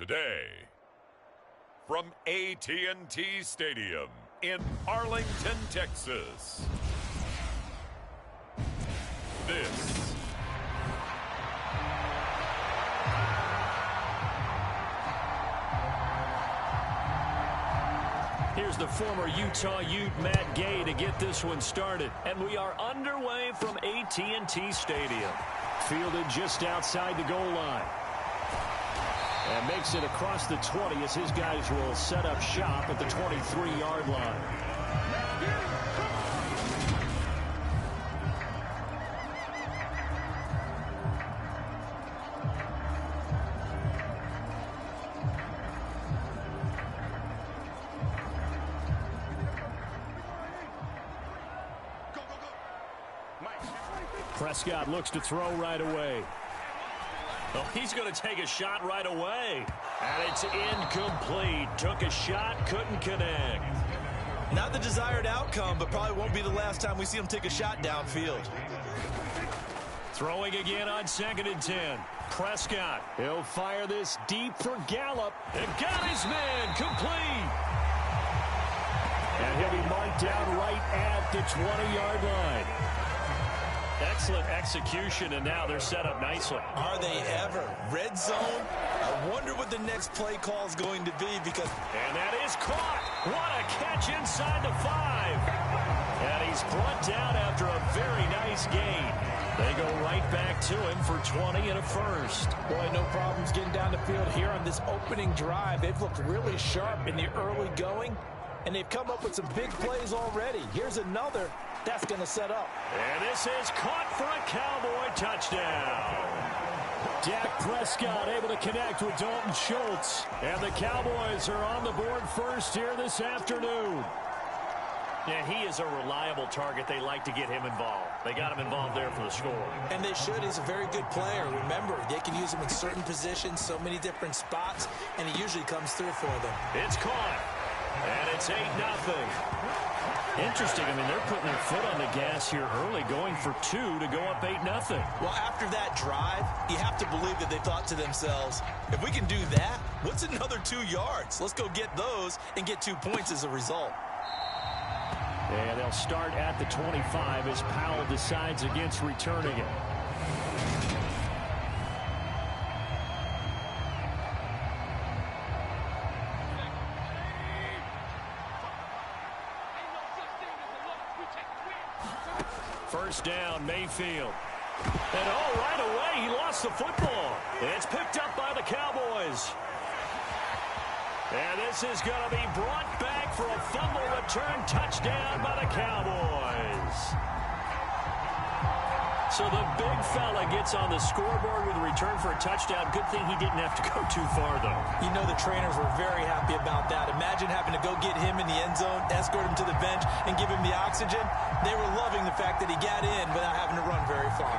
Today, from AT&T Stadium in Arlington, Texas, this Here's the former Utah Ute, Matt Gay, to get this one started. And we are underway from AT&T Stadium. Fielded just outside the goal line. And makes it across the 20 as his guys will set up shop at the 23-yard line. Prescott looks to throw right away. Oh, he's going to take a shot right away. And it's incomplete. Took a shot, couldn't connect. Not the desired outcome, but probably won't be the last time we see him take a shot downfield. Throwing again on 2nd and 10. Prescott. He'll fire this deep for Gallup. And got his man complete. And he'll be marked down right at the 20-yard line. Excellent execution, and now they're set up nicely. Are they ever? Red zone? I wonder what the next play call is going to be because... And that is caught. What a catch inside the 5. And he's brought down after a very nice gain. They go right back to him for 20 and a first. Boy, no problems getting down the field here on this opening drive. They've looked really sharp in the early going, and they've come up with some big plays already. Here's another that's going to set up. And this is caught for a Cowboy touchdown. Dak Prescott able to connect with Dalton Schultz. And the Cowboys are on the board first here this afternoon. Yeah, he is a reliable target. They like to get him involved. They got him involved there for the score. And they should. He's a very good player. Remember, they can use him in certain positions, so many different spots, and he usually comes through for them. It's caught. And it's 8-0. Interesting. I mean, they're putting their foot on the gas here early, going for 2 to go up 8-0. Well, after that drive, you have to believe that they thought to themselves, if we can do that, what's another 2 yards? Let's go get those and get 2 points as a result. And they'll start at the 25 as Powell decides against returning it. First down, Mayfield. And right away, he lost the football. It's picked up by the Cowboys. And this is going to be brought back for a fumble return touchdown by the Cowboys. So the big fella gets on the scoreboard with a return for a touchdown. Good thing he didn't have to go too far, though. You know the trainers were very happy about that. Imagine having to go get him in the end zone, escort him to the bench, and give him the oxygen. They were loving the fact that he got in without having to run very far.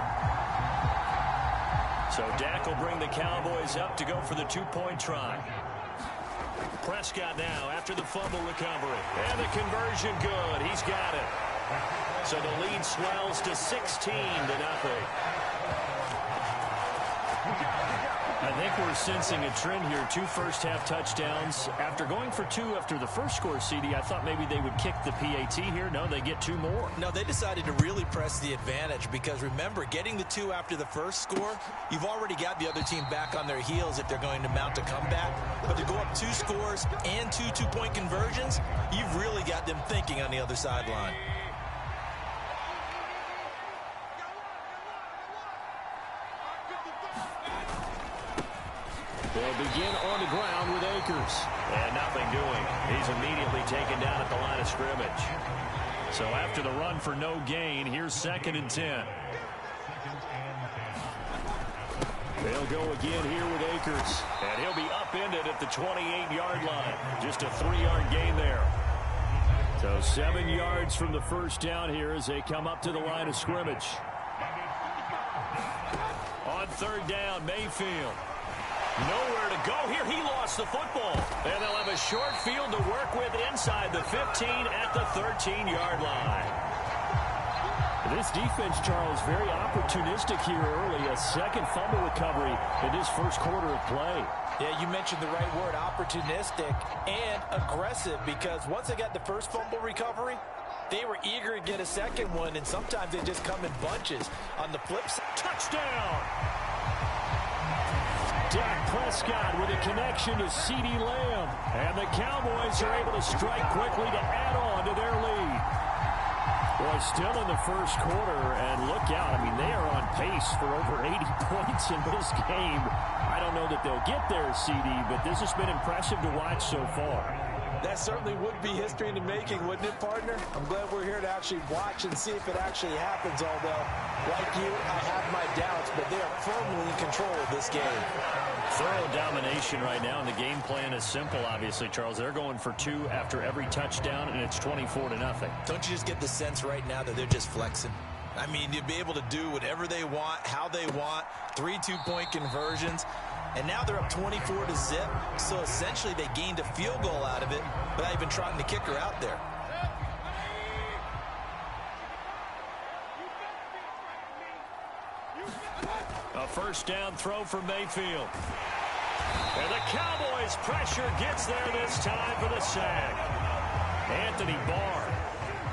So Dak will bring the Cowboys up to go for the 2-point try. Prescott now after the fumble recovery. And the conversion good. He's got it. So the lead swells to 16-0. I think we're sensing a trend here. 2 first-half touchdowns. After going for 2 after the first score, CD, I thought maybe they would kick the PAT here. No, they get 2 more. No, they decided to really press the advantage because, remember, getting the 2 after the first score, you've already got the other team back on their heels if they're going to mount a comeback. But to go up 2 scores and 2 two-point conversions, you've really got them thinking on the other sideline. They'll begin on the ground with Akers. And nothing doing. He's immediately taken down at the line of scrimmage. So after the run for no gain, here's 2nd and 10. They'll go again here with Akers. And he'll be upended at the 28-yard line. Just a 3-yard gain there. So 7 yards from the first down here as they come up to the line of scrimmage. On 3rd down, Mayfield. Nowhere to go here. He lost the football. And they'll have a short field to work with inside the 15 at the 13-yard line. This defense, Charles, very opportunistic here early. A second fumble recovery in this first quarter of play. Yeah, you mentioned the right word, opportunistic and aggressive, because once they got the first fumble recovery, they were eager to get a second one, and sometimes they just come in bunches. On the flip side, touchdown! Dak Prescott with a connection to CeeDee Lamb. And the Cowboys are able to strike quickly to add on to their lead. Boy, still in the first quarter, and look out. I mean, they are on pace for over 80 points in this game. I don't know that they'll get there, CD, but this has been impressive to watch so far. That certainly would be history in the making, wouldn't it, partner? I'm glad we're here to actually watch and see if it actually happens, although, like you, I have my doubts, but they are firmly in control of this game. Thorough domination right now, and the game plan is simple, obviously, Charles. They're going for 2 after every touchdown, and it's 24-0. Don't you just get the sense right now that they're just flexing? I mean, you'll be able to do whatever they want, how they want, 3 two-point conversions. And now they're up 24-0, so essentially they gained a field goal out of it without even trotting the kicker out there. A first down throw for Mayfield. And the Cowboys' pressure gets there this time for the sack. Anthony Barr.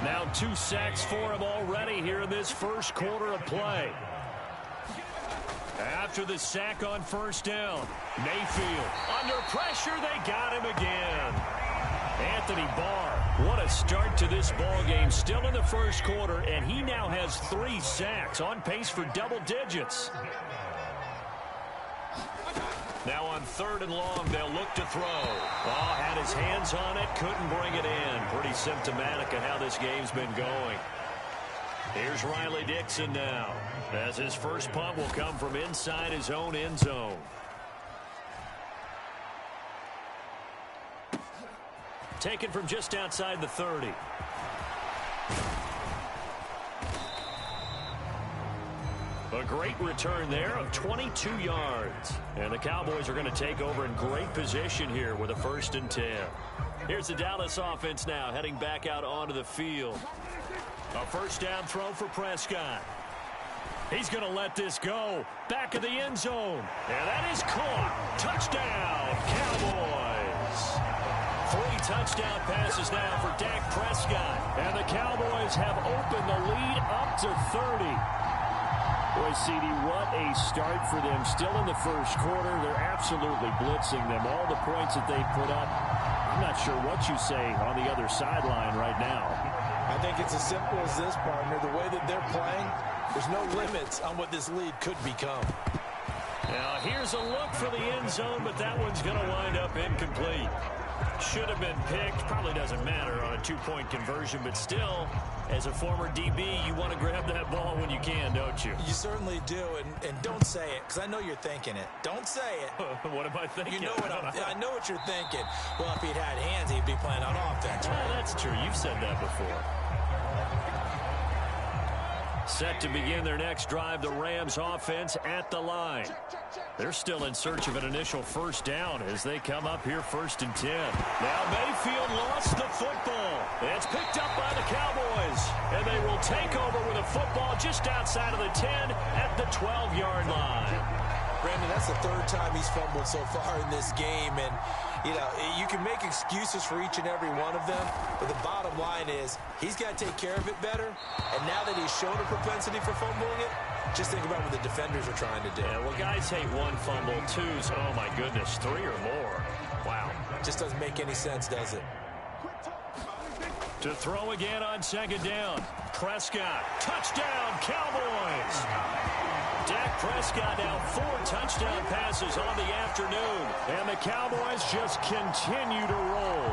Now 2 sacks for him already here in this first quarter of play. After the sack on first down, Mayfield under pressure. They got him again. Anthony Barr, what a start to this ball game. Still in the first quarter, and he now has 3 sacks, on pace for double digits. Now on 3rd and long, they'll look to throw. Oh, had his hands on it, couldn't bring it in. Pretty symptomatic of how this game's been going. Here's Riley Dixon now, as his first punt will come from inside his own end zone. Taken from just outside the 30. A great return there of 22 yards. And the Cowboys are going to take over in great position here with a 1st and 10. Here's the Dallas offense now heading back out onto the field. A first down throw for Prescott. He's going to let this go. Back of the end zone. And that is caught. Touchdown, Cowboys. 3 touchdown passes now for Dak Prescott. And the Cowboys have opened the lead up to 30. Boy, CD, what a start for them. Still in the first quarter. They're absolutely blitzing them. All the points that they put up, I'm not sure what you say on the other sideline right now. I think it's as simple as this, partner. The way that they're playing, there's no limits on what this lead could become. Now, here's a look for the end zone, but that one's going to wind up incomplete. Should have been picked. Probably doesn't matter on a 2-point conversion, but still, as a former DB, you want to grab that ball when you can, don't you? You certainly do, and don't say it, because I know you're thinking it. Don't say it. What am I thinking? You know what I know what you're thinking. Well, if he'd had hands, he'd be playing on offense. Right? That's true. You've said that before. Set to begin their next drive, the Rams offense at the line. They're still in search of an initial first down as they come up here 1st and 10. Now Mayfield lost the football. It's picked up by the Cowboys, and they will take over with a football just outside of the 10 at the 12-yard line. Brandon, that's the 3rd time he's fumbled so far in this game, and you know, you can make excuses for each and every one of them, but the bottom line is he's got to take care of it better, and now that he's shown a propensity for fumbling it, just think about what the defenders are trying to do. Yeah, well, guys hate 1 fumble, 2s, oh my goodness, 3 or more. Wow. Just doesn't make any sense, does it? To throw again on 2nd down. Prescott, touchdown, Cowboys! Dak Prescott now 4 touchdown passes on the afternoon. And the Cowboys just continue to roll.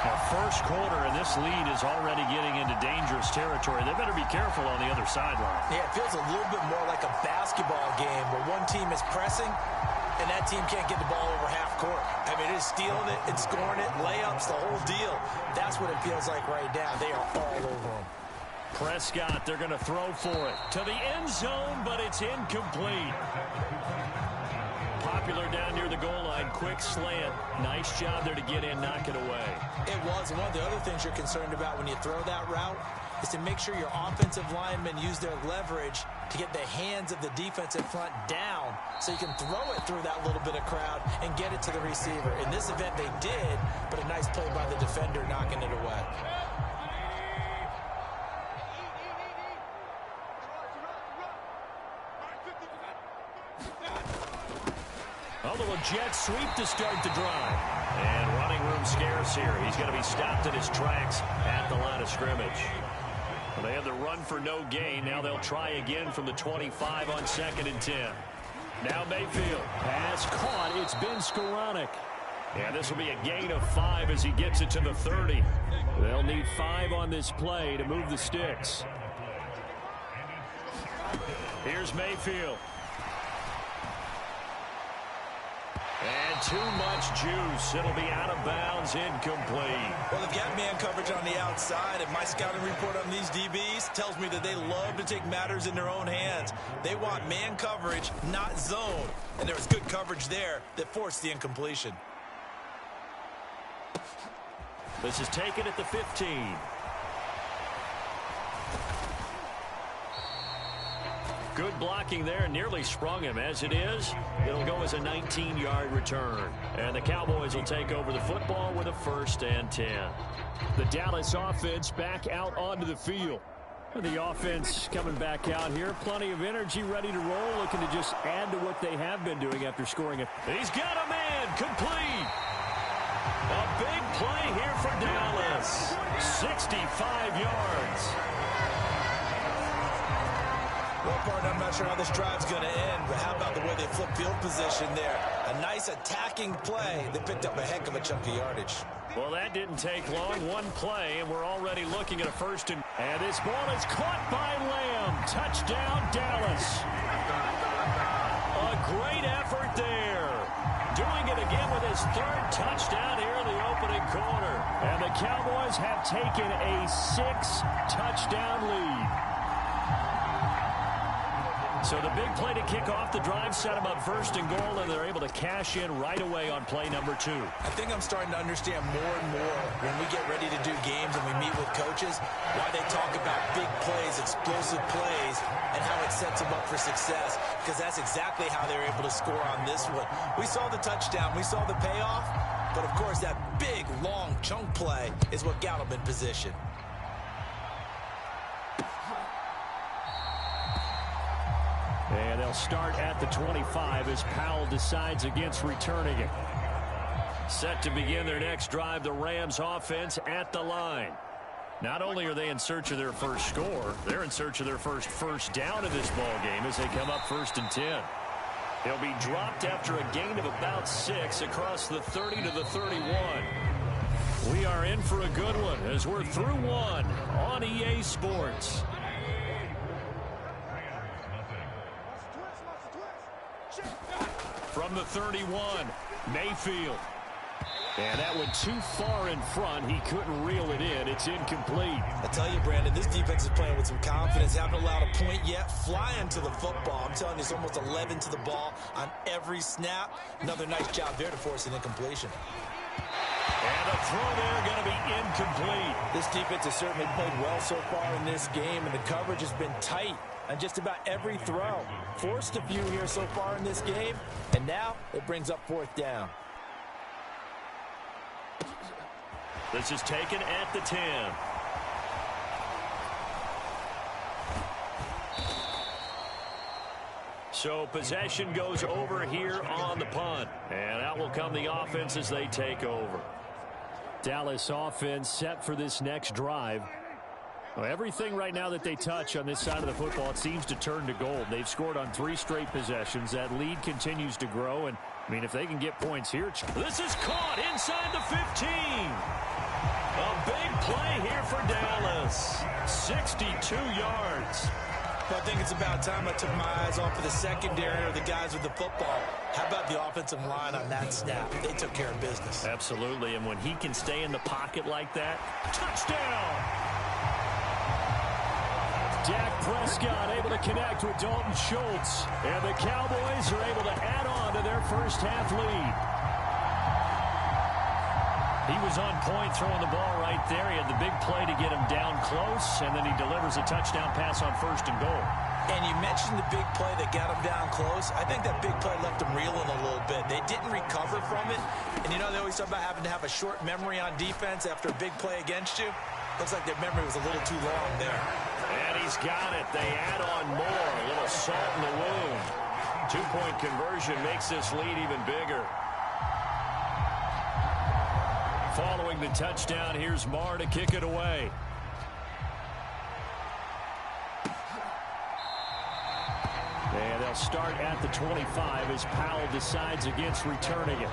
Now, first quarter, and this lead is already getting into dangerous territory. They better be careful on the other sideline. Yeah, it feels a little bit more like a basketball game where one team is pressing and that team can't get the ball over half court. I mean, it's stealing it, it's scoring it, layups, the whole deal. That's what it feels like right now. They are all over them. Prescott, they're going to throw for it. To the end zone, but it's incomplete. popular down near the goal line. Quick slant. Nice job there to get in, knock it away. It was. One of the other things you're concerned about when you throw that route is to make sure your offensive linemen use their leverage to get the hands of the defensive front down so you can throw it through that little bit of crowd and get it to the receiver. In this event, they did, but a nice play by the defender knocking it away. A little jet sweep to start the drive. And running room scarce here. He's going to be stopped in his tracks at the line of scrimmage. Well, they had the run for no gain. Now they'll try again from the 25 on 2nd and 10. Now Mayfield. Pass caught. It's been Skoranek. And this will be a gain of 5 as he gets it to the 30. They'll need 5 on this play to move the sticks. Here's Mayfield. And too much juice. It'll be out of bounds, incomplete. Well, they've got man coverage on the outside, and my scouting report on these DBs tells me that they love to take matters in their own hands. They want man coverage, not zone. And there was good coverage there that forced the incompletion. This is taken at the 15. Good blocking there, nearly sprung him. As it is, it'll go as a 19-yard return. And the Cowboys will take over the football with a 1st and 10. The Dallas offense back out onto the field. The offense coming back out here. Plenty of energy, ready to roll, looking to just add to what they have been doing after scoring it. He's got a man, complete. A big play here for Dallas. 65 yards. Well, partner, I'm not sure how this drive's going to end, but how about the way they flip field position there? A nice attacking play that picked up a heck of a chunk of yardage. Well, that didn't take long. One play, and we're already looking at a 1st and... And this ball is caught by Lamb. Touchdown, Dallas. A great effort there. Doing it again with his 3rd touchdown here in the opening quarter. And the Cowboys have taken a 6-touchdown lead. So the big play to kick off the drive set them up 1st and goal, and they're able to cash in right away on play number 2. I think I'm starting to understand more and more when we get ready to do games and we meet with coaches why they talk about big plays, explosive plays, and how it sets them up for success, because that's exactly how they're able to score on this one. We saw the touchdown. We saw the payoff, but, of course, that big, long chunk play is what got them in position. And they'll start at the 25 as Powell decides against returning it. Set to begin their next drive, the Rams offense at the line. Not only are they in search of their first score, they're in search of their first down in this ball game as they come up 1st and 10. They'll be dropped after a gain of about 6 across the 30 to the 31. We are in for a good one as we're through one on EA Sports. From the 31, Mayfield. And that went too far in front. He couldn't reel it in. It's incomplete. I tell you, Brandon, this defense is playing with some confidence. Haven't allowed a point yet. Flying to the football. I'm telling you, it's almost 11 to the ball on every snap. Another nice job there to force an incompletion. And the throw there going to be incomplete. This defense has certainly played well so far in this game, and the coverage has been tight on just about every throw. Forced a few here so far in this game, and now it brings up 4th down. This is taken at the 10. So possession goes over here on the punt. And out will come the offense as they take over. Dallas offense set for this next drive. Well, everything right now that they touch on this side of the football, it seems to turn to gold. They've scored on 3 straight possessions. That lead continues to grow. And, I mean, if they can get points here. This is caught inside the 15. A big play here for Dallas. 62 yards. Well, I think it's about time I took my eyes off of the secondary or the guys with the football. How about the offensive line on that snap? They took care of business. Absolutely, and when he can stay in the pocket like that, touchdown! Dak Prescott able to connect with Dalton Schultz. And the Cowboys are able to add on to their first half lead. He was on point throwing the ball right there. He had the big play to get him down close, and then he delivers a touchdown pass on 1st and goal. And you mentioned the big play that got him down close. I think that big play left him reeling a little bit. They didn't recover from it. And, they always talk about having to have a short memory on defense after a big play against you. Looks like their memory was a little too long there. And he's got it. They add on more. A little salt in the wound. 2-point conversion makes this lead even bigger. Following the touchdown, here's Marr to kick it away. And they'll start at the 25 as Powell decides against returning it.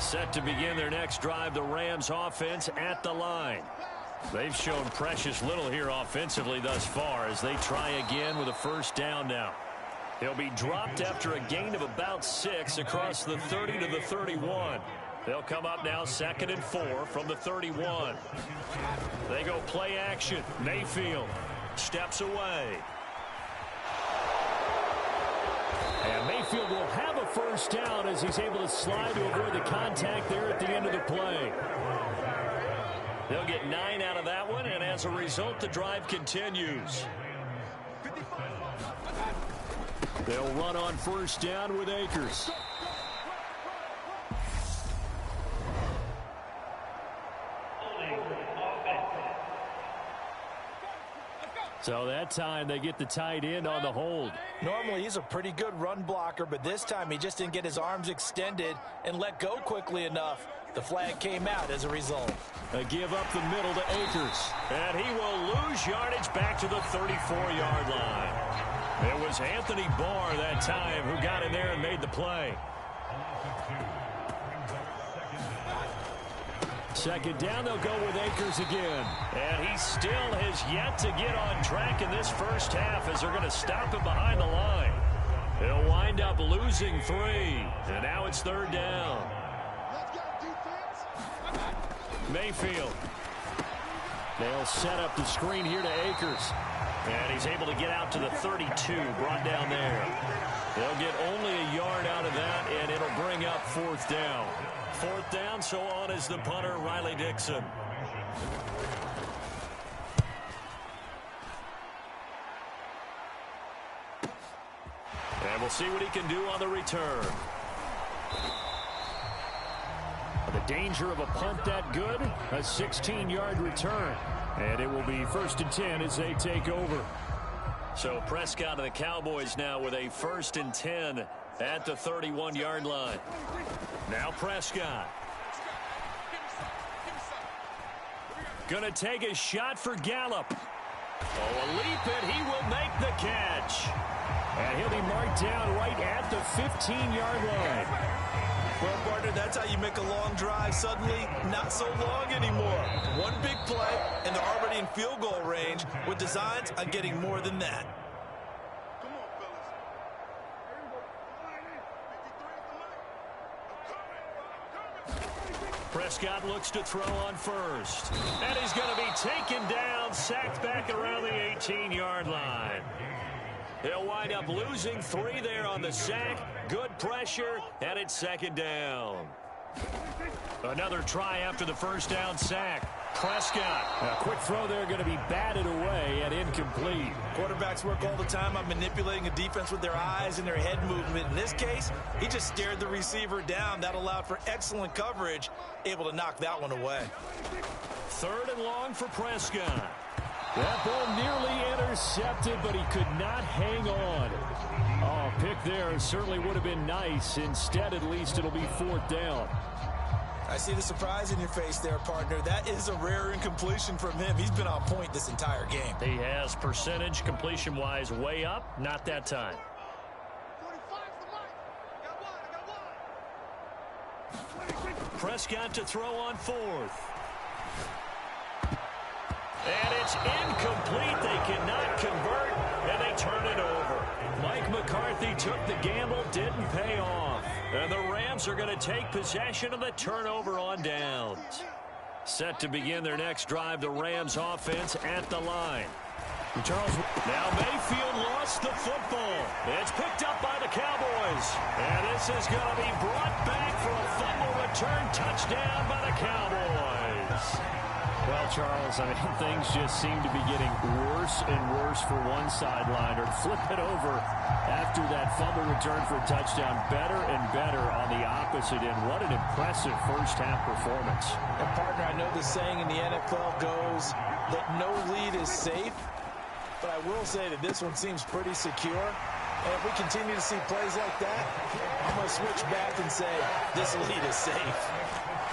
Set to begin their next drive, the Rams offense at the line. They've shown precious little here offensively thus far as they try again with a first down now. He'll be dropped after a gain of about 6 across the 30 to the 31. They'll come up now 2nd and 4 from the 31. They go play action. Mayfield steps away. And Mayfield will have a first down as he's able to slide to avoid the contact there at the end of the play. They'll get 9 out of that one, and as a result, the drive continues. They'll run on first down with Akers. So that time they get the tight end on the hold. Normally he's a pretty good run blocker, but this time he just didn't get his arms extended and let go quickly enough. The flag came out as a result. They give up the middle to Akers. And he will lose yardage back to the 34-yard line. It was Anthony Barr that time who got in there and made the play. 2nd down, they'll go with Akers again. And he still has yet to get on track in this first half as they're going to stop him behind the line. He'll wind up losing 3. And now it's 3rd down. Mayfield. They'll set up the screen here to Akers. And he's able to get out to the 32, brought down there. They'll get only a yard out of that, and it'll bring up 4th down. 4th down, so on is the punter, Riley Dixon. And we'll see what he can do on the return. The danger of a punt that good, a 16-yard return. And it will be 1st and 10 as they take over. So Prescott of the Cowboys now with a 1st and 10 at the 31-yard line. Now Prescott. Going to take a shot for Gallup. Oh, a leap, and he will make the catch. And he'll be marked down right at the 15-yard line. Well, partner, that's how you make a long drive suddenly not so long anymore. One big play, and they're already in field goal range with designs on getting more than that. Prescott looks to throw on first. And he's going to be taken down, sacked back around the 18-yard line. He'll wind up losing 3 there on the sack. Good pressure, and it's 2nd down. Another try after the first down sack. Prescott. A quick throw there going to be batted away and incomplete. Quarterbacks work all the time on manipulating a defense with their eyes and their head movement. In this case, he just stared the receiver down. That allowed for excellent coverage, able to knock that one away. 3rd and long for Prescott. That ball nearly intercepted, but he could not hang on. Oh, pick there certainly would have been nice. Instead, at least it'll be 4th down. I see the surprise in your face there, partner. That is a rare incompletion from him. He's been on point this entire game. He has percentage completion-wise way up. Not that time. Prescott to throw on 4th. And it's incomplete. They cannot convert, and they turn it over. Mike McCarthy took the gamble, didn't pay off. And the Rams are going to take possession of the turnover on downs. Set to begin their next drive, the Rams offense at the line. Charles, now Mayfield lost the football. It's picked up by the Cowboys. And this is going to be brought back for a fumble return touchdown by the Cowboys. Well, Charles, I mean, things just seem to be getting worse and worse for one sideline. Or flip it over after that fumble return for a touchdown. Better and better on the opposite end. What an impressive first-half performance. And, partner, I know the saying in the NFL goes that no lead is safe. But I will say that this one seems pretty secure. And if we continue to see plays like that, I'm going to switch back and say this lead is safe.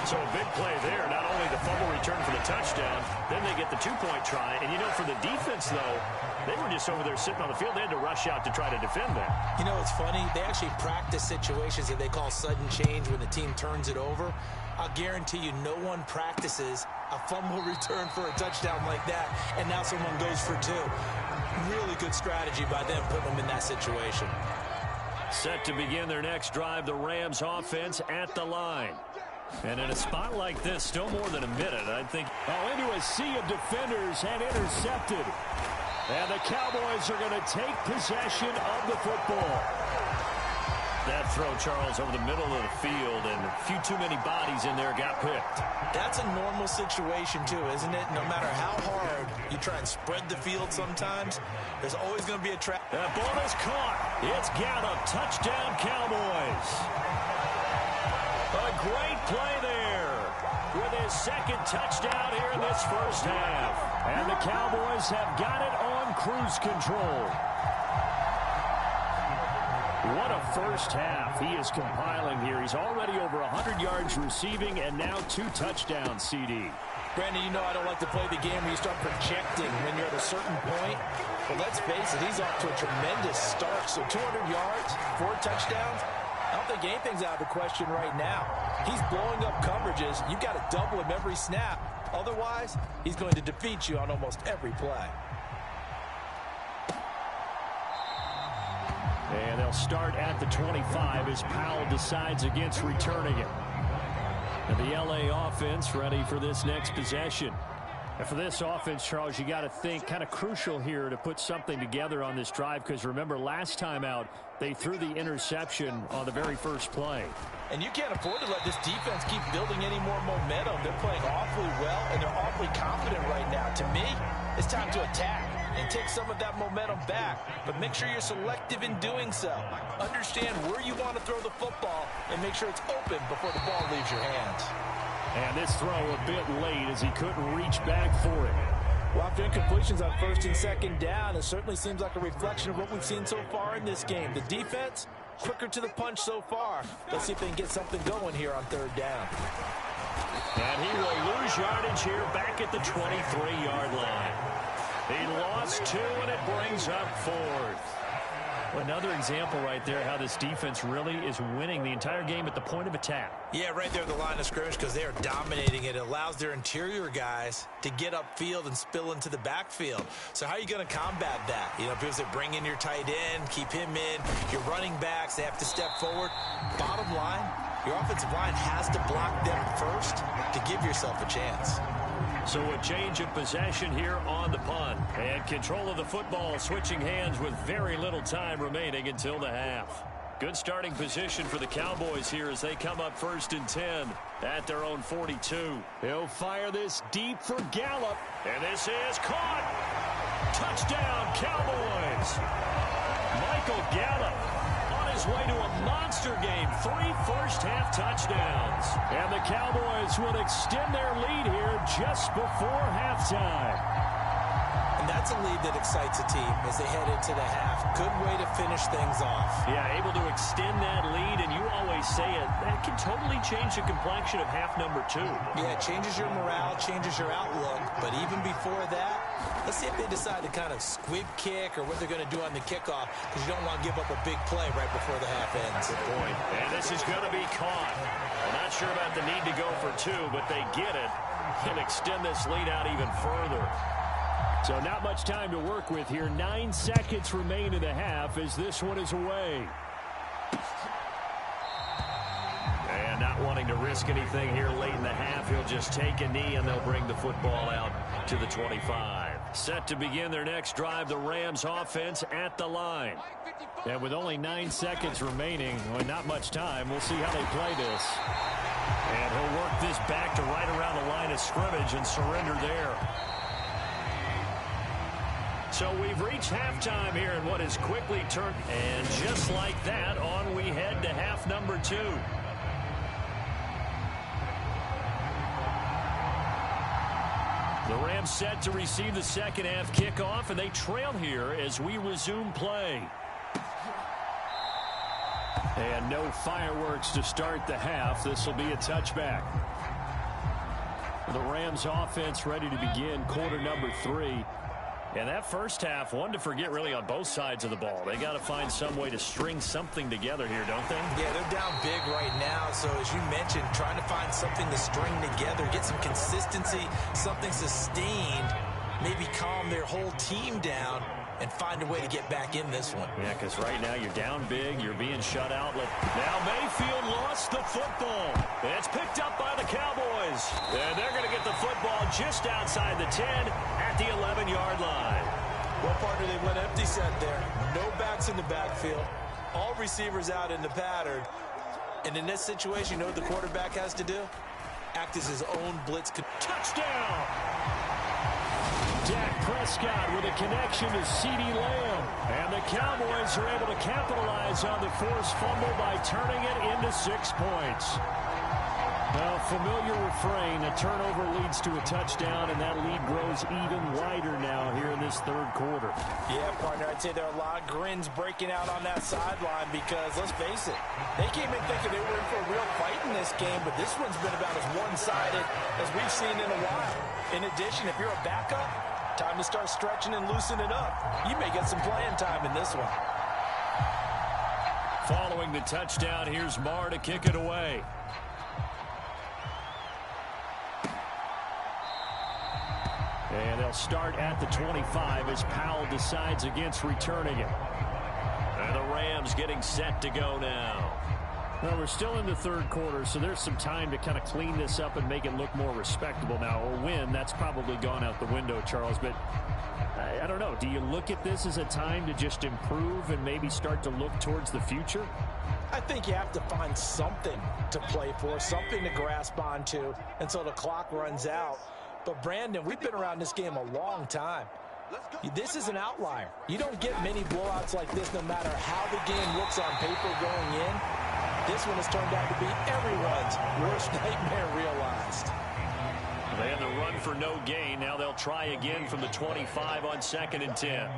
So a big play there, not only the fumble return for the touchdown, then they get the two-point try. And, you know, for the defense, though, they were just over there sitting on the field. They had to rush out to try to defend that. You know, it's funny. They actually practice situations that they call sudden change when the team turns it over. I'll guarantee you no one practices a fumble return for a touchdown like that, and now someone goes for two. Really good strategy by them putting them in that situation. Set to begin their next drive, the Rams offense at the line. And in a spot like this, still more than a minute, I think. Oh, into a sea of defenders and intercepted. And the Cowboys are going to take possession of the football. That throw, Charles, over the middle of the field, and a few too many bodies in there got picked. That's a normal situation, too, isn't it? No matter how hard you try and spread the field sometimes, there's always going to be a trap. That ball is caught. It's Gallup. Touchdown, Cowboys. A great play there with his second touchdown here in this first half. And the Cowboys have got it on cruise control. What a first half he is compiling here. He's already over 100 yards receiving and now 2 touchdowns, CD. Brandon, you know I don't like to play the game where you start projecting when you're at a certain point. But let's face it, he's off to a tremendous start. So 200 yards, 4 touchdowns. I don't think anything's out of the question right now. He's blowing up coverages. You've got to double him every snap. Otherwise, he's going to defeat you on almost every play. And they'll start at the 25 as Powell decides against returning it. And the LA offense ready for this next possession. And for this offense, Charles, you got to think kind of crucial here to put something together on this drive, because remember last time out they threw the interception on the very first play. And you can't afford to let this defense keep building any more momentum. They're playing awfully well, and they're awfully confident right now. To me, it's time to attack and take some of that momentum back. But make sure you're selective in doing so. Understand where you want to throw the football and make sure it's open before the ball leaves your hands. And this throw a bit late as he couldn't reach back for it. Well, after incompletions on first and second down, it certainly seems like a reflection of what we've seen so far in this game. The defense, quicker to the punch so far. Let's see if they can get something going here on third down. And he will lose yardage here back at the 23-yard line. He lost 2, and it brings up 4th. Well, another example right there how this defense really is winning the entire game at the point of attack. Yeah, right there at the line of scrimmage, because they are dominating it. It allows their interior guys to get upfield and spill into the backfield. So how are you going to combat that? You know, people say bring in your tight end, keep him in. Your running backs, they have to step forward. Bottom line, your offensive line has to block them first to give yourself a chance. So a change of possession here on the punt. And control of the football switching hands with very little time remaining until the half. Good starting position for the Cowboys here as they come up 1st and 10 at their own 42. He'll fire this deep for Gallup. And this is caught. Touchdown, Cowboys. Michael Gallup on his way to a monster game. 3 first-half touchdowns. And the Cowboys will extend their lead here just before halftime. And that's a lead that excites a team as they head into the half. Good way to finish things off. Yeah, able to extend that lead, and you always say it, that can totally change the complexion of half number 2. Yeah, it changes your morale, changes your outlook. But even before that, let's see if they decide to kind of squib kick or what they're going to do on the kickoff, because you don't want to give up a big play right before the half ends. Good point. And this is going to be caught. I'm not sure about the need to go for 2, but they get it and extend this lead out even further. So not much time to work with here. 9 seconds remain in the half as this one is away. And not wanting to risk anything here late in the half. He'll just take a knee, and they'll bring the football out to the 25. Set to begin their next drive, the Rams offense at the line. And with only 9 seconds remaining, well, not much time, we'll see how they play this. And he'll work this back to right around the line of scrimmage and surrender there. So we've reached halftime here in what is quickly turned. And just like that, on we head to half number 2. The Rams set to receive the second half kickoff, and they trail here as we resume play. And no fireworks to start the half. This will be a touchback. The Rams offense ready to begin quarter number 3. And that first half, one to forget really on both sides of the ball. They got to find some way to string something together here, don't they? Yeah, they're down big right now. So as you mentioned, trying to find something to string together, get some consistency, something sustained, maybe calm their whole team down and find a way to get back in this one. Yeah, because right now you're down big, you're being shut out. Now Mayfield lost the football. It's picked up by the Cowboys. And they're going to get the football just outside the 10 at the 11-yard line. Well, partner, they went empty set there. No backs in the backfield. All receivers out in the pattern. And in this situation, you know what the quarterback has to do? Act as his own blitz. Touchdown! Dak Prescott with a connection to CeeDee Lamb. And the Cowboys are able to capitalize on the forced fumble by turning it into 6 points. A familiar refrain, a turnover leads to a touchdown, and that lead grows even wider now here in this third quarter. Yeah, partner, I'd say there are a lot of grins breaking out on that sideline because, let's face it, they came in thinking they were in for a real fight in this game, but this one's been about as one-sided as we've seen in a while. In addition, if you're a backup, time to start stretching and loosening up. You may get some playing time in this one. Following the touchdown, here's Marr to kick it away. And they'll start at the 25 as Powell decides against returning it. And the Rams getting set to go now. Well, we're still in the third quarter, so there's some time to kind of clean this up and make it look more respectable now. A win, that's probably gone out the window, Charles. But I don't know. Do you look at this as a time to just improve and maybe start to look towards the future? I think you have to find something to play for, something to grasp onto until the clock runs out. But, Brandon, we've been around this game a long time. This is an outlier. You don't get many blowouts like this no matter how the game looks on paper going in. This one has turned out to be everyone's worst nightmare realized. They had the run for no gain. Now they'll try again from the 25 on 2nd and 10.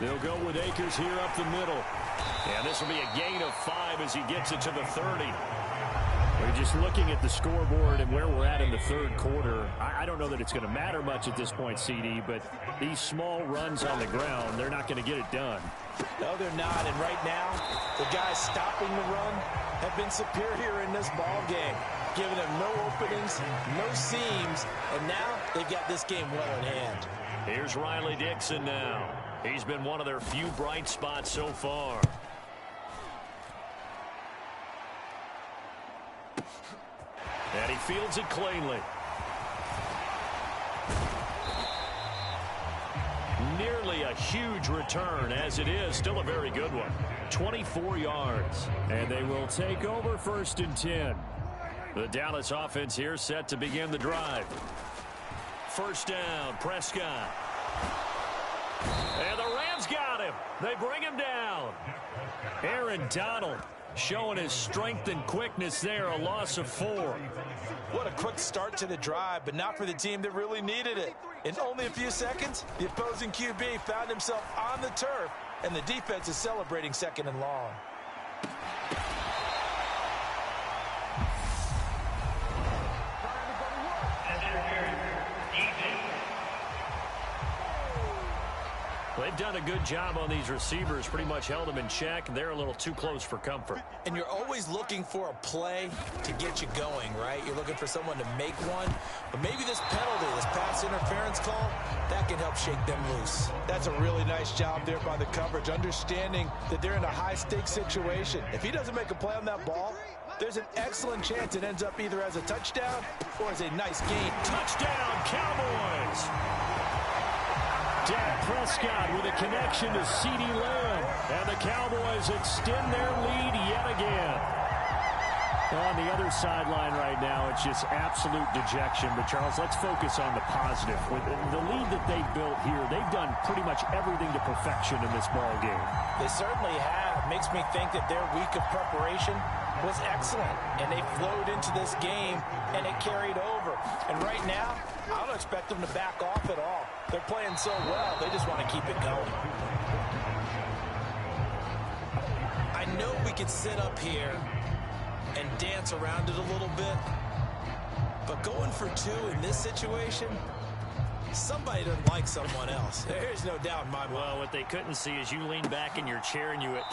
They'll go with Akers here up the middle. And this will be a gain of 5 as he gets it to the 30. We're just looking at the scoreboard and where we're at in the third quarter. I don't know that it's going to matter much at this point, CD, but these small runs on the ground, they're not going to get it done. No, they're not. And right now, the guys stopping the run have been superior in this ball game, giving them no openings, no seams, and now they've got this game well in hand. Here's Riley Dixon now. He's been one of their few bright spots so far. And he fields it cleanly. Nearly a huge return, as it is still a very good one. 24 yards. And they will take over 1st and 10. The Dallas offense here set to begin the drive. First down, Prescott. And the Rams got him. They bring him down. Aaron Donald showing his strength and quickness there, a loss of 4. What a quick start to the drive, but not for the team that really needed it. In only a few seconds, the opposing QB found himself on the turf, and the defense is celebrating 2nd and long. They've done a good job on these receivers, pretty much held them in check. They're a little too close for comfort. And you're always looking for a play to get you going, right? You're looking for someone to make one. But maybe this penalty, this pass interference call, that can help shake them loose. That's a really nice job there by the coverage, understanding that they're in a high-stakes situation. If he doesn't make a play on that ball, there's an excellent chance it ends up either as a touchdown or as a nice gain. Touchdown, Cowboys! Dak Prescott with a connection to CeeDee Lamb. And the Cowboys extend their lead yet again. On the other sideline right now, it's just absolute dejection. But, Charles, let's focus on the positive. With the lead that they built here, they've done pretty much everything to perfection in this ball game. They certainly have. Makes me think that their week of preparation was excellent. And they flowed into this game, and it carried over. And right now, I don't expect them to back off at all. They're playing so well, they just want to keep it going. I know we could sit up here and dance around it a little bit, but going for two in this situation, somebody doesn't like someone else. There's no doubt in my mind. Well, what they couldn't see is you lean back in your chair and you went,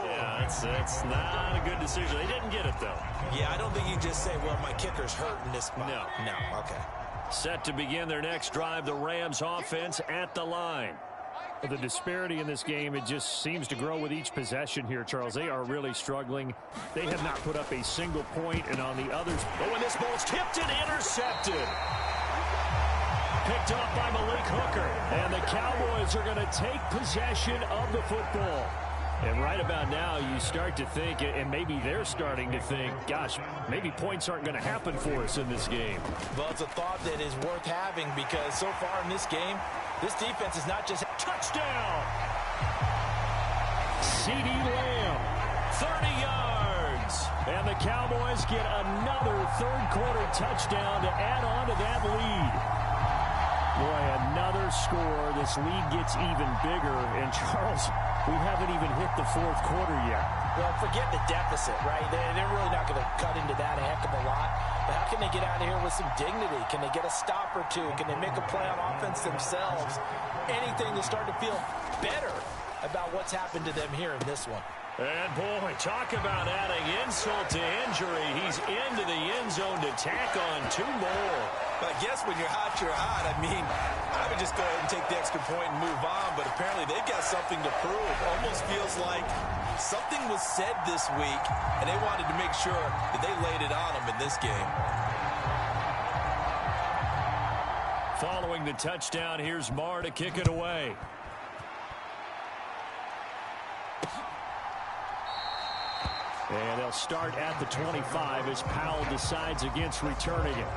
yeah, it's not a good decision. They didn't get it, though. Yeah, I don't think you can just say, well, my kicker's hurt in this spot. No, okay. Set to begin their next drive, the Rams offense at the line. The disparity in this game, it just seems to grow with each possession here, Charles. They are really struggling. They have not put up a single point, and on the others, oh, and this ball's tipped and intercepted. Picked off by Malik Hooker, and the Cowboys are going to take possession of the football. And right about now, you start to think, and maybe they're starting to think, gosh, maybe points aren't going to happen for us in this game. Well, it's a thought that is worth having because so far in this game, this defense is not just touchdown. CeeDee Lamb, 30 yards. And the Cowboys get another third-quarter touchdown to add on to that lead. Boy, another score. This lead gets even bigger. And, Charles, we haven't even hit the fourth quarter yet. Well, forget the deficit, right? They're really not going to cut into that a heck of a lot. But how can they get out of here with some dignity? Can they get a stop or two? Can they make a play on offense themselves? Anything to start to feel better about what's happened to them here in this one. And, boy, talk about adding insult to injury. He's into the end zone to tack on two more. But I guess when you're hot, you're hot. I mean, I would just go ahead and take the extra point and move on, but apparently they've got something to prove. Almost feels like something was said this week, and they wanted to make sure that they laid it on them in this game. Following the touchdown, here's Marr to kick it away. And they'll start at the 25 as Powell decides against returning it.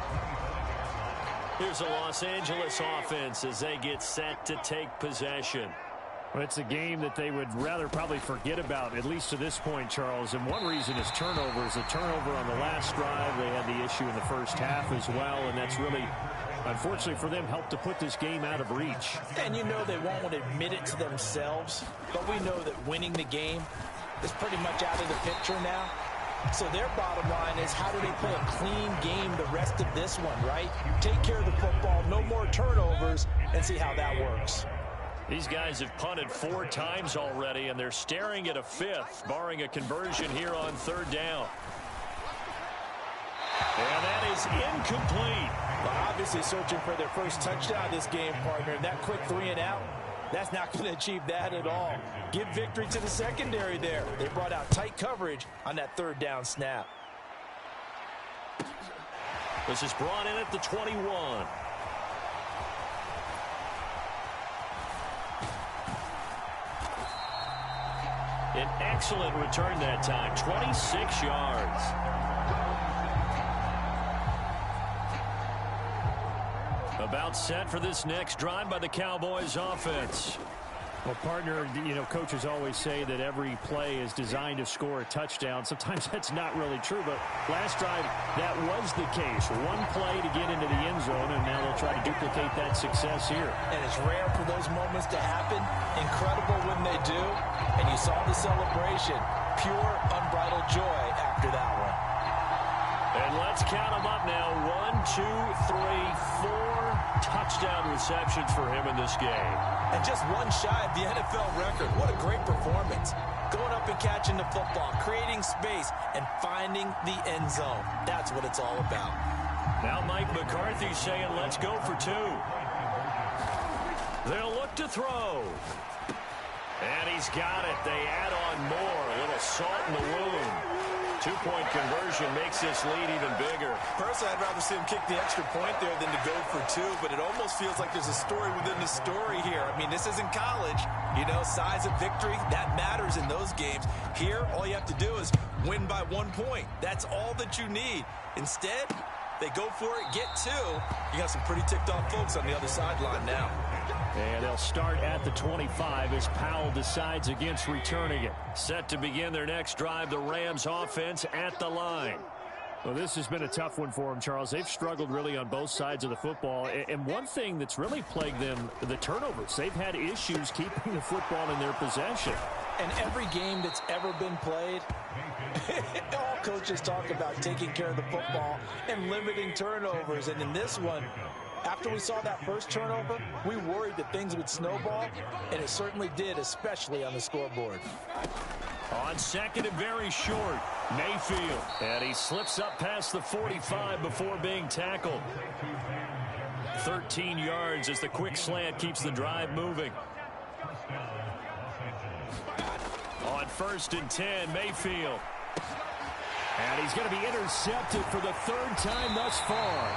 Here's the Los Angeles offense as they get set to take possession. Well, it's a game that they would rather probably forget about, at least to this point, Charles. And one reason is turnovers. A turnover on the last drive. They had the issue in the first half as well, and that's really, unfortunately for them, helped to put this game out of reach. And you know they won't admit it to themselves, but we know that winning the game is pretty much out of the picture now. So their bottom line is, how do they play a clean game the rest of this one, right? Take care of the football, no more turnovers, and see how that works. These guys have punted 4 times already, and they're staring at a 5th, barring a conversion here on third down. And that is incomplete. Well, obviously searching for their first touchdown this game, partner. That quick 3 and out, that's not going to achieve that at all. Give victory to the secondary there. They brought out tight coverage on that third down snap. This is brought in at the 21. An excellent return that time, 26 yards. About set for this next drive by the Cowboys offense. Well, partner, you know, coaches always say that every play is designed to score a touchdown. Sometimes that's not really true, but last drive, that was the case. One play to get into the end zone, and now they'll try to duplicate that success here. And it's rare for those moments to happen. Incredible when they do. And you saw the celebration. Pure, unbridled joy after that one. And let's count them up now. 1, 2, 3, 4 touchdown receptions for him in this game. And just one shy of the NFL record. What a great performance. Going up and catching the football, creating space, and finding the end zone. That's what it's all about. Now Mike McCarthy saying, let's go for 2. They'll look to throw. And he's got it. They add on more. A little salt in the wound. Two-point conversion makes this lead even bigger. Personally, I'd rather see him kick the extra point there than to go for two, but it almost feels like there's a story within the story here. I mean, this isn't college. You know, size of victory, that matters in those games. Here, all you have to do is win by 1 point. That's all that you need. Instead, they go for it, get two. You got some pretty ticked-off folks on the other sideline now. And they'll start at the 25 as Powell decides against returning it. Set to begin their next drive, the Rams offense at the line. Well, this has been a tough one for them, Charles. They've struggled really on both sides of the football. And one thing that's really plagued them, the turnovers. They've had issues keeping the football in their possession. And every game that's ever been played, all coaches talk about taking care of the football and limiting turnovers. And in this one, after we saw that first turnover, we worried that things would snowball, and it certainly did, especially on the scoreboard. On second and very short, Mayfield. And he slips up past the 45 before being tackled. 13 yards as the quick slant keeps the drive moving. On first and 10, Mayfield. And he's going to be intercepted for the third time thus far.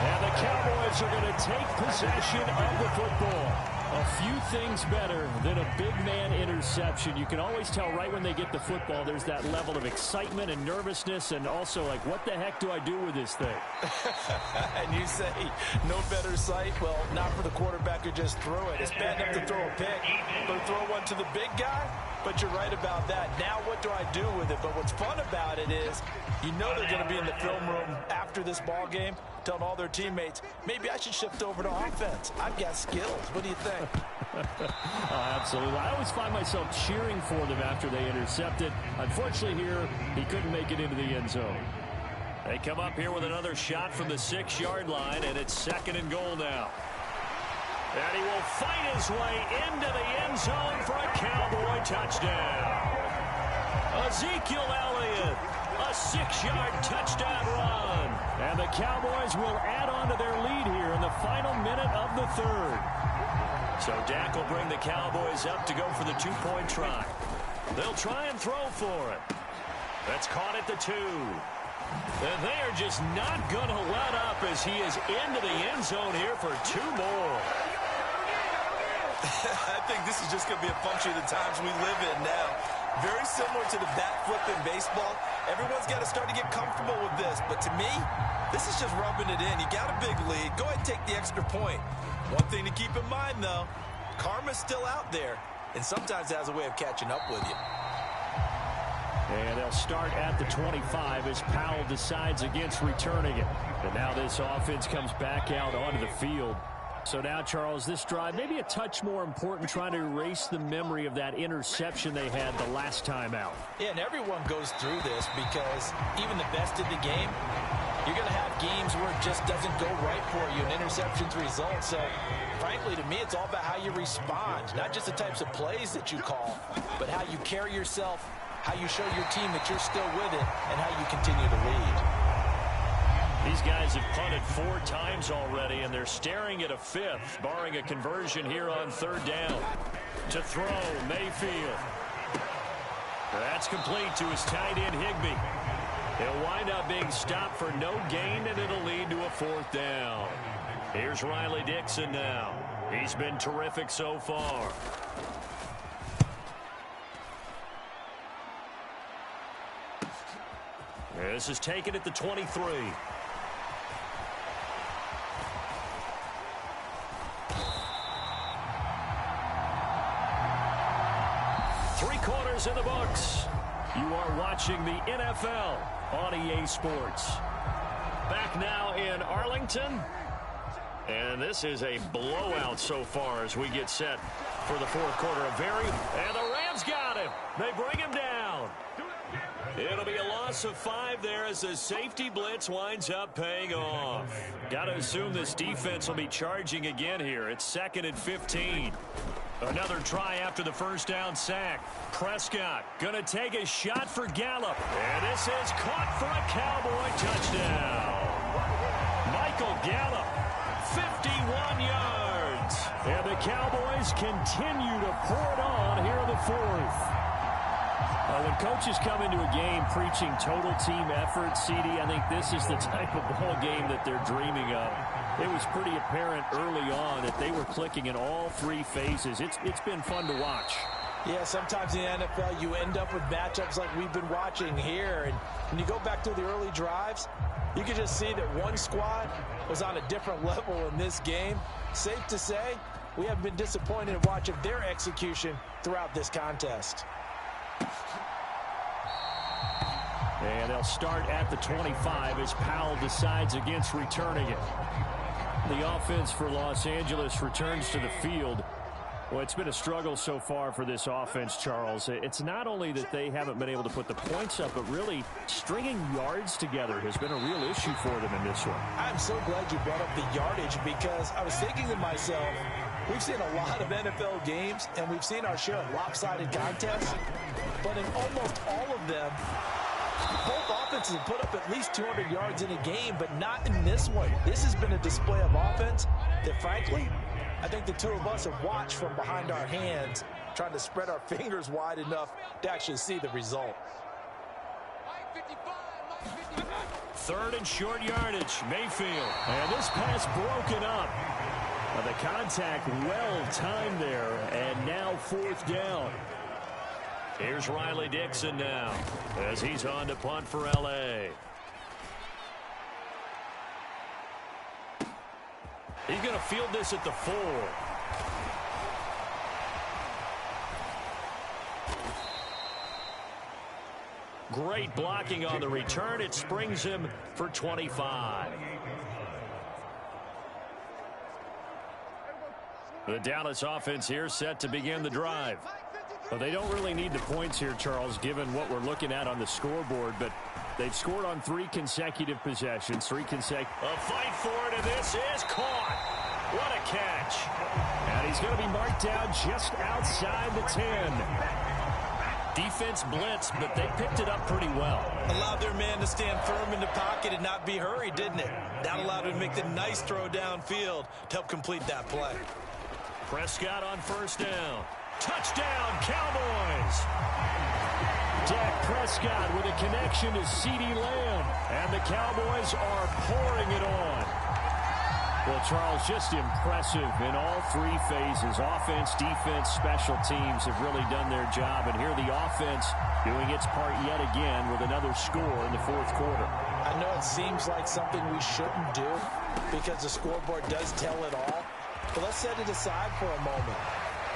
And the Cowboys are going to take possession of the football. A few things better than a big man interception. You can always tell right when they get the football, there's that level of excitement and nervousness, and also like, what the heck do I do with this thing? And you say, no better sight? Well, not for the quarterback who just threw it. It's bad enough to throw a pick, but throw one to the big guy? But you're right about that. Now what do I do with it? But what's fun about it is, you know they're going to be in the film room after this ball game, telling all their teammates, maybe I should shift over to offense. I've got skills. What do you think? Absolutely. I always find myself cheering for them after they intercept it. Unfortunately here, he couldn't make it into the end zone. They come up here with another shot from the 6-yard line, and it's second and goal now. And he will fight his way into the end zone for a Cowboy touchdown. Ezekiel Elliott, a 6-yard touchdown run. And the Cowboys will add on to their lead here in the final minute of the third. So Dak will bring the Cowboys up to go for the 2-point try. They'll try and throw for it. That's caught at the 2. And they are just not going to let up as he is into the end zone here for 2 more. I think this is just going to be a function of the times we live in now. Very similar to the bat flip in baseball. Everyone's got to start to get comfortable with this. But to me, this is just rubbing it in. You got a big lead. Go ahead and take the extra point. One thing to keep in mind, though, karma's still out there. And sometimes it has a way of catching up with you. And they'll start at the 25 as Powell decides against returning it. And now this offense comes back out onto the field. So now, Charles, this drive maybe a touch more important, trying to erase the memory of that interception they had the last time out. Yeah, and everyone goes through this because even the best in the game, you're going to have games where it just doesn't go right for you and interceptions result. So, frankly, to me, it's all about how you respond, not just the types of plays that you call, but how you carry yourself, how you show your team that you're still with it, and how you continue to lead. These guys have punted 4 times already, and they're staring at a 5th, barring a conversion here on 3rd down. To throw, Mayfield. That's complete to his tight end, Higbee. He'll wind up being stopped for no gain, and it'll lead to a 4th down. Here's Riley Dixon now. He's been terrific so far. This is taken at the 23. In the books. You are watching the NFL on EA Sports. Back now in Arlington. And this is a blowout so far as we get set for the 4th quarter. And the Rams got him. They bring him down. It'll be a loss of 5 there as the safety blitz winds up paying off. Got to assume this defense will be charging again here. It's 2nd and 15. Another try after the first down sack. Prescott going to take a shot for Gallup. And this is caught for a Cowboy touchdown. Michael Gallup, 51 yards. And the Cowboys continue to pour it on here in the fourth. When coaches come into a game preaching total team effort, CD, I think this is the type of ball game that they're dreaming of. It was pretty apparent early on that they were clicking in all three phases. It's been fun to watch. Yeah, sometimes in the NFL you end up with matchups like we've been watching here. And when you go back to the early drives, you can just see that one squad was on a different level in this game. Safe to say, we haven't been disappointed in watching their execution throughout this contest. And they'll start at the 25 as Powell decides against returning it. The offense for Los Angeles returns to the field. Well, it's been a struggle so far for this offense, Charles. It's not only that they haven't been able to put the points up, but really stringing yards together has been a real issue for them in this one. I'm so glad you brought up the yardage because I was thinking to myself, we've seen a lot of NFL games and we've seen our share of lopsided contests, but in almost all of them, both offenses have put up at least 200 yards in a game, but not in this one. This has been a display of offense that, frankly, I think the two of us have watched from behind our hands, trying to spread our fingers wide enough to actually see the result. Third and short yardage, Mayfield. And this pass broken up. The contact well timed there, and now fourth down. Here's Riley Dixon now as he's on to punt for L.A. He's going to field this at the 4. Great blocking on the return. It springs him for 25. The Dallas offense here set to begin the drive. Well, they don't really need the points here, Charles, given what we're looking at on the scoreboard, but they've scored on 3 consecutive possessions, A fight for it, and this is caught. What a catch. And he's going to be marked down just outside the 10. Defense blitzed, but they picked it up pretty well. Allowed their man to stand firm in the pocket and not be hurried, didn't it? That allowed him to make the nice throw downfield to help complete that play. Prescott on first down. Touchdown, Cowboys! Dak Prescott with a connection to CeeDee Lamb. And the Cowboys are pouring it on. Well, Charles, just impressive in all 3 phases. Offense, defense, special teams have really done their job. And here the offense doing its part yet again with another score in the fourth quarter. I know it seems like something we shouldn't do because the scoreboard does tell it all. But let's set it aside for a moment.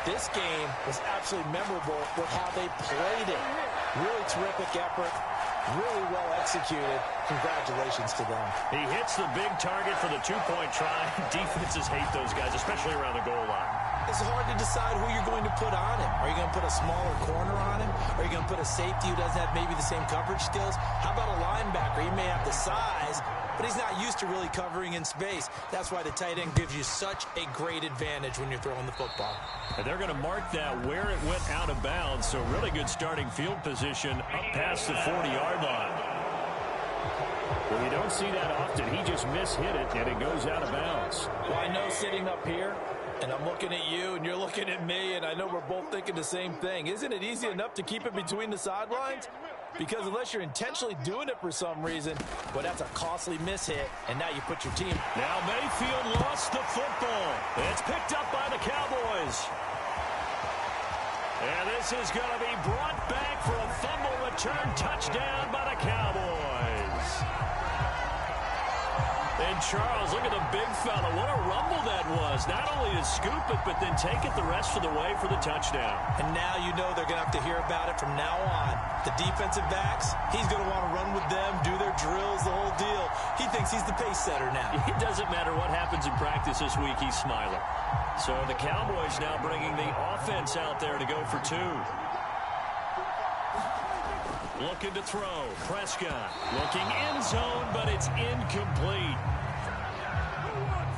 This game was absolutely memorable with how they played it. Really terrific effort, really well executed. Congratulations to them. He hits the big target for the 2-point try. Defenses hate those guys, especially around the goal line. It's hard to decide who you're going to put on him. Are you going to put a smaller corner on him? Are you going to put a safety who doesn't have maybe the same coverage skills? How about a linebacker? He may have the size, but he's not used to really covering in space. That's why the tight end gives you such a great advantage when you're throwing the football. And they're going to mark that where it went out of bounds, so really good starting field position up past the 40-yard line. Well, you don't see that often. He just mishit it, and it goes out of bounds. Well, I know sitting up here, and I'm looking at you, and you're looking at me, and I know we're both thinking the same thing. Isn't it easy enough to keep it between the sidelines? Because unless you're intentionally doing it for some reason, well, that's a costly mishit, and now you put your team. Now Mayfield lost the football. It's picked up by the Cowboys. And this is going to be brought back for a fumble return touchdown by the Cowboys. And Charles, look at the big fella. What a rumble that was. Not only to scoop it, but then take it the rest of the way for the touchdown. And now you know they're going to have to hear about it from now on. The defensive backs, he's going to want to run with them, do their drills, the whole deal. He thinks he's the pace setter now. It doesn't matter what happens in practice this week, he's smiling. So the Cowboys now bringing the offense out there to go for 2. Looking to throw. Prescott looking end zone, but it's incomplete.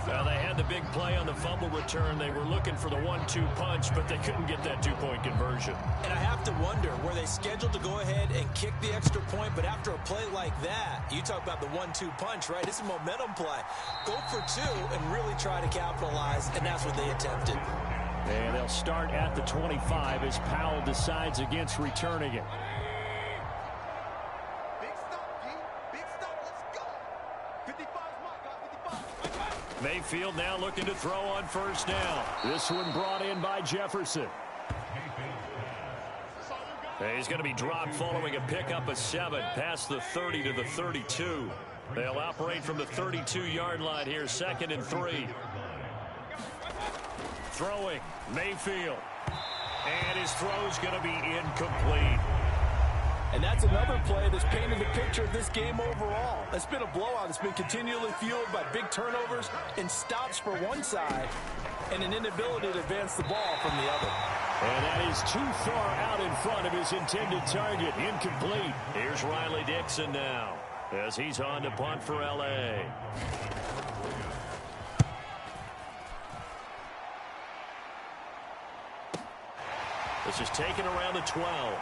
Well, they had had the big play on the fumble return. They were looking for the 1-2 punch, but they couldn't get that two-point conversion. And I have to wonder, were they scheduled to go ahead and kick the extra point, but after a play like that, you talk about the 1-2 punch, right? It's a momentum play. Go for two and really try to capitalize, and that's what they attempted. And they'll start at the 25 as Powell decides against returning it. Mayfield now looking to throw on first down. This one brought in by Jefferson. He's going to be dropped following a pickup of 7 past the 30 to the 32. They'll operate from the 32-yard line here, 2nd and 3. Throwing, Mayfield. And his throw's going to be incomplete. And that's another play that's painted the picture of this game overall. It's been a blowout. It's been continually fueled by big turnovers and stops for one side and an inability to advance the ball from the other. And that is too far out in front of his intended target. Incomplete. Here's Riley Dixon now as he's on to punt for L.A. This is taken around the 12.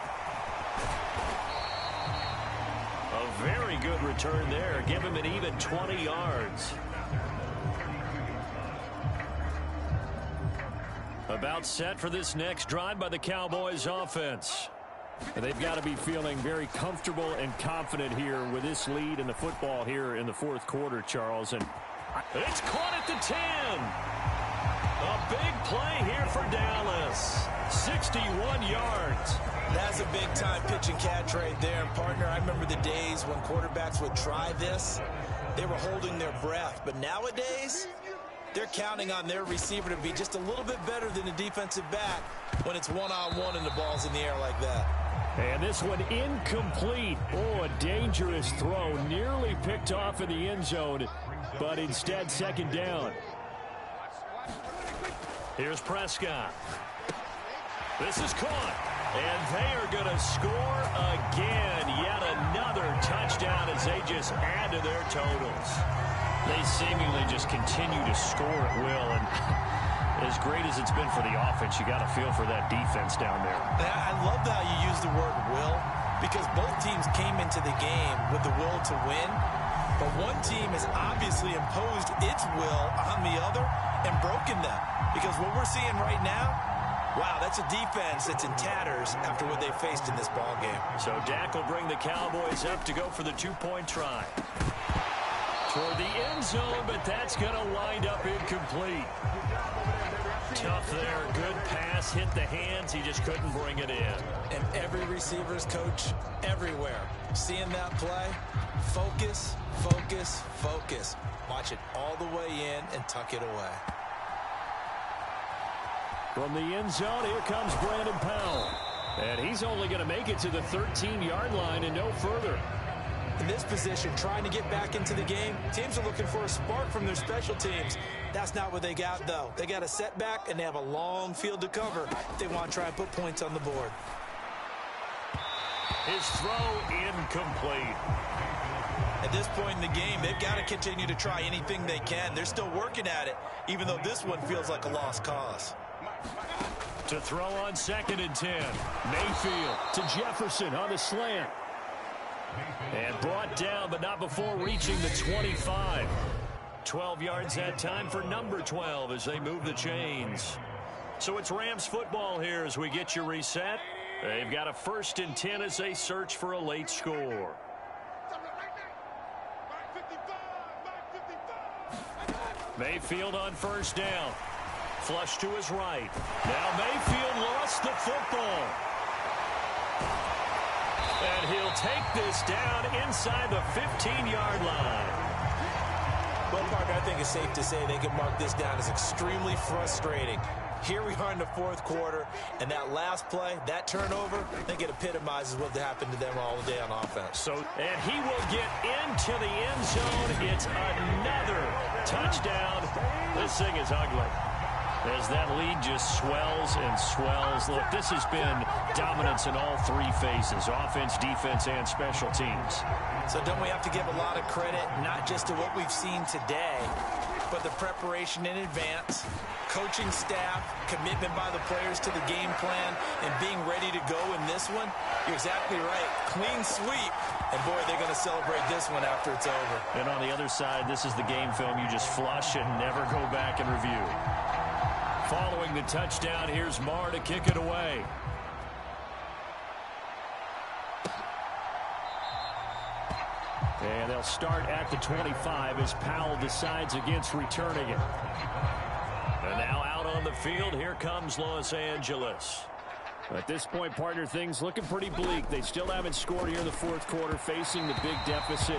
A very good return there. Give him an even 20 yards. About set for this next drive by the Cowboys offense. They've got to be feeling very comfortable and confident here with this lead in the football here in the fourth quarter, Charles. And it's caught at the 10. A big play here for Dallas. 61 yards. That's a big-time pitch and catch right there. And, partner, I remember the days when quarterbacks would try this. They were holding their breath. But nowadays, they're counting on their receiver to be just a little bit better than the defensive back when it's one-on-one and the ball's in the air like that. And this one incomplete. Oh, a dangerous throw. Nearly picked off in the end zone, but instead 2nd down. Here's Prescott. This is caught. And they are going to score again. Yet another touchdown as they just add to their totals. They seemingly just continue to score at will. And as great as it's been for the offense, you got to feel for that defense down there. I love how you use the word will, because both teams came into the game with the will to win. But one team has obviously imposed its will on the other and broken them. Because what we're seeing right now, wow, that's a defense that's in tatters after what they faced in this ball game. So Dak will bring the Cowboys up to go for the 2-point try. Toward the end zone, but that's going to wind up incomplete. Tough there. Good pass. Hit the hands. He just couldn't bring it in. And every receiver's coach everywhere. Seeing that play, focus, focus, focus. Watch it all the way in and tuck it away. From the end zone, here comes Brandon Powell. And he's only going to make it to the 13-yard line and no further. In this position, trying to get back into the game, teams are looking for a spark from their special teams. That's not what they got, though. They got a setback, and they have a long field to cover if they want to try and put points on the board. His throw incomplete. At this point in the game, they've got to continue to try anything they can. They're still working at it, even though this one feels like a lost cause. To throw on 2nd and 10. Mayfield to Jefferson on the slant. And brought down, but not before reaching the 25. 12 yards that time for number 12 as they move the chains. So it's Rams football here as we get you reset. They've got a 1st and 10 as they search for a late score. Mayfield on first down. Flush to his right. Now Mayfield lost the football. And he'll take this down inside the 15-yard line. Well, partner, I think it's safe to say they can mark this down as extremely frustrating. Here we are in the fourth quarter, and that last play, that turnover, I think it epitomizes what happened to them all day on offense. And he will get into the end zone. It's another touchdown. This thing is ugly. As that lead just swells and swells. Look, this has been dominance in all 3 phases, offense, defense, and special teams. So don't we have to give a lot of credit, not just to what we've seen today, but the preparation in advance, coaching staff, commitment by the players to the game plan, and being ready to go in this one, you're exactly right. Clean sweep. And, boy, they're going to celebrate this one after it's over. And on the other side, this is the game film you just flush and never go back and review. Following the touchdown, here's Marr to kick it away. And they'll start at the 25 as Powell decides against returning it. And now out on the field, here comes Los Angeles. At this point, partner, things looking pretty bleak. They still haven't scored here in the fourth quarter, facing the big deficit.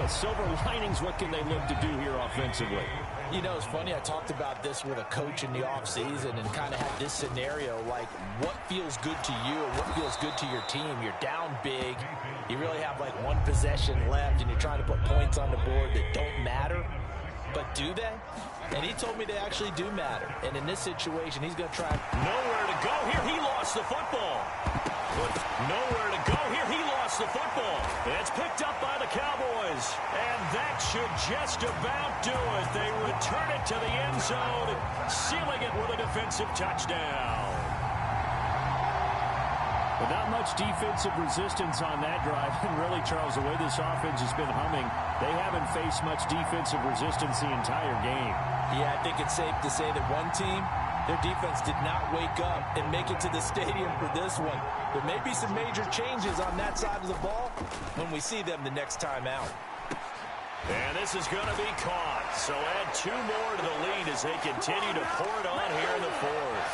Silver linings, what can they look to do here offensively? You know, it's funny, I talked about this with a coach in the offseason and kind of had this scenario, like what feels good to you and what feels good to your team. You're down big. You really have like one possession left, and you're trying to put points on the board that don't matter. But do they? And he told me they actually do matter. And in this situation, he's going to try. Nowhere to go here. He lost the football. Nowhere to go here. He lost the football. It's picked up by the Cowboys. And that should just about do it. They return it to the end zone, sealing it with a defensive touchdown. But not much defensive resistance on that drive. And really, Charles, the way this offense has been humming, they haven't faced much defensive resistance the entire game. Yeah, I think it's safe to say that one team, their defense did not wake up and make it to the stadium for this one. There may be some major changes on that side of the ball when we see them the next time out. And this is going to be caught. So add 2 more to the lead as they continue to pour it on here in the fourth.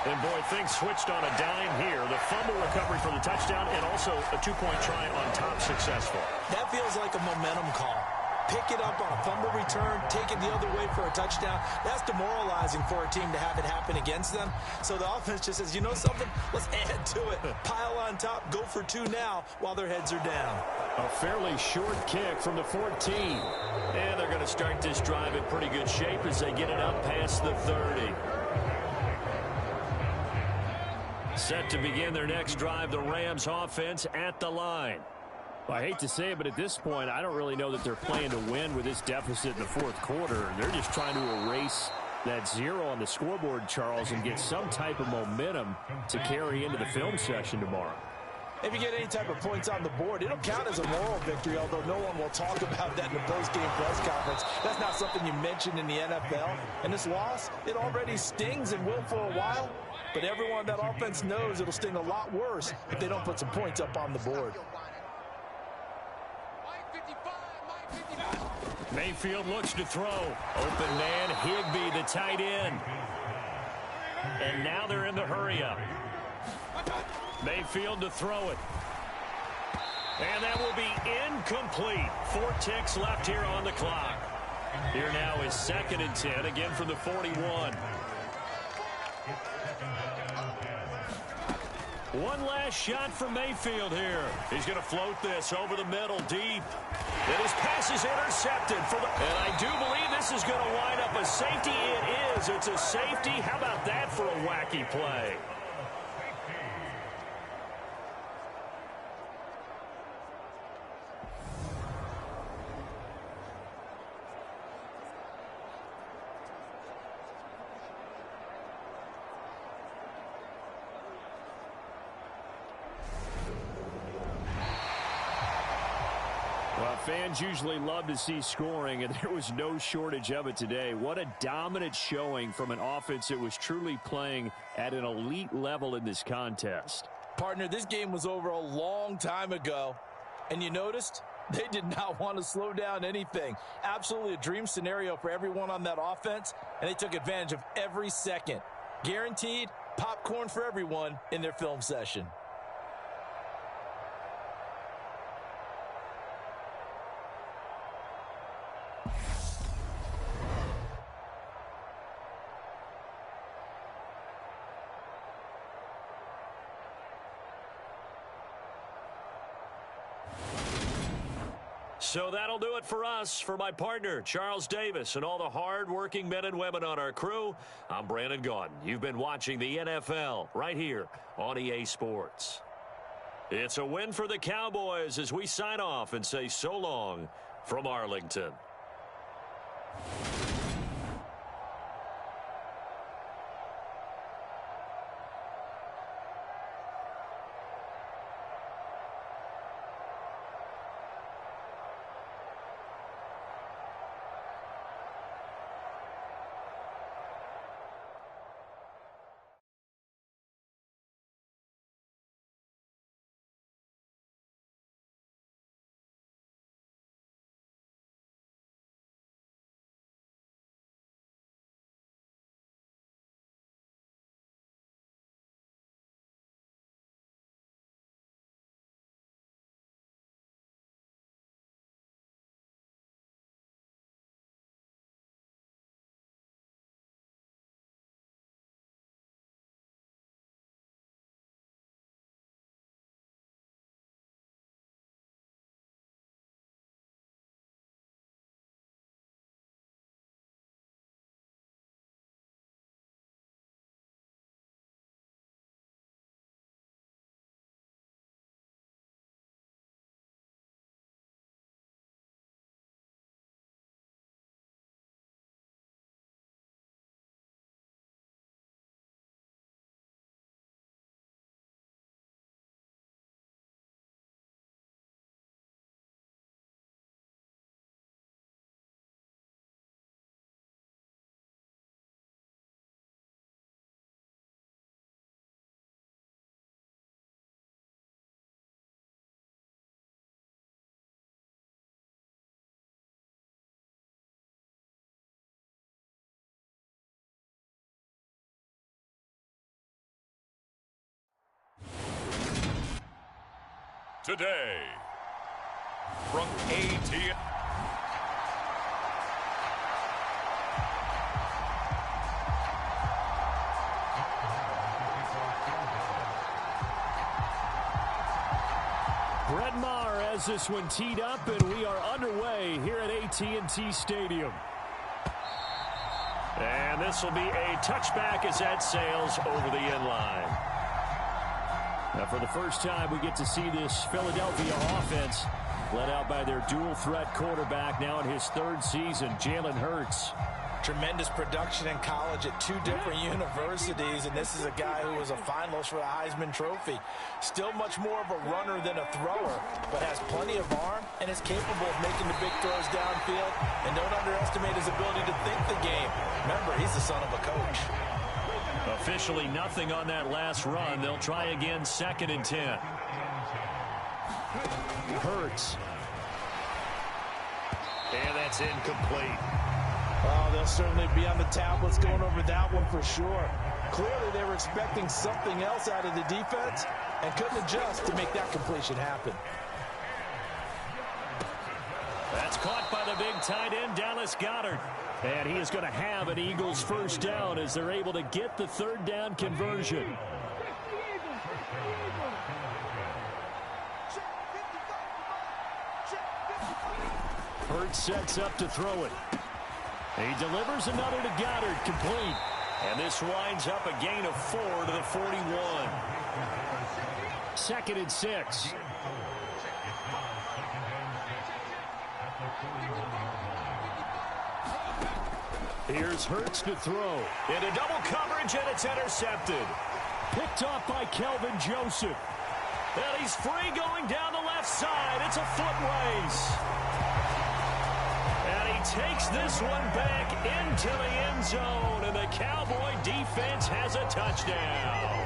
And, boy, things switched on a dime here. The fumble recovery for the touchdown and also a 2-point try on top successful. That feels like a momentum call. Pick it up on a fumble return, take it the other way for a touchdown. That's demoralizing for a team to have it happen against them. So the offense just says, you know something? Let's add to it. Pile on top, go for 2 now while their heads are down. A fairly short kick from the 14. And they're going to start this drive in pretty good shape as they get it up past the 30. Set to begin their next drive, the Rams offense at the line. Well, I hate to say it, but at this point, I don't really know that they're playing to win with this deficit in the fourth quarter. They're just trying to erase that 0 on the scoreboard, Charles, and get some type of momentum to carry into the film session tomorrow. If you get any type of points on the board, it'll count as a moral victory, although no one will talk about that in the post-game press conference. That's not something you mention in the NFL. And this loss, it already stings and will for a while. But everyone on that offense knows it'll sting a lot worse if they don't put some points up on the board. Mayfield looks to throw. Open man, Higbee, the tight end. And now they're in the hurry-up. Mayfield to throw it. And that will be incomplete. 4 ticks left here on the clock. Here now is 2nd and 10, again from the 41. One last shot from Mayfield here. He's going to float this over the middle deep. And his pass is intercepted. And I do believe this is going to wind up a safety. It is. It's a safety. How about that for a wacky play? Well, fans usually love to see scoring, and there was no shortage of it today. What a dominant showing from an offense that was truly playing at an elite level in this contest. Partner, this game was over a long time ago, and you noticed they did not want to slow down anything. Absolutely a dream scenario for everyone on that offense, and they took advantage of every second. Guaranteed popcorn for everyone in their film session. So that'll do it for us. For my partner, Charles Davis, and all the hard-working men and women on our crew, I'm Brandon Gaudin. You've been watching the NFL right here on EA Sports. It's a win for the Cowboys as we sign off and say so long from Arlington. Today, from AT&T. Brett Maher has this one teed up, and we are underway here at AT&T Stadium. And this will be a touchback as that sails over the end line. Now, for the first time, we get to see this Philadelphia offense led out by their dual-threat quarterback now in his third season, Jalen Hurts. Tremendous production in college at two different universities, and this is a guy who was a finalist for the Heisman Trophy. Still much more of a runner than a thrower, but has plenty of arm and is capable of making the big throws downfield. And don't underestimate his ability to think the game. Remember, he's the son of a coach. Officially nothing on that last run. They'll try again, 2nd and 10. Hurts. And that's incomplete. Oh, they'll certainly be on the tablets going over that one for sure. Clearly, they were expecting something else out of the defense and couldn't adjust to make that completion happen. That's caught by the big tight end, Dallas Goedert. And he is going to have an Eagles first down as they're able to get the third down conversion. Hurts sets up to throw it. He delivers another to Goedert, complete. And this winds up a gain of 4 to the 41. 2nd and 6. Here's Hurts to throw. Into double coverage, and it's intercepted. Picked off by Kelvin Joseph. And he's free going down the left side. It's a foot race. And he takes this one back into the end zone, and the Cowboy defense has a touchdown.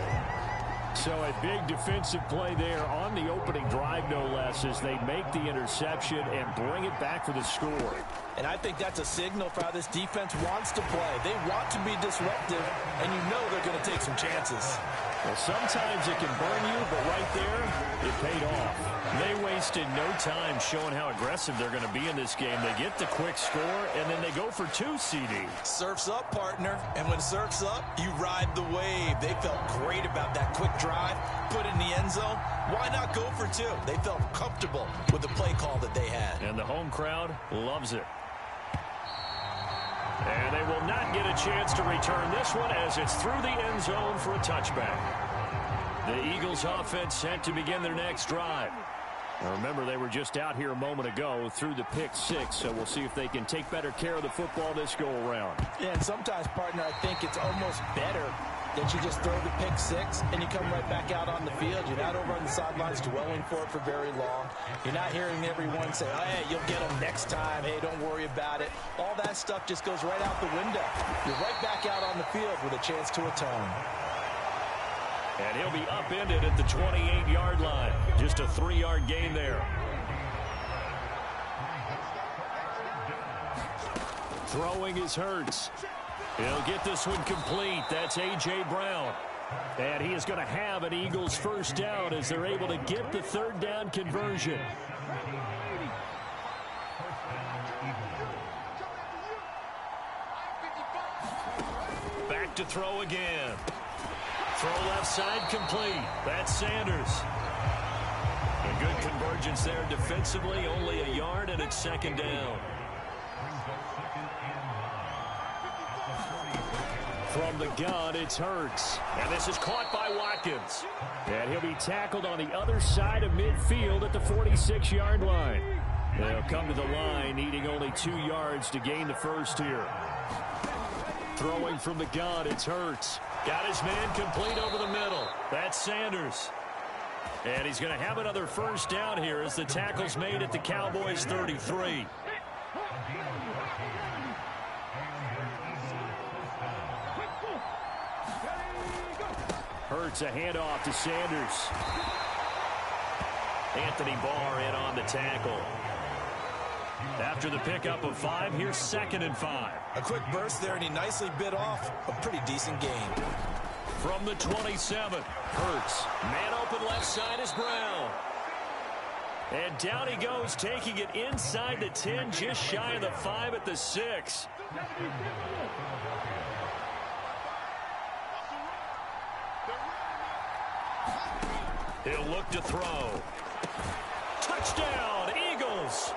So a big defensive play there on the opening drive, no less, as they make the interception and bring it back for the score. And I think that's a signal for how this defense wants to play. They want to be disruptive, and you know they're going to take some chances. Well, sometimes it can burn you, but right there, it paid off. They wasted no time showing how aggressive they're going to be in this game. They get the quick score, and then they go for 2 CD. Surf's up, partner. And when surf's up, you ride the wave. They felt great about that quick drive, put in the end zone. Why not go for 2? They felt comfortable with the play call that they had. And the home crowd loves it. And they will not get a chance to return this one as it's through the end zone for a touchback. The Eagles offense set to begin their next drive. Now remember, they were just out here a moment ago through the pick six, so we'll see if they can take better care of the football this go-around. Yeah, and sometimes, partner, I think it's almost better that you just throw the pick six and you come right back out on the field. You're not over on the sidelines dwelling for it for very long. You're not hearing everyone say, oh, hey, you'll get them next time. Hey, don't worry about it. All that stuff just goes right out the window. You're right back out on the field with a chance to atone. And he'll be upended at the 28-yard line. Just a 3-yard gain there. Throwing is Hurts. He'll get this one complete. That's A.J. Brown. And he is going to have an Eagles first down as they're able to get the third down conversion. Back to throw again. Throw left side complete. That's Sanders. A good convergence there defensively. Only a yard, and it's second down. From the gun, it's Hurts. And this is caught by Watkins. And he'll be tackled on the other side of midfield at the 46-yard line. They'll come to the line, needing only 2 yards to gain the first here. Throwing from the gun, it's Hurts. Got his man complete over the middle. That's Sanders. And he's going to have another first down here as the tackle's made at the Cowboys' 33. Hurts a handoff to Sanders. Anthony Barr in on the tackle. After the pickup of 5, here's 2nd and 5. A quick burst there, and he nicely bit off a pretty decent gain. From the 27, Hurts. Man open left side is Brown. And down he goes, taking it inside the 10, just shy of the 5 at the 6. He'll look to throw. Touchdown, Eagles!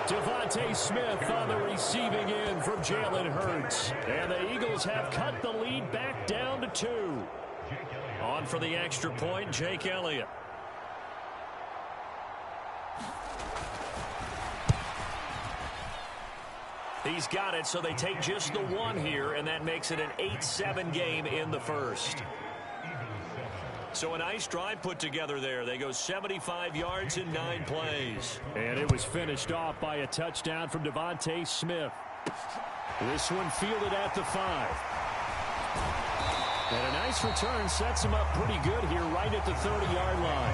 Devontae Smith on the receiving end from Jalen Hurts. And the Eagles have cut the lead back down to 2. On for the extra point, Jake Elliott. He's got it, so they take just the 1 here, and that makes it an 8-7 game in the first. So a nice drive put together there. They go 75 yards in 9 plays. And it was finished off by a touchdown from Devontae Smith. This one fielded at the 5. And a nice return sets him up pretty good here right at the 30-yard line.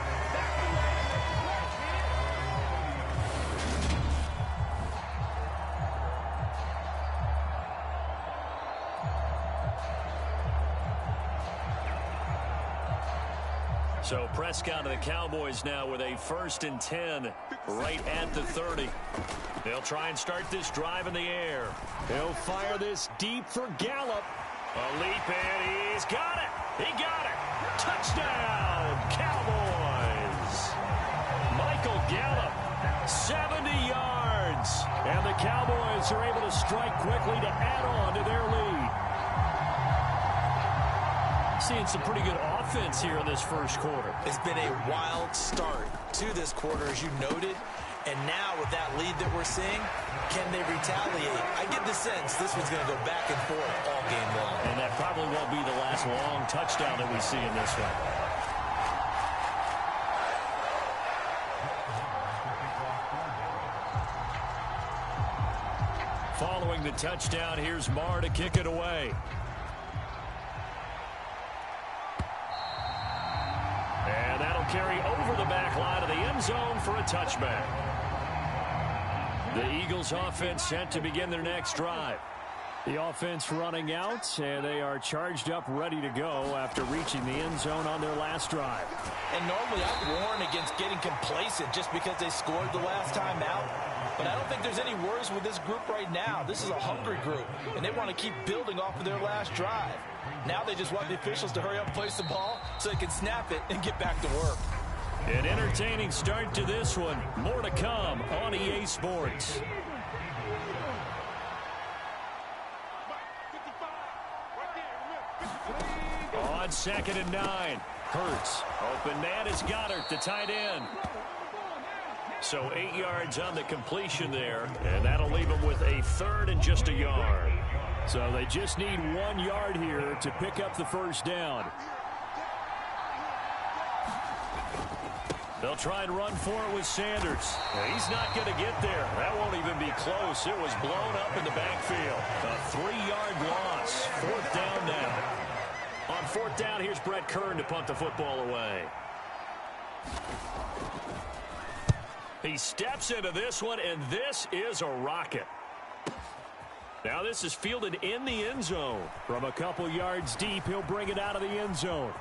So Prescott of the Cowboys now with a 1st and 10 right at the 30. They'll try and start this drive in the air. They'll fire this deep for Gallup. A leap, and he's got it. He got it. Touchdown, Cowboys. Michael Gallup, 70 yards. And the Cowboys are able to strike quickly to add on to their lead. Seeing some pretty good offense here in this first quarter. It's been a wild start to this quarter, as you noted. And now with that lead that we're seeing, can they retaliate? I get the sense this one's going to go back and forth all game long. And that probably won't be the last long touchdown that we see in this one. Following the touchdown, here's Marr to kick it away. And that'll carry over the back line of the end zone for a touchback. The Eagles offense set to begin their next drive. The offense running out, and they are charged up, ready to go after reaching the end zone on their last drive. And normally I warn against getting complacent just because they scored the last time out. But I don't think there's any worries with this group right now. This is a hungry group, and they want to keep building off of their last drive. Now they just want the officials to hurry up and place the ball so they can snap it and get back to work. An entertaining start to this one. More to come on EA Sports. On 2nd and 9. Hurts. Open man is Goddard, the tight end. So 8 yards on the completion there, and that'll leave them with a third and just a yard. So they just need 1 yard here to pick up the first down. They'll try and run for it with Sanders. He's not going to get there. That won't even be close. It was blown up in the backfield. A 3-yard loss. 4th down now. On 4th down, here's Brett Kern to punt the football away. He steps into this one, and this is a rocket. Now this is fielded in the end zone. From a couple yards deep, he'll bring it out of the end zone.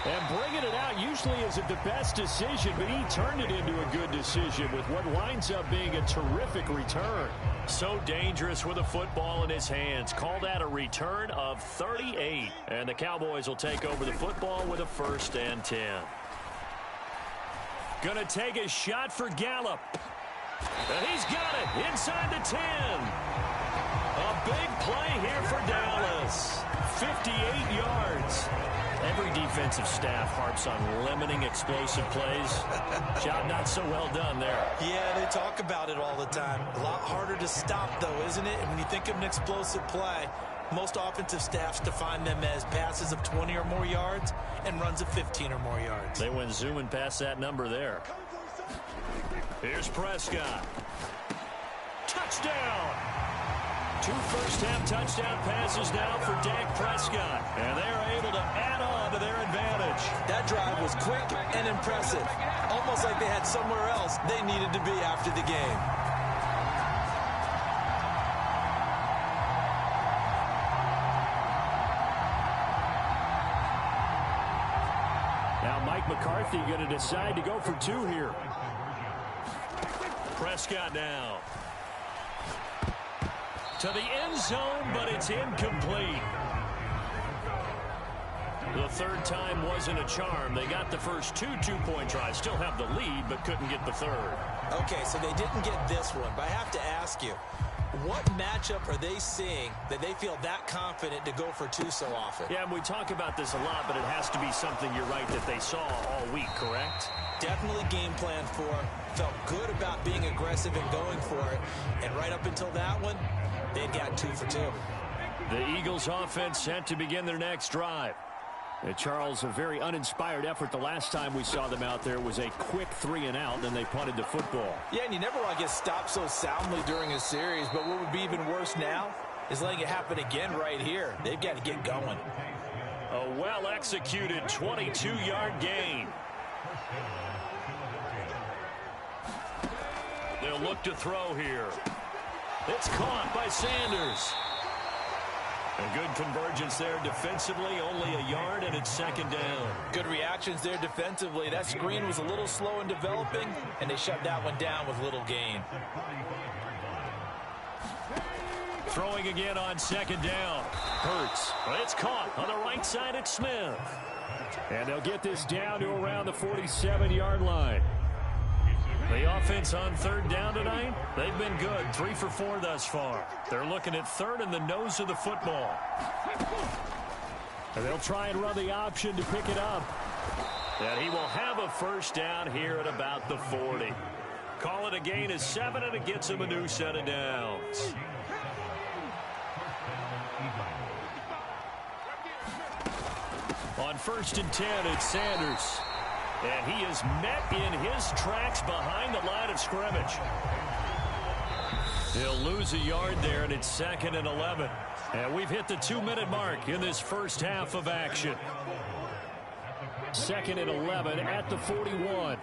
And bringing it out usually isn't the best decision, but he turned it into a good decision with what winds up being a terrific return. So dangerous with a football in his hands. Called that a return of 38. And the Cowboys will take over the football with a 1st and 10. Gonna take a shot for Gallup. And he's got it inside the 10. A big play here for Dallas. 58 yards. Every defensive staff harps on limiting explosive plays. Job not so well done there. Yeah, they talk about it all the time. A lot harder to stop, though, isn't it? And when you think of an explosive play, most offensive staffs define them as passes of 20 or more yards and runs of 15 or more yards. They went zooming past that number there. Here's Prescott. Touchdown! 2 first-half touchdown passes now for Dak Prescott. And they are able to add on to their advantage. That drive was quick and impressive. Almost like they had somewhere else they needed to be after the game. Now Mike McCarthy going to decide to go for 2 here. Prescott now. To the end zone, but it's incomplete. The 3rd time wasn't a charm. They got the first 2 two-point tries. Still have the lead, but couldn't get the 3rd. Okay, so they didn't get this one, but I have to ask you, what matchup are they seeing that they feel that confident to go for 2 so often? Yeah, and we talk about this a lot, but it has to be something, you're right, that they saw all week, correct? Definitely game plan for, felt good about being aggressive and going for it, and right up until that one, they got 2 for 2. The Eagles offense set to begin their next drive. And Charles, a very uninspired effort the last time we saw them out there was a quick 3 and out, and they punted the football. Yeah, and you never want to get stopped so soundly during a series, but what would be even worse now is letting it happen again right here. They've got to get going. A well-executed 22-yard gain. They'll look to throw here. It's caught by Sanders. A good convergence there defensively, only a yard, and it's 2nd down. Good reactions there defensively. That screen was a little slow in developing, and they shut that one down with little gain. Throwing again on 2nd down. Hurts. It's caught on the right side at Smith. And they'll get this down to around the 47-yard line. The offense on 3rd down tonight, they've been good. 3 for 4 thus far. They're looking at 3rd and the nose of the football. And they'll try and run the option to pick it up. And he will have a 1st down here at about the 40. Call it a gain of 7, and it gets him a new set of downs. On 1st and 10, it's Sanders. And he is met in his tracks behind the line of scrimmage. He'll lose a yard there, and it's 2nd and 11. And we've hit the 2-minute mark in this first half of action. 2nd and 11 at the 41.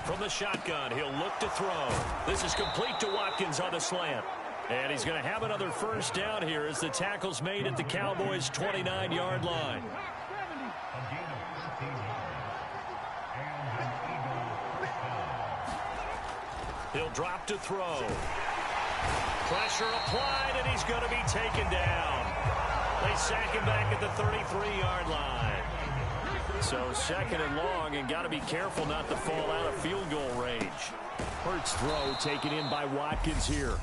From the shotgun, he'll look to throw. This is complete to Watkins on the slant. And he's going to have another 1st down here as the tackle's made at the Cowboys' 29-yard line. He'll drop to throw. Pressure applied, and he's going to be taken down. They sack him back at the 33-yard line. So 2nd and long, and got to be careful not to fall out of field goal range. Hurts throw taken in by Watkins here.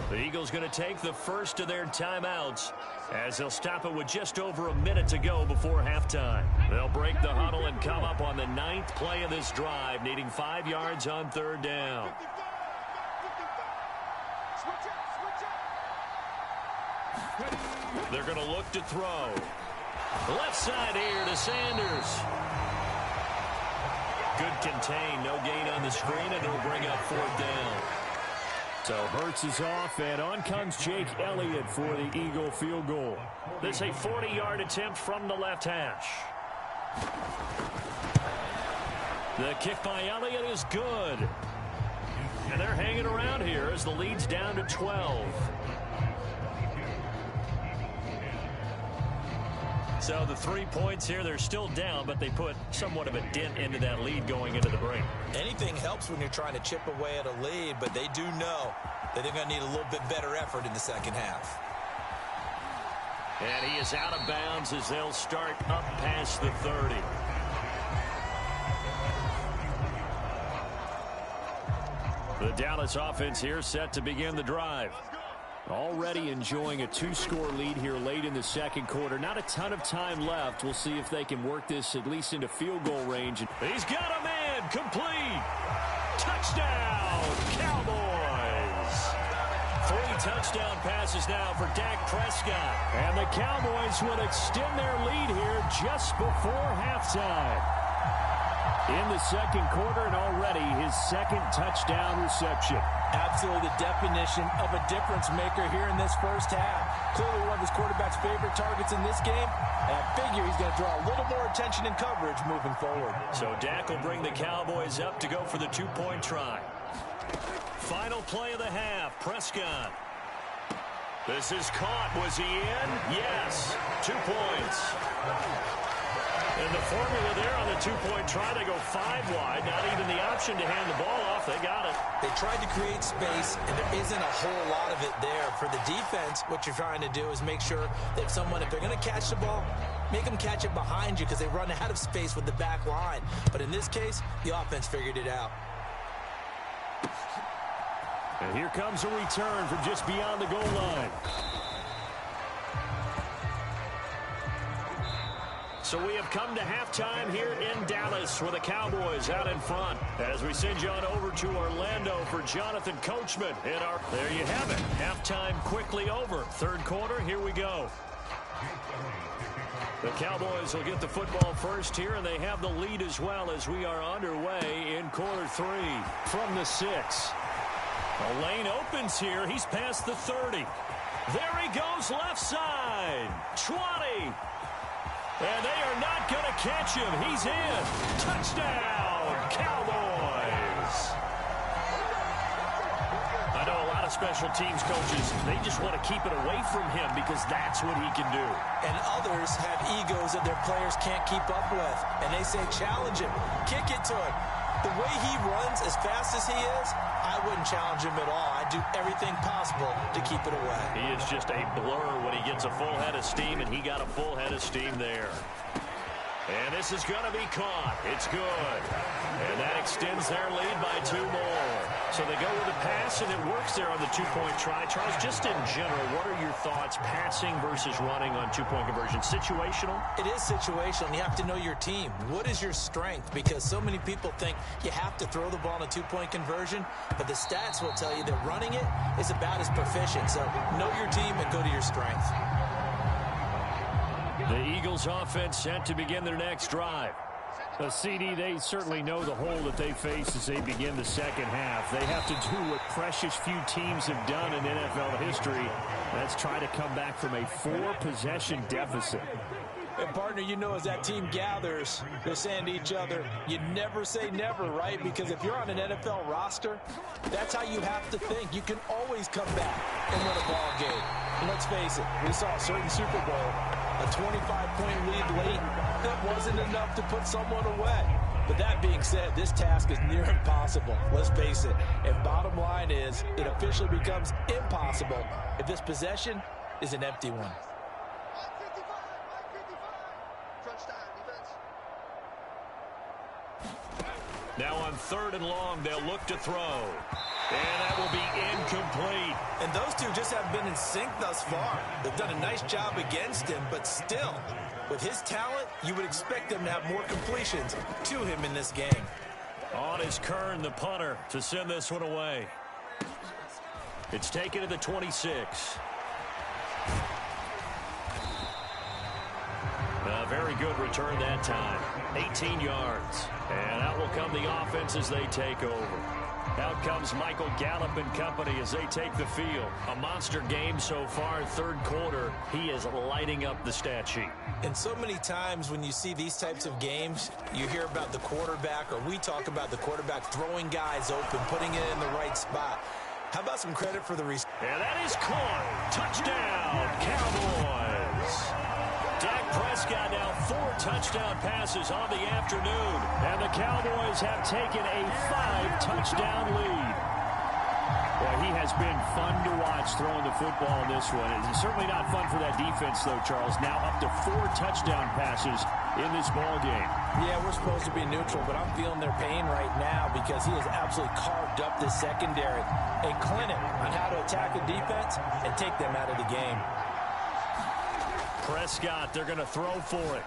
The Eagles going to take the first of their timeouts as they'll stop it with just over a minute to go before halftime. They'll break the huddle and come up on the 9th play of this drive, needing 5 yards on 3rd down. They're going to look to throw. Left side here to Sanders. Good contain, no gain on the screen, and it'll bring up 4th down. So Hurts is off, and on comes Jake Elliott for the Eagle field goal. This is a 40-yard attempt from the left hash. The kick by Elliott is good. And they're hanging around here as the lead's down to 12. So the 3 points here, they're still down, but they put somewhat of a dent into that lead going into the break. Anything helps when you're trying to chip away at a lead, but they do know that they're going to need a little bit better effort in the second half. And he is out of bounds as they'll start up past the 30. The Dallas offense here set to begin the drive. Already enjoying a 2-score lead here late in the second quarter. Not a ton of time left. We'll see if they can work this at least into field goal range. He's got a man. Complete. Touchdown, Cowboys. 3 touchdown passes now for Dak Prescott. And the Cowboys will extend their lead here just before halftime. In the second quarter, and already his 2nd touchdown reception. Absolutely the definition of a difference maker here in this first half. Clearly one of his quarterback's favorite targets in this game. And I figure he's going to draw a little more attention and coverage moving forward. So Dak will bring the Cowboys up to go for the 2-point try. Final play of the half, Prescott. This is caught. Was he in? Yes. 2 points. And the formula there on the 2-point try, they go 5 wide. Not even the option to hand the ball off. They got it. They tried to create space, and there isn't a whole lot of it there. For the defense, what you're trying to do is make sure that if they're going to catch the ball, make them catch it behind you because they run out of space with the back line. But in this case, the offense figured it out. And here comes a return from just beyond the goal line. So we have come to halftime here in Dallas with the Cowboys out in front. As we send you on over to Orlando for Jonathan Coachman. There you have it. Halftime quickly over. 3rd quarter, here we go. The Cowboys will get the football first here, and they have the lead as well as we are underway in quarter 3 from the 6. The lane opens here. He's past the 30. There he goes left side. 20. And they are not going to catch him. He's in. Touchdown, Cowboys. I know a lot of special teams coaches, they just want to keep it away from him because that's what he can do. And others have egos that their players can't keep up with. And they say, challenge him. Kick it to him. The way he runs as fast as he is, I wouldn't challenge him at all. I'd do everything possible to keep it away. He is just a blur when he gets a full head of steam, and he got a full head of steam there. And this is going to be caught. It's good. And that extends their lead by 2 more. So they go with a pass, and it works there on the 2-point try. Charles, just in general, what are your thoughts passing versus running on 2-point conversion? Situational? It is situational. You have to know your team. What is your strength? Because so many people think you have to throw the ball in a 2-point conversion, but the stats will tell you that running it is about as proficient. So know your team and go to your strength. The Eagles offense set to begin their next drive. CD, they certainly know the hole that they face as they begin the second half. They have to do what precious few teams have done in NFL history. That's try to come back from a 4-possession deficit. And, partner, you know as that team gathers, they're saying to each other, you never say never, right? Because if you're on an NFL roster, that's how you have to think. You can always come back and win a ball game. And let's face it, we saw a certain Super Bowl, a 25-point lead late. That wasn't enough to put someone away. But that being said, this task is near impossible. Let's face it. And bottom line is, it officially becomes impossible if this possession is an empty one. Now on 3rd and long, they'll look to throw. And that will be incomplete. And those two just haven't been in sync thus far. They've done a nice job against him, but still, with his talent, you would expect them to have more completions to him in this game. On is Kern, the punter, to send this one away. It's taken to the 26. A very good return that time. 18 yards. And out will come the offense as they take over. Out comes Michael Gallup and company as they take the field. A monster game so far, third quarter. He is lighting up the stat sheet. And so many times when you see these types of games, you hear about the quarterback, or we talk about the quarterback throwing guys open, putting it in the right spot. How about some credit for the receiver? And that is caught. Touchdown, Cowboys. Dak Prescott now 4 touchdown passes on the afternoon. And the Cowboys have taken a 5-touchdown lead. Boy, he has been fun to watch throwing the football in this one. It's certainly not fun for that defense, though, Charles. Now up to 4 touchdown passes in this ball game. Yeah, we're supposed to be neutral, but I'm feeling their pain right now because he has absolutely carved up this secondary. A clinic on how to attack a defense and take them out of the game. Prescott, they're going to throw for it.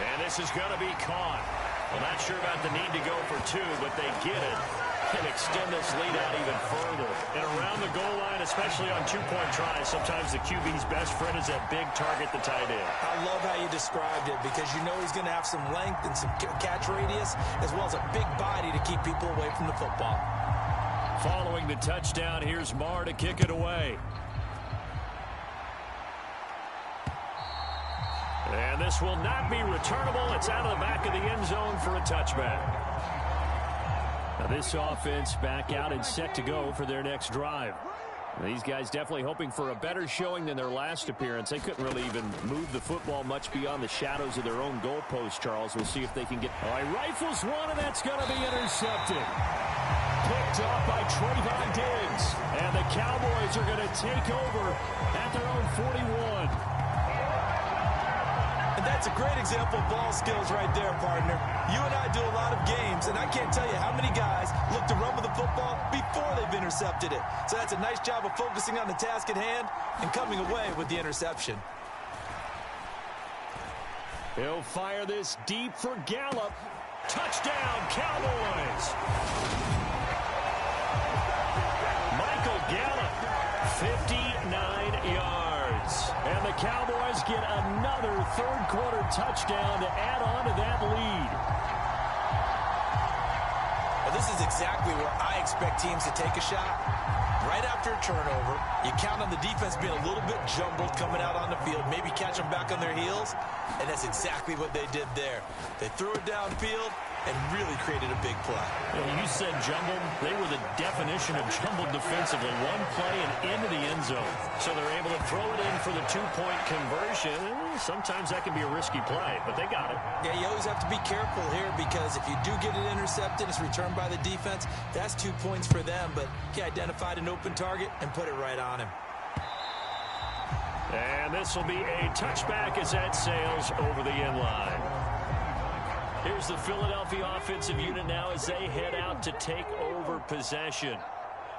And this is going to be caught. Well, not sure about the need to go for 2, but they get it. Can extend this lead out even further. And around the goal line, especially on 2-point tries, sometimes the QB's best friend is that big target, the tight end. I love how you described it because you know he's going to have some length and some catch radius as well as a big body to keep people away from the football. Following the touchdown, here's Marr to kick it away. And this will not be returnable. It's out of the back of the end zone for a touchback. Now this offense back out and set to go for their next drive. These guys definitely hoping for a better showing than their last appearance. They couldn't really even move the football much beyond the shadows of their own goalpost, Charles. We'll see if they can get... All right, rifles one, and that's going to be intercepted. Picked off by Trayvon Diggs. And the Cowboys are going to take over at their own 41. And that's a great example of ball skills right there, partner. You and I do a lot of games, and I can't tell you how many guys look to run with the football before they've intercepted it. So that's a nice job of focusing on the task at hand and coming away with the interception. He'll fire this deep for Gallup. Touchdown, Cowboys! Michael Gallup, 59 yards. And the Cowboys get another third-quarter touchdown to add on to that lead. Well, this is exactly where I expect teams to take a shot. Right after a turnover, you count on the defense being a little bit jumbled coming out on the field, maybe catch them back on their heels, and that's exactly what they did there. They threw it downfield and really created a big play. You said jumbled. They were the definition of jumbled defensively. One play and into the end zone. So they're able to throw it in for the 2-point conversion. Sometimes that can be a risky play, but they got it. Yeah, you always have to be careful here because if you do get it intercepted, it's returned by the defense. That's 2 points for them, but he identified an open target and put it right on him. And this will be a touchback as that sails over the end line. Here's the Philadelphia offensive unit now as they head out to take over possession.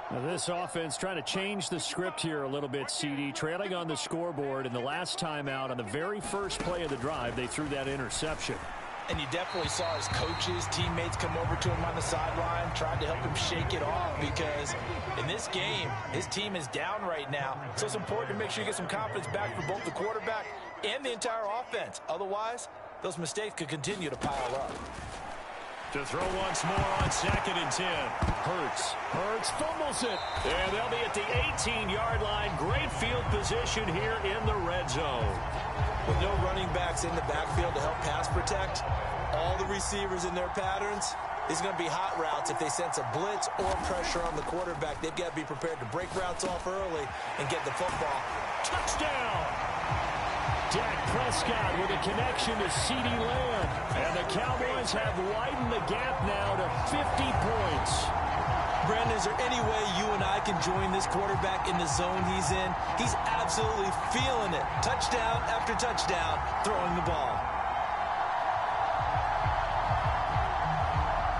Now this offense trying to change the script here a little bit, CD. Trailing on the scoreboard, and the last time out on the very first play of the drive, they threw that interception. And you definitely saw his coaches, teammates come over to him on the sideline, tried to help him shake it off because in this game, his team is down right now. So it's important to make sure you get some confidence back for both the quarterback and the entire offense. Otherwise, those mistakes could continue to pile up. To throw once more on 2nd and 10. Hurts fumbles it. And they'll be at the 18-yard line. Great field position here in the red zone. With no running backs in the backfield to help pass protect, all the receivers in their patterns, these are going to be hot routes. If they sense a blitz or pressure on the quarterback, they've got to be prepared to break routes off early and get the football. Touchdown! Dak Prescott with a connection to CeeDee Lamb. And the Cowboys have widened the gap now to 50 points. Brandon, is there any way you and I can join this quarterback in the zone he's in? He's absolutely feeling it. Touchdown after touchdown, throwing the ball.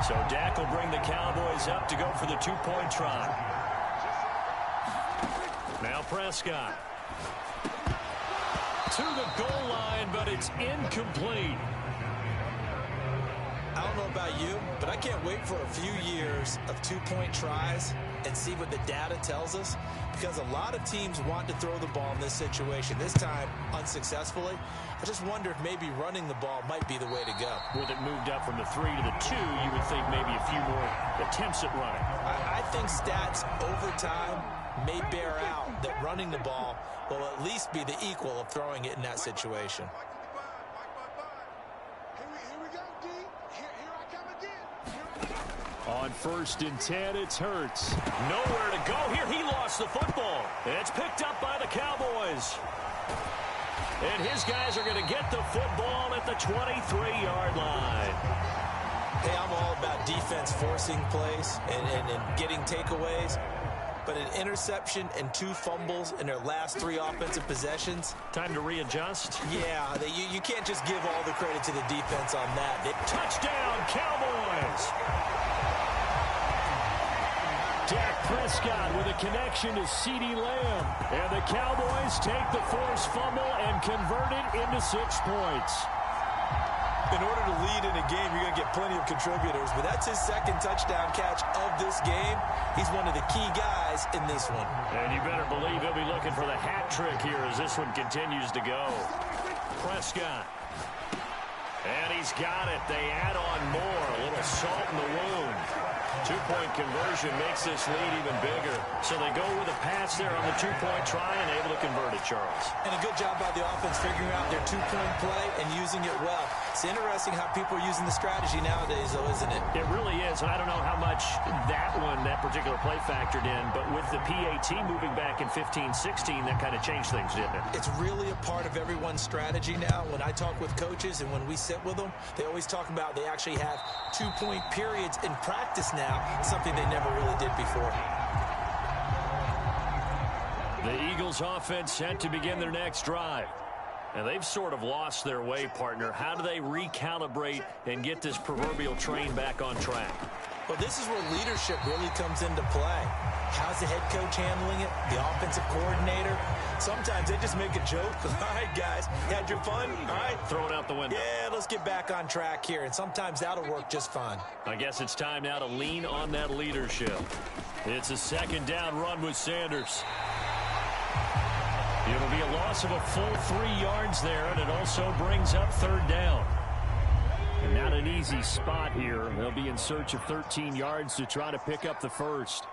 So Dak will bring the Cowboys up to go for the two-point try. Now Prescott. To the goal line, but it's incomplete. I don't know about you, but I can't wait for a few years of two-point tries and see what the data tells us, because a lot of teams want to throw the ball in this situation. This time, unsuccessfully. I just wonder if maybe running the ball might be the way to go. With it moved up from the 3 to the 2, you would think maybe a few more attempts at running. I think stats over time may bear out that running the ball will at least be the equal of throwing it in that situation. On 1st and 10, it's Hurts. Nowhere to go here. He lost the football. It's picked up by the Cowboys. And his guys are going to get the football at the 23-yard line. Hey, I'm all about defense forcing plays and getting takeaways. But an interception and 2 fumbles in their last 3 offensive possessions. Time to readjust. Yeah, you can't just give all the credit to the defense on that. Touchdown, Cowboys! Dak Prescott with a connection to CeeDee Lamb. And the Cowboys take the forced fumble and convert it into 6 points. In order to lead in a game, you're going to get plenty of contributors, but that's his 2nd touchdown catch of this game. He's one of the key guys in this one. And you better believe he'll be looking for the hat trick here as this one continues to go. Prescott. And he's got it. They add on more. A little salt in the wound. 2-point conversion makes this lead even bigger. So they go with a pass there on the 2-point try and able to convert it, Charles. And a good job by the offense figuring out their 2-point play and using it well. It's interesting how people are using the strategy nowadays, though, isn't it? It really is, and I don't know how much that particular play factored in, but with the PAT moving back in 15-16, that kind of changed things, didn't it? It's really a part of everyone's strategy now. When I talk with coaches and when we sit with them, they always talk about they actually have 2-point periods in practice now, something they never really did before. The Eagles offense set to begin their next drive. And they've sort of lost their way, partner. How do they recalibrate and get this proverbial train back on track? Well, this is where leadership really comes into play. How's the head coach handling it? The offensive coordinator? Sometimes they just make a joke. All right, guys, you had your fun? All right. Throw it out the window. Yeah, let's get back on track here. And sometimes that'll work just fine. I guess it's time now to lean on that leadership. It's a 2nd down run with Sanders. It'll be a loss of a full 3 yards there, and it also brings up 3rd down. And not an easy spot here. They'll be in search of 13 yards to try to pick up the first.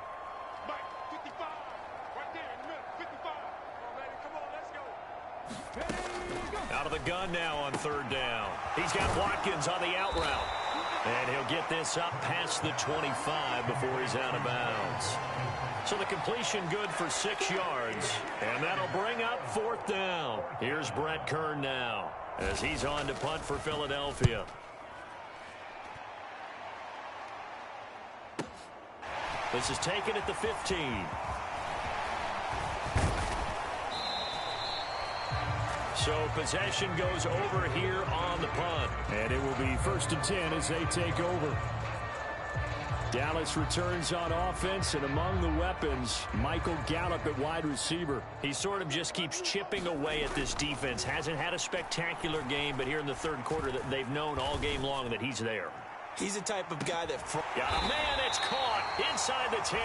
Out of the gun now on 3rd down. He's got Watkins on the out route. And he'll get this up past the 25 before he's out of bounds. So the completion good for 6 yards. And that'll bring up 4th down. Here's Brett Kern now as he's on to punt for Philadelphia. This is taken at the 15. So possession goes over here on the punt. And it will be 1st and 10 as they take over. Dallas returns on offense, and among the weapons, Michael Gallup at wide receiver. He sort of just keeps chipping away at this defense. Hasn't had a spectacular game, but here in the 3rd quarter, that they've known all game long that he's there. He's the type of guy that... Got a man, it's caught inside the 10.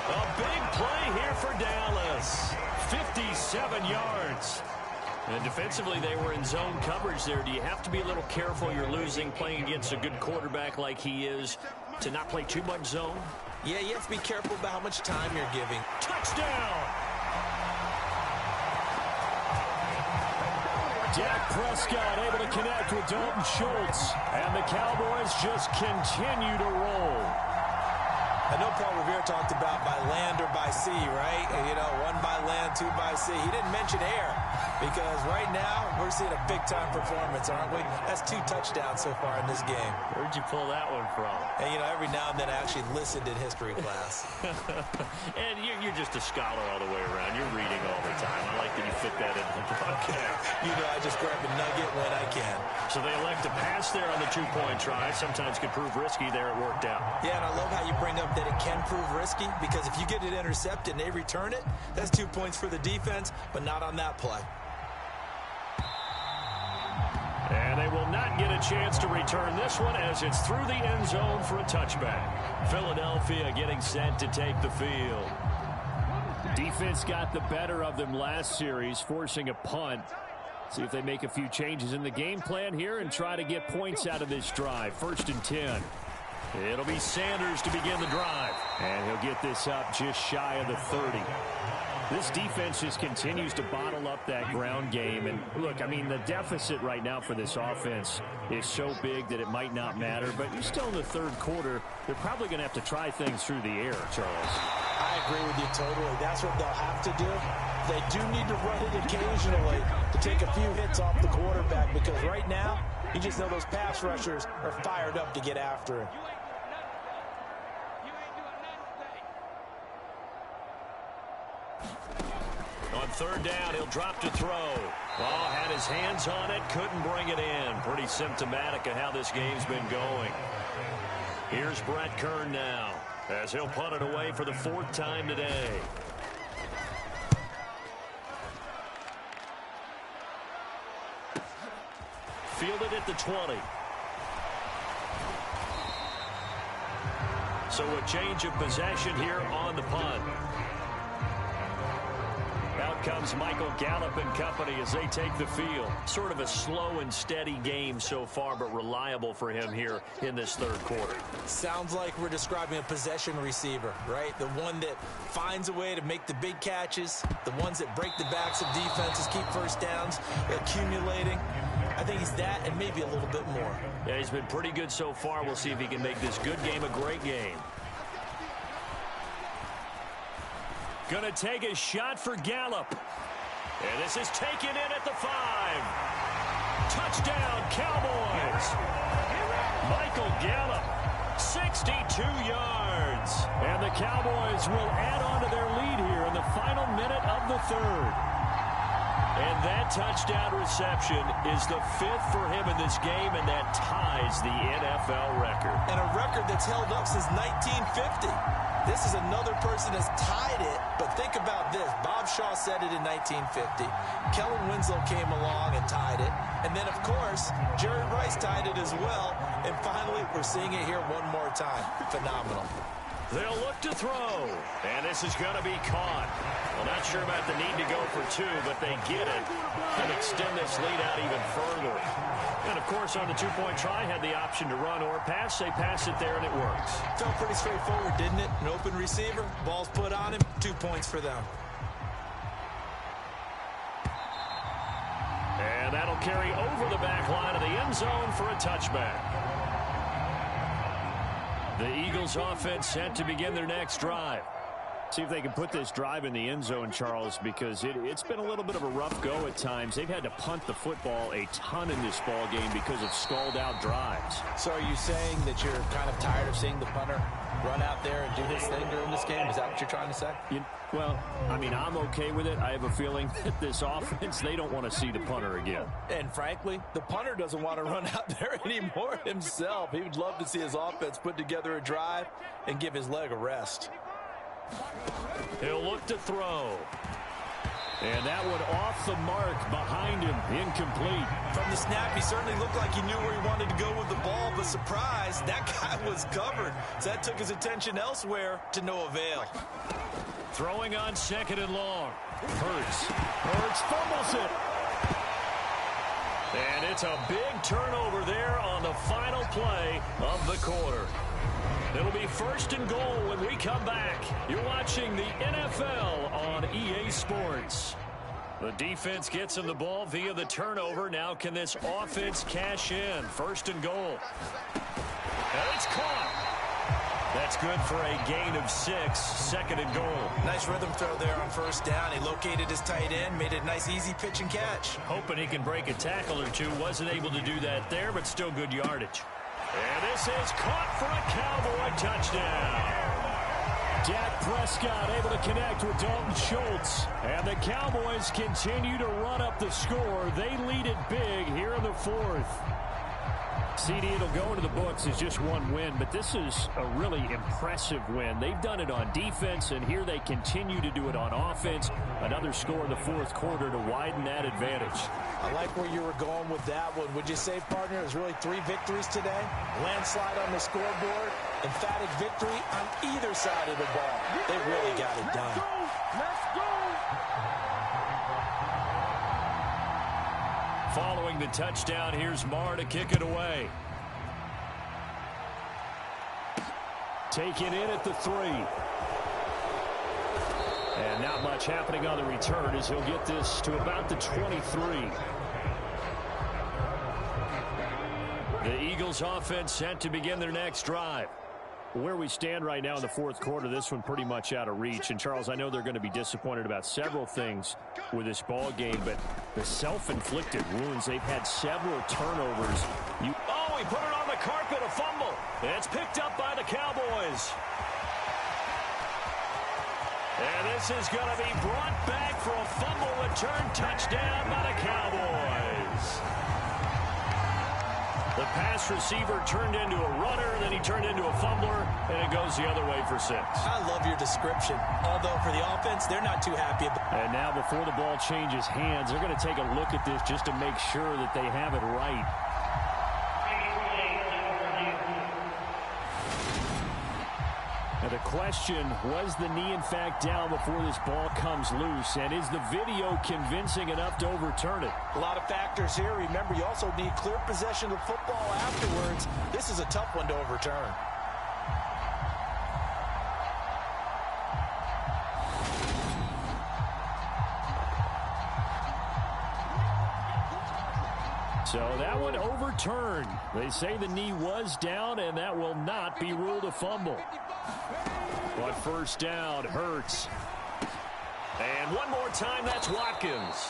A big play here for Dallas. 57 yards. And defensively, they were in zone coverage there. Do you have to be a little careful? You're losing, playing against a good quarterback like he is, to not play too much zone? Yeah, you have to be careful about how much time you're giving. Touchdown! Dak Prescott able to connect with Dalton Schultz. And the Cowboys just continue to roll. I know Paul Revere talked about by land or by sea, right? And, you know, 1 by land, 2 by sea. He didn't mention air. Because right now, we're seeing a big-time performance, aren't we? That's 2 touchdowns so far in this game. Where'd you pull that one from? And, you know, every now and then I actually listened in history class. And you're just a scholar all the way around. You're reading all the time. I like that you fit that into the broadcast. You know, I just grab a nugget when I can. So they elect to pass there on the 2-point try. Sometimes could prove risky. There it worked out. Yeah, and I love how you bring up that it can prove risky, because if you get it intercepted and they return it, that's 2 points for the defense, but not on that play. And they will not get a chance to return this one as it's through the end zone for a touchback. Philadelphia getting set to take the field. Defense got the better of them last series, forcing a punt. See if they make a few changes in the game plan here and try to get points out of this drive. 1st and 10. It'll be Sanders to begin the drive. And he'll get this up just shy of the 30. This defense just continues to bottle up that ground game. And look, I mean, the deficit right now for this offense is so big that it might not matter. But you're still in the 3rd quarter. They're probably going to have to try things through the air, Charles. I agree with you totally. That's what they'll have to do. They do need to run it occasionally to take a few hits off the quarterback, because right now, you just know those pass rushers are fired up to get after him. On 3rd down, he'll drop to throw. Oh, had his hands on it, couldn't bring it in. Pretty symptomatic of how this game's been going. Here's Brett Kern now, as he'll punt it away for the 4th time today. Fielded at the 20. So a change of possession here on the punt. Out comes Michael Gallup and company as they take the field. Sort of a slow and steady game so far, but reliable for him here in this 3rd quarter. Sounds like we're describing a possession receiver, right? The one that finds a way to make the big catches, the ones that break the backs of defenses, keep first downs, accumulating. I think he's that and maybe a little bit more. Yeah, he's been pretty good so far. We'll see if he can make this good game a great game. Gonna take a shot for Gallup. And this is taken in at the 5. Touchdown, Cowboys. Michael Gallup, 62 yards. And the Cowboys will add on to their lead here in the final minute of the 3rd. And that touchdown reception is the 5th for him in this game, and that ties the NFL record. And a record that's held up since 1950. This is another person that's tied it, but think about this. Bob Shaw said it in 1950. Kellen Winslow came along and tied it. And then, of course, Jerry Rice tied it as well. And finally, we're seeing it here one more time. Phenomenal. They'll look to throw, and this is going to be caught. Well, not sure about the need to go for 2, but they get it and extend this lead out even further. And, of course, on the 2-point try, had the option to run or pass. They pass it there, and it works. Felt pretty straightforward, didn't it? An open receiver, ball's put on him, 2 points for them. And that'll carry over the back line of the end zone for a touchback. The Eagles offense set to begin their next drive. See if they can put this drive in the end zone, Charles, because it's been a little bit of a rough go at times. They've had to punt the football a ton in this ball game because of stalled-out drives. So are you saying that you're kind of tired of seeing the punter run out there and do his thing during this game? Is that what you're trying to say? Well, I mean, I'm okay with it. I have a feeling that this offense, they don't want to see the punter again. And frankly, the punter doesn't want to run out there anymore himself. He would love to see his offense put together a drive and give his leg a rest. He'll look to throw. And that one off the mark behind him, incomplete. From the snap, he certainly looked like he knew where he wanted to go with the ball, but surprise, that guy was covered. So that took his attention elsewhere to no avail. Throwing on 2nd and long. Hurts fumbles it. And it's a big turnover there on the final play of the quarter. It'll be 1st and goal when we come back. You're watching the NFL on EA Sports. The defense gets him the ball via the turnover. Now can this offense cash in? 1st and goal. And it's caught. The That's good for a gain of 6, 2nd and goal. Nice rhythm throw there on first down. He located his tight end, made it a nice easy pitch and catch. Hoping he can break a tackle or two. Wasn't able to do that there, but still good yardage. And this is caught for a Cowboy touchdown. Dak Prescott able to connect with Dalton Schultz. And the Cowboys continue to run up the score. They lead it big here in the 4th. CD, it'll go into the books as just one win, but this is a really impressive win. They've done it on defense, and here they continue to do it on offense. Another score in the 4th quarter to widen that advantage. I like where you were going with that one. Would you say, partner, it was really 3 victories today? Landslide on the scoreboard, emphatic victory on either side of the ball. They really got it done. Let's go! Following the touchdown, here's Marr to kick it away. Taken in at the 3. And not much happening on the return as he'll get this to about the 23. The Eagles offense set to begin their next drive. Where we stand right now in the 4th quarter, this one pretty much out of reach. And, Charles, I know they're going to be disappointed about several things with this ball game, but the self-inflicted wounds, they've had several turnovers. He put it on the carpet, a fumble. It's picked up by the Cowboys. And this is going to be brought back for a fumble return touchdown by the Cowboys. The pass receiver turned into a runner, then he turned into a fumbler, and it goes the other way for 6. I love your description. Although for the offense, they're not too happy about it. And now before the ball changes hands, they're going to take a look at this just to make sure that they have it right. Now the question, was the knee in fact down before this ball comes loose? And is the video convincing enough to overturn it? A lot of factors here. Remember, you also need clear possession of the football afterwards. This is a tough one to overturn. So that one overturned. They say the knee was down, and that will not be ruled a fumble. But first down, Hurts. And one more time, that's Watkins.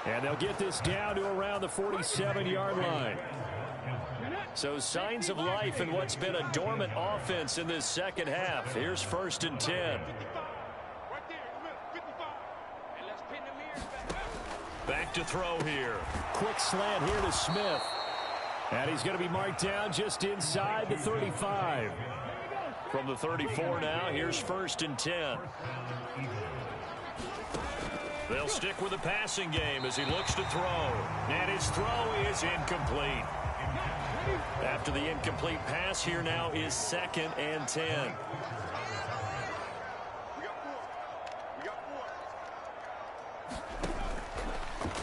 And they'll get this down to around the 47-yard line. So signs of life in what's been a dormant offense in this second half. Here's 1st and 10. Back to throw here. Quick slant here to Smith. And he's going to be marked down just inside the 35. From the 34 now, here's 1st and 10. They'll stick with the passing game as he looks to throw. And his throw is incomplete. After the incomplete pass, here now is 2nd and 10.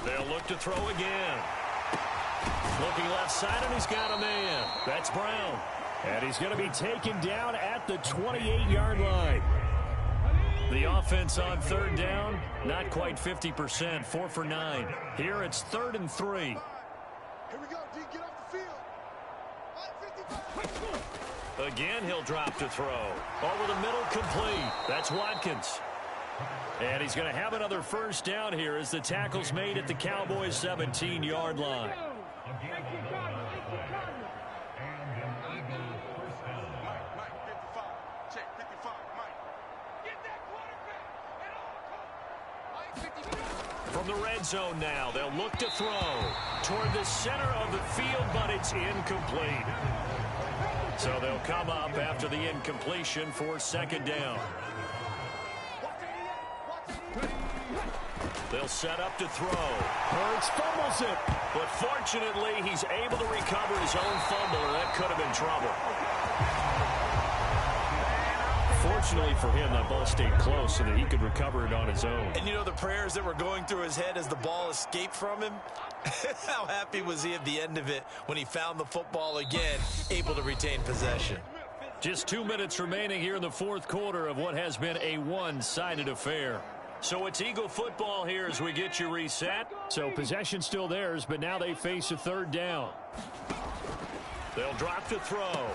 They'll look to throw again. Looking left side, and he's got a man. That's Brown. And he's going to be taken down at the 28-yard line. The offense on 3rd down, not quite 50%, 4 for 9. Here it's 3rd and 3. Here we go, D, get off the field. Again, he'll drop to throw. Over the middle, complete. That's Watkins. And he's going to have another first down here as the tackle's made at the Cowboys' 17-yard line. From the red zone now, they'll look to throw toward the center of the field, but it's incomplete. So they'll come up after the incompletion for 2nd down. They'll set up to throw. Hurts fumbles it. But fortunately, he's able to recover his own fumble, or that could have been trouble. Fortunately for him, that ball stayed close so that he could recover it on his own. And you know the prayers that were going through his head as the ball escaped from him? How happy was he at the end of it when he found the football again, able to retain possession? Just 2 minutes remaining here in the 4th quarter of what has been a one-sided affair. So it's Eagle football here as we get you reset. So possession still theirs, but now they face a 3rd down. They'll drop to throw.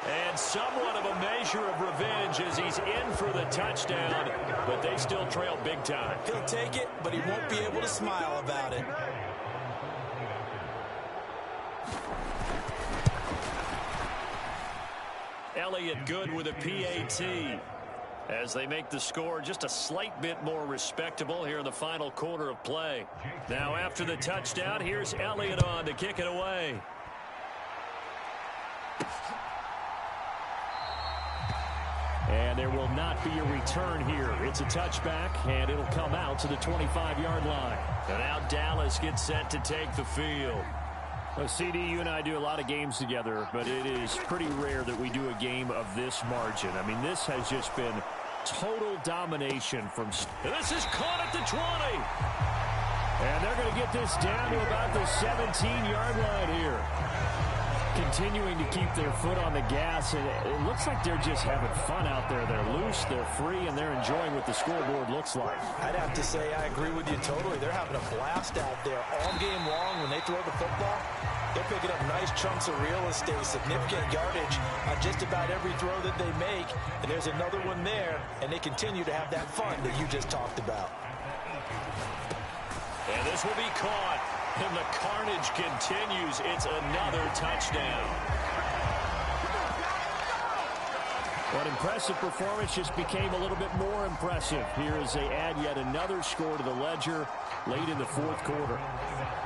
And somewhat of a measure of revenge as he's in for the touchdown, but they still trail big time. He'll take it, but he won't be able to smile about it. Elliott good with a PAT as they make the score just a slight bit more respectable here in the final quarter of play. Now after the touchdown, here's Elliott on to kick it away. And there will not be a return here. It's a touchback, and it'll come out to the 25-yard line. And now Dallas gets set to take the field. Well, CD, you and I do a lot of games together, but it is pretty rare that we do a game of this margin. I mean, this has just been total domination from... This is caught at the 20. And they're going to get this down to about the 17-yard line here. Continuing to keep their foot on the gas, and it looks like they're just having fun out there. They're loose, they're free, and they're enjoying what the scoreboard looks like. I'd have to say I agree with you totally. They're having a blast out there all game long. When they throw the football, they're picking up nice chunks of real estate, significant yardage on just about every throw that they make. And there's another one there, and they continue to have that fun that you just talked about. And this will be caught. And the carnage continues. It's another touchdown. What impressive performance just became a little bit more impressive here as they add yet another score to the ledger late in the fourth quarter.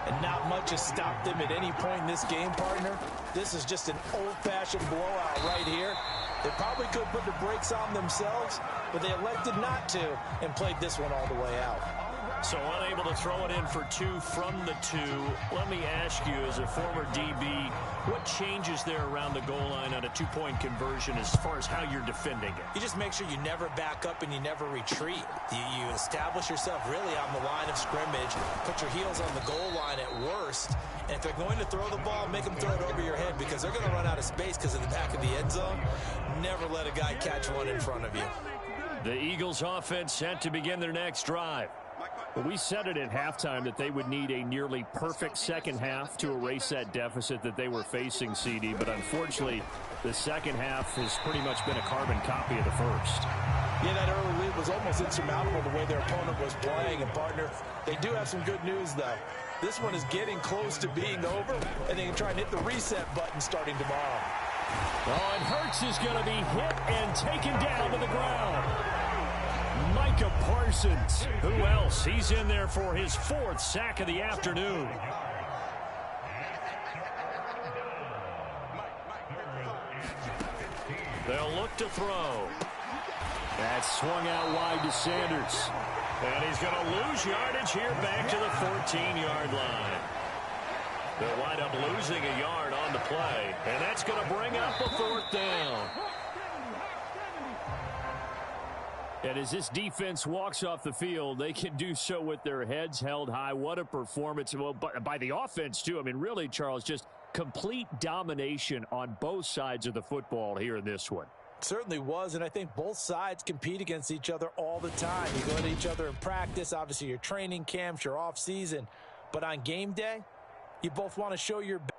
And not much has stopped them at any point in this game, partner. This is just an old-fashioned blowout right here. They probably could put the brakes on themselves, but they elected not to and played this one all the way out. So unable to throw it in for two from the two. Let me ask you, as a former DB, what changes there around the goal line on a two-point conversion as far as how you're defending it? You just make sure you never back up and you never retreat. You establish yourself really on the line of scrimmage, put your heels on the goal line at worst, and if they're going to throw the ball, make them throw it over your head because they're going to run out of space because of the back of the end zone. Never let a guy catch one in front of you. The Eagles offense set to begin their next drive. Well, we said it at halftime that they would need a nearly perfect second half to erase that deficit that they were facing, CD. But unfortunately, the second half has pretty much been a carbon copy of the first. Yeah, that early lead was almost insurmountable the way their opponent was playing. And, partner, they do have some good news, though. This one is getting close to being over, and they can try and hit the reset button starting tomorrow. Oh, and Hurts is going to be hit and taken down to the ground. Micah Parsons. Who else? He's in there for his fourth sack of the afternoon. They'll look to throw. That's swung out wide to Sanders. And he's going to lose yardage here back to the 14-yard line. They'll wind up losing a yard on the play. And that's going to bring up a fourth down. And as this defense walks off the field, they can do so with their heads held high. What a performance. Well, by the offense, too. I mean, really, Charles, just complete domination on both sides of the football here in this one. Certainly was, and I think both sides compete against each other all the time. You go at each other in practice, obviously your training camps, your off season. But on game day, you both want to show your best.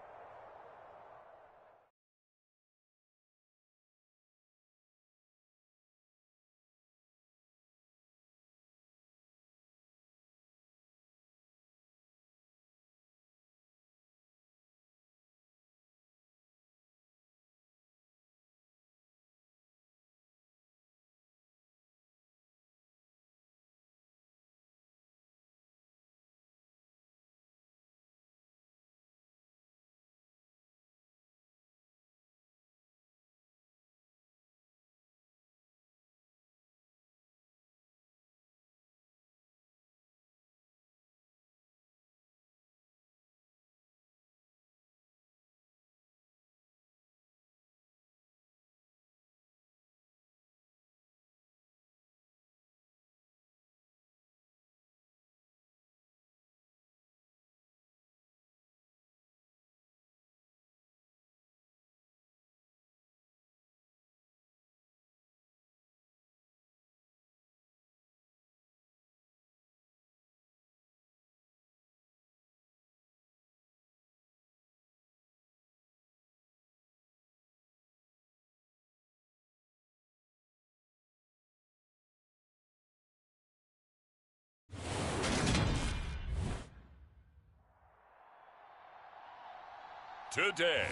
today.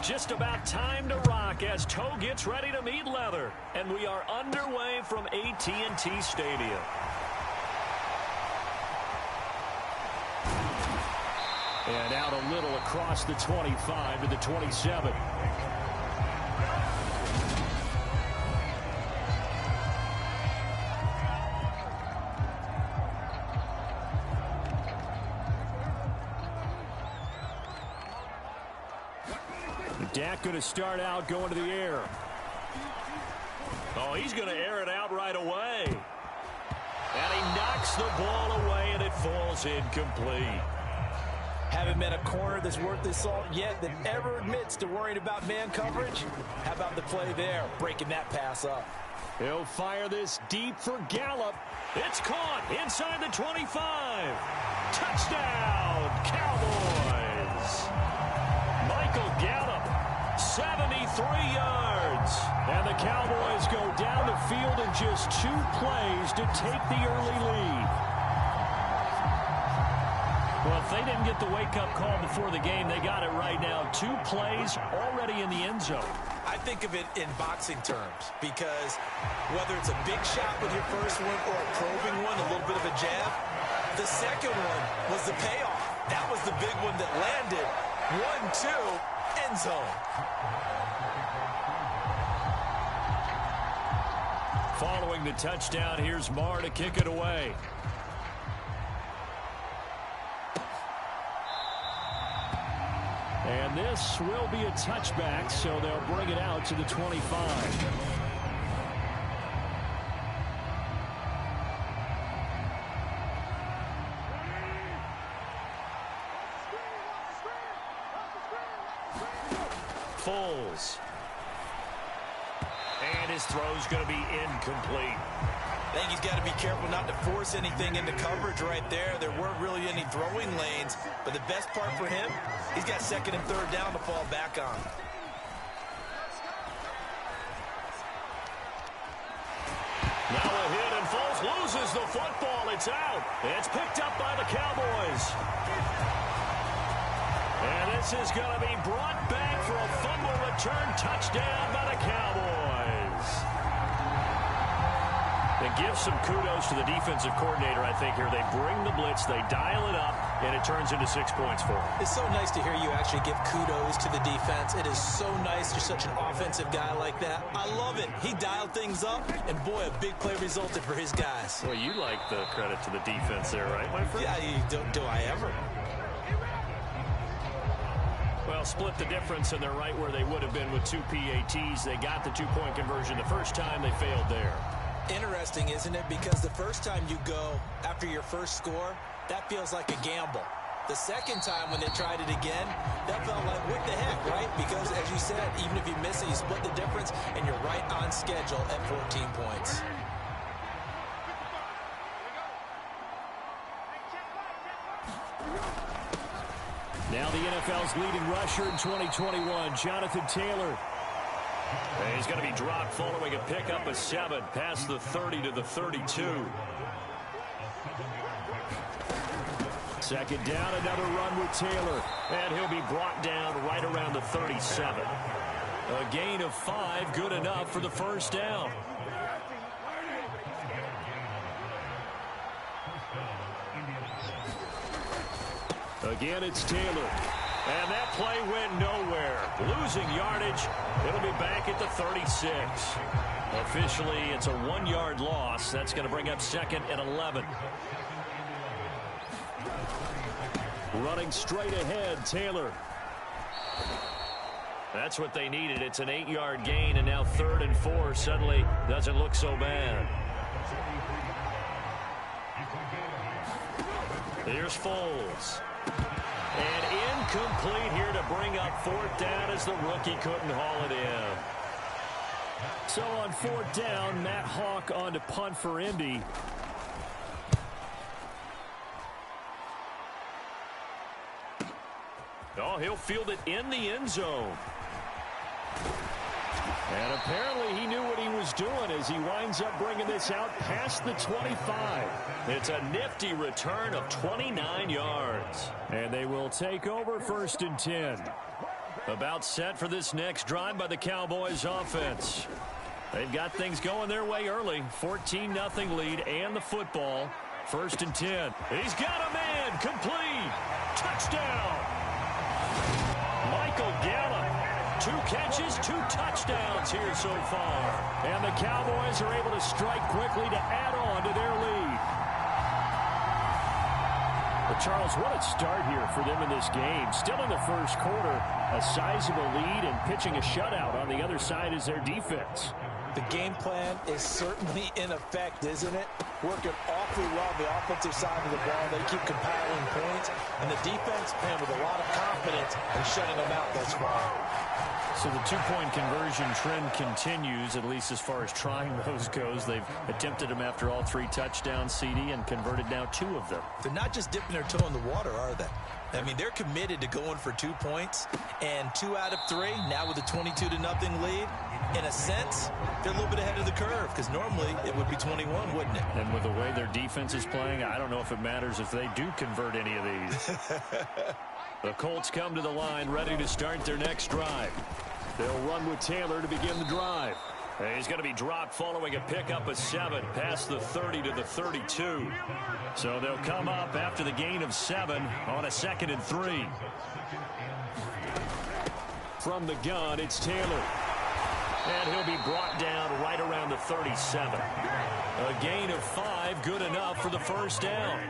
Just about time to rock as toe gets ready to meet leather. And we are underway from AT&T Stadium. And out a little across the 25 to the 27. Dak going to start out going to the air. Oh, he's going to air it out right away. And he knocks the ball away, and it falls incomplete. Haven't met a corner that's worth his salt yet that ever admits to worrying about man coverage. How about the play there, breaking that pass up? He'll fire this deep for Gallup. It's caught inside the 25. Touchdown, Cowboys. Michael Gallup, 73 yards. And the Cowboys go down the field in just 2 plays to take the early lead. Well, if they didn't get the wake-up call before the game, they got it right now. 2 plays already in the end zone. I think of it in boxing terms because whether it's a big shot with your first one or a probing one, a little bit of a jab, the second one was the payoff. That was the big one that landed. 1-2, end zone. Following the touchdown, here's Marr to kick it away. And this will be a touchback, so they'll bring it out to the 25. Foles. And his throw's going to be incomplete. I think he's got to be careful not to force anything into coverage right there. There weren't really any throwing lanes, but the best part for him, he's got second and third down to fall back on. Now a hit, and Foles loses the football. It's out. It's picked up by the Cowboys. And this is going to be brought back for a fumble return touchdown by the Cowboys. They give some kudos to the defensive coordinator, I think, here. They bring the blitz, they dial it up, and it turns into 6 points for them. It's so nice to hear you actually give kudos to the defense. It is so nice you're such an offensive guy like that. I love it. He dialed things up, and boy, a big play resulted for his guys. Well, you like the credit to the defense there, right, my friend? Yeah, do I ever? Well, split the difference, and they're right where they would have been with 2 PATs. They got the 2-point conversion the first time. They failed there. Interesting, isn't it? Because the first time you go after your first score, that feels like a gamble. The second time when they tried it again, that felt like, what the heck, right? Because, as you said, even if you miss it, you split the difference, and you're right on schedule at 14 points. Now the NFL's leading rusher in 2021, Jonathan Taylor. And he's going to be dropped following a pickup of 7 past the 30 to the 32. Second down, another run with Taylor. And he'll be brought down right around the 37. A gain of 5, good enough for the first down. Again, it's Taylor. And that play went nowhere. Losing yardage. It'll be back at the 36. Officially, it's a 1-yard loss. That's going to bring up 2nd and 11. Running straight ahead, Taylor. That's what they needed. It's an 8-yard gain, and now 3rd and 4 suddenly doesn't look so bad. Here's Foles. And incomplete here to bring up 4th down as the rookie couldn't haul it in. So on 4th down, Matt Hawk on to punt for Indy. Oh, he'll field it in the end zone. And apparently he knew what he was doing as he winds up bringing this out past the 25. It's a nifty return of 29 yards. And they will take over 1st and 10. About set for this next drive by the Cowboys offense. They've got things going their way early. 14-0 lead and the football. 1st and 10. He's got a man. Complete. Touchdown. Michael Gallup. 2 catches, 2 touchdowns here so far. And the Cowboys are able to strike quickly to add on to their lead. But Charles, what a start here for them in this game. Still in the first quarter, a sizable lead and pitching a shutout on the other side is their defense. The game plan is certainly in effect, isn't it? Working awfully well on the offensive side of the ball. They keep compiling points, and the defense playing with a lot of confidence and shutting them out thus far. So the 2-point conversion trend continues, at least as far as trying those goes. They've attempted them after all 3 touchdowns, CD, and converted now 2 of them. They're not just dipping their toe in the water, are they? I mean, they're committed to going for 2 points, and 2 out of 3, now with a 22-0 lead. In a sense, they're a little bit ahead of the curve, because normally it would be 21, wouldn't it? And with the way their defense is playing, I don't know if it matters if they do convert any of these. The Colts come to the line, ready to start their next drive. They'll run with Taylor to begin the drive. He's going to be dropped following a pickup of 7 past the 30 to the 32. So they'll come up after the gain of 7 on a 2nd and 3. From the gun, it's Taylor. And he'll be brought down right around the 37. A gain of 5, good enough for the first down.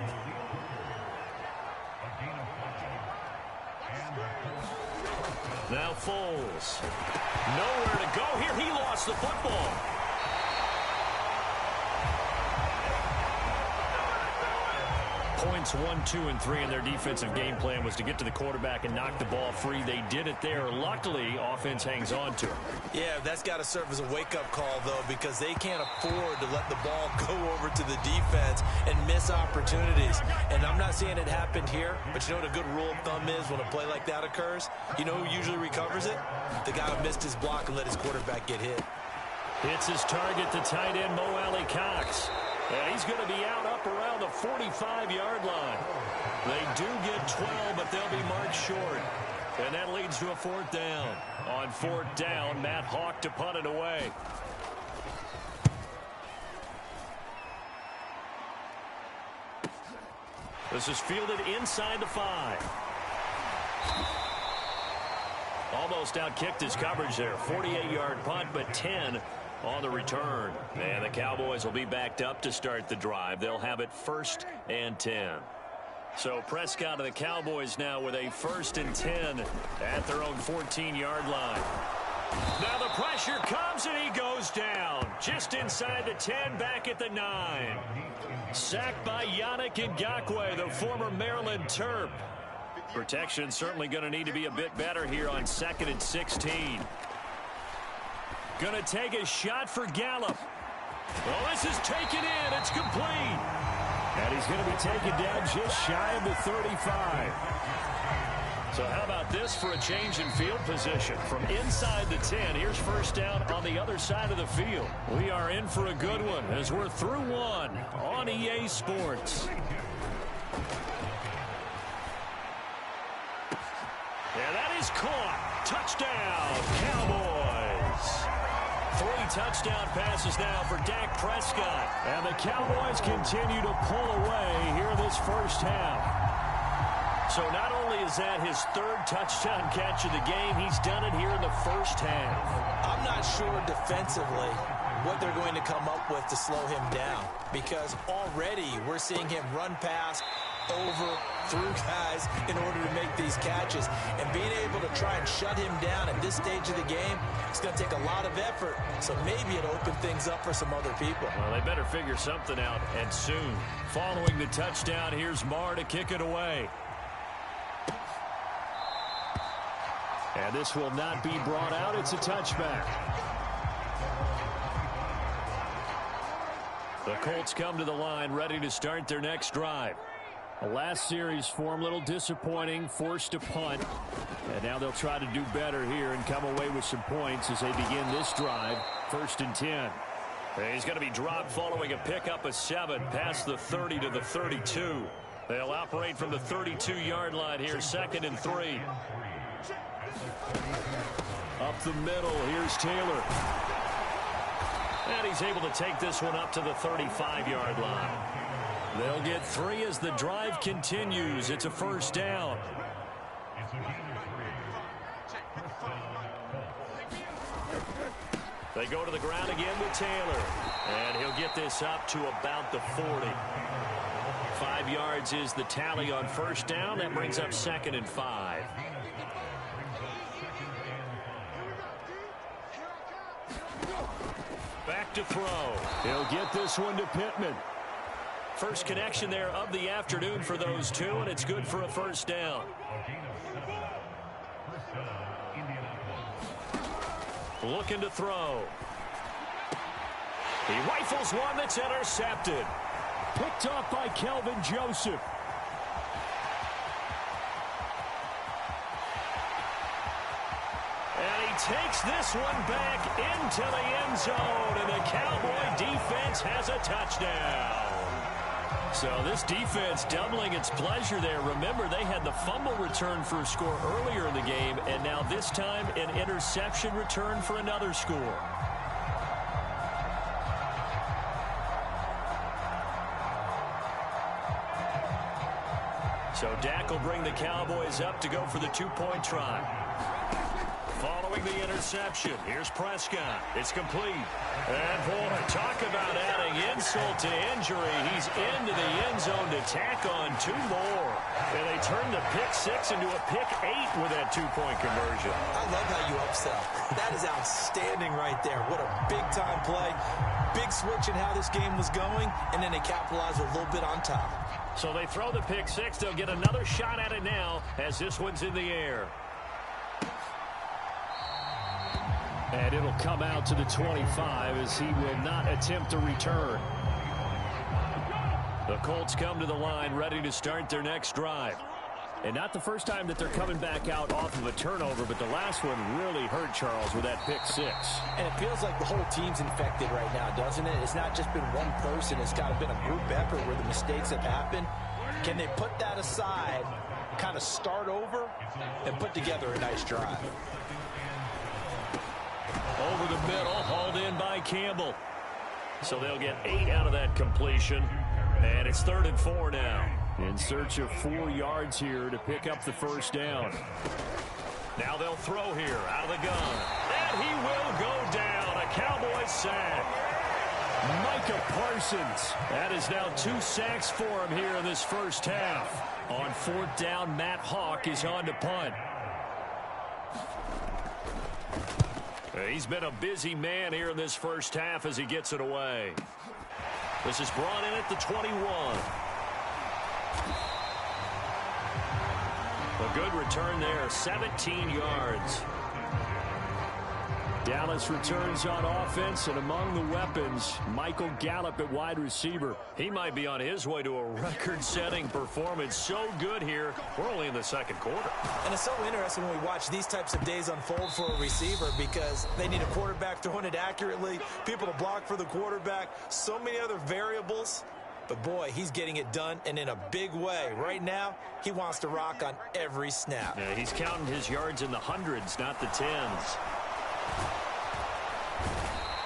Now Foles. Nowhere to go here. He lost the football. Points 1, 2, and 3 in their defensive game plan was to get to the quarterback and knock the ball free. They did it there. Luckily, offense hangs on to it. Yeah, that's got to serve as a wake-up call, though, because they can't afford to let the ball go over to the defense and miss opportunities. And I'm not saying it happened here, but you know what a good rule of thumb is when a play like that occurs? You know who usually recovers it? The guy who missed his block and let his quarterback get hit. It's his target, the tight end, Mo Alley Cox. And he's going to be out up around the 45-yard line. They do get 12, but they'll be marked short. And that leads to a 4th down. On 4th down, Matt Hawk to punt it away. This is fielded inside the 5. Almost outkicked his coverage there. 48-yard punt, but 10 on the return. And the Cowboys will be backed up to start the drive. They'll have it 1st and 10. So Prescott of the Cowboys now with a 1st and 10 at their own 14-yard line. Now the pressure comes and he goes down. Just inside the 10, back at the 9. Sacked by Yannick Ngakoue, the former Maryland Terp. Protection certainly going to need to be a bit better here on 2nd and 16. Going to take a shot for Gallup. Well, this is taken in. It's complete. And he's going to be taken down just shy of the 35. So how about this for a change in field position? From inside the 10, here's 1st down on the other side of the field. We are in for a good one as we're through 1 on EA Sports. And that is caught. Touchdown, Cowboys. 3 touchdown passes now for Dak Prescott. And the Cowboys continue to pull away here in this first half. So not only is that his 3rd touchdown catch of the game, he's done it here in the first half. I'm not sure defensively what they're going to come up with to slow him down, because already we're seeing him run past, over, through guys in order to make these catches. And being able to try and shut him down at this stage of the game, it's going to take a lot of effort. So maybe it'll open things up for some other people. Well, they better figure something out, and soon. Following the touchdown, here's Marr to kick it away. And this will not be brought out. It's a touchback. The Colts come to the line ready to start their next drive. Last series for him, a little disappointing, forced a punt. And now they'll try to do better here and come away with some points as they begin this drive. 1st and 10. He's going to be dropped following a pickup of 7 past the 30 to the 32. They'll operate from the 32-yard line here, 2nd and 3. Up the middle, here's Taylor. And he's able to take this one up to the 35-yard line. They'll get 3 as the drive continues. It's a 1st down. They go to the ground again with Taylor. And he'll get this up to about the 40. 5 yards is the tally on 1st down. That brings up 2nd and 5. Back to throw. He'll get this one to Pittman. First connection there of the afternoon for those two, and it's good for a 1st down. Looking to throw. He rifles one that's intercepted. Picked off by Kelvin Joseph. And he takes this one back into the end zone, and the Cowboy defense has a touchdown. So this defense doubling its pleasure there. Remember, they had the fumble return for a score earlier in the game, and now this time an interception return for another score. So Dak will bring the Cowboys up to go for the 2-point try. Following the interception, here's Prescott. It's complete. And, boy, talk about adding insult to injury. He's into the end zone to tack on 2 more. And they turn the pick 6 into a pick 8 with that 2-point conversion. I love how you upsell. That is outstanding right there. What a big-time play. Big switch in how this game was going, and then they capitalized a little bit on top. So they throw the pick 6. They'll get another shot at it now as this one's in the air. And it'll come out to the 25 as he will not attempt a return. The Colts come to the line ready to start their next drive. And not the first time that they're coming back out off of a turnover, but the last one really hurt Charles with that pick 6. And it feels like the whole team's infected right now, doesn't it? It's not just been one person. It's kind of been a group effort where the mistakes have happened. Can they put that aside, kind of start over, and put together a nice drive? Over the middle, hauled in by Campbell. So they'll get 8 out of that completion. And it's 3rd and 4 now. In search of 4 yards here to pick up the 1st down. Now they'll throw here out of the gun. And he will go down. A Cowboys sack. Micah Parsons. That is now 2 sacks for him here in this first half. On 4th down, Matt Hawk is on to punt. He's been a busy man here in this first half as he gets it away. This is brought in at the 21. A good return there, 17 yards. Dallas returns on offense, and among the weapons, Michael Gallup at wide receiver. He might be on his way to a record-setting performance. So good here. We're only in the 2nd quarter. And it's so interesting when we watch these types of days unfold for a receiver because they need a quarterback throwing it accurately, people to block for the quarterback, so many other variables. But, boy, he's getting it done, and in a big way. Right now, he wants to rock on every snap. Yeah, he's counting his yards in the hundreds, not the tens.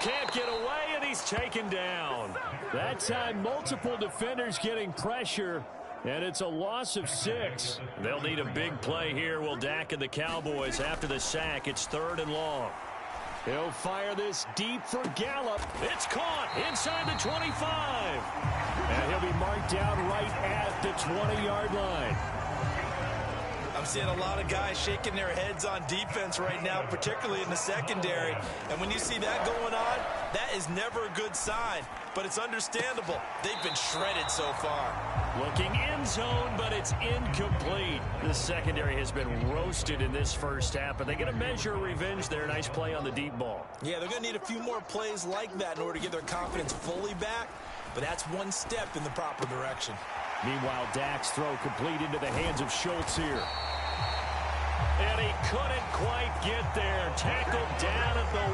Can't get away, and he's taken down. That time, multiple defenders getting pressure, and it's a loss of 6. They'll need a big play here, will Dak and the Cowboys. After the sack, it's 3rd and long. He'll fire this deep for Gallup. It's caught inside the 25. And he'll be marked down right at the 20-yard line. I'm seeing a lot of guys shaking their heads on defense right now, particularly in the secondary. And when you see that going on, that is never a good sign. But it's understandable. They've been shredded so far. Looking end zone, but it's incomplete. The secondary has been roasted in this first half, but they get a measure of revenge there. Nice play on the deep ball. Yeah, they're going to need a few more plays like that in order to get their confidence fully back. But that's one step in the proper direction. Meanwhile, Dak's throw complete into the hands of Schultz here. And he couldn't quite get there. Tackled down at the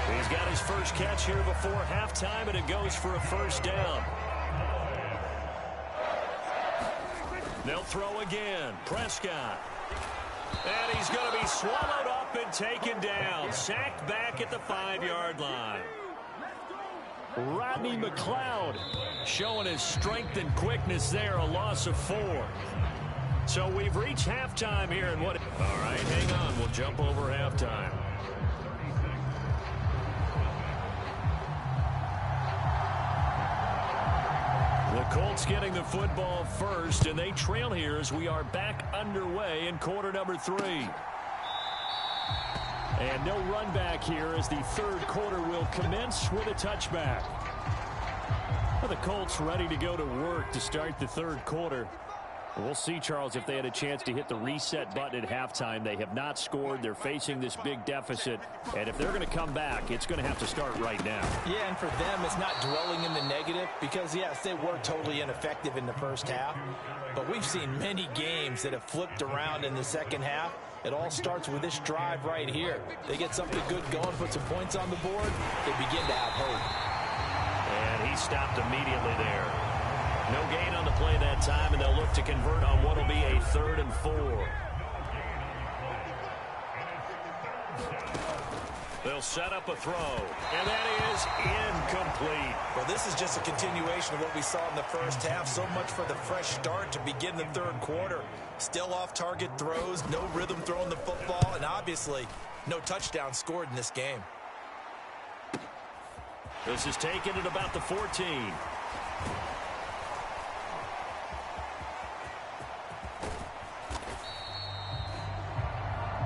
1. He's got his first catch here before halftime, and it goes for a first down. They'll throw again. Prescott. And he's going to be swallowed up and taken down. Sacked back at the 5-yard line. Rodney McLeod showing his strength and quickness there. A loss of 4. So we've reached halftime here. And what? All right, hang on. We'll jump over halftime. The Colts getting the football first, and they trail here as we are back underway in quarter number 3. And no run back here as the third quarter will commence with a touchback. Well, the Colts ready to go to work to start the third quarter. We'll see, Charles, if they had a chance to hit the reset button at halftime. They have not scored. They're facing this big deficit. And if they're going to come back, it's going to have to start right now. Yeah, and for them, it's not dwelling in the negative because, yes, they were totally ineffective in the first half. But we've seen many games that have flipped around in the second half. It all starts with this drive right here. They get something good going, put some points on the board, they begin to have hope. And he stopped immediately there. No gain on the play that time, and they'll look to convert on what will be a 3rd and 4. They'll set up a throw, and that is incomplete. Well, this is just a continuation of what we saw in the first half. So much for the fresh start to begin the third quarter. Still off-target throws, no rhythm throwing the football, and obviously no touchdown scored in this game. This is taken at about the 14.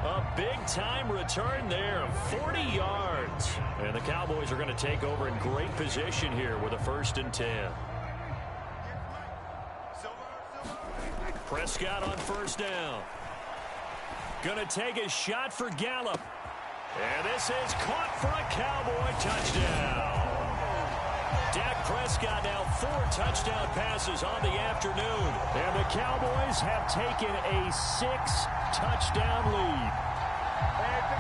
A big-time return there, 40 yards. And the Cowboys are going to take over in great position here with a 1st and 10. Prescott on 1st down. Going to take a shot for Gallup. And this is caught for a Cowboy touchdown. Dak Prescott now 4 touchdown passes on the afternoon. And the Cowboys have taken a 6-touchdown lead.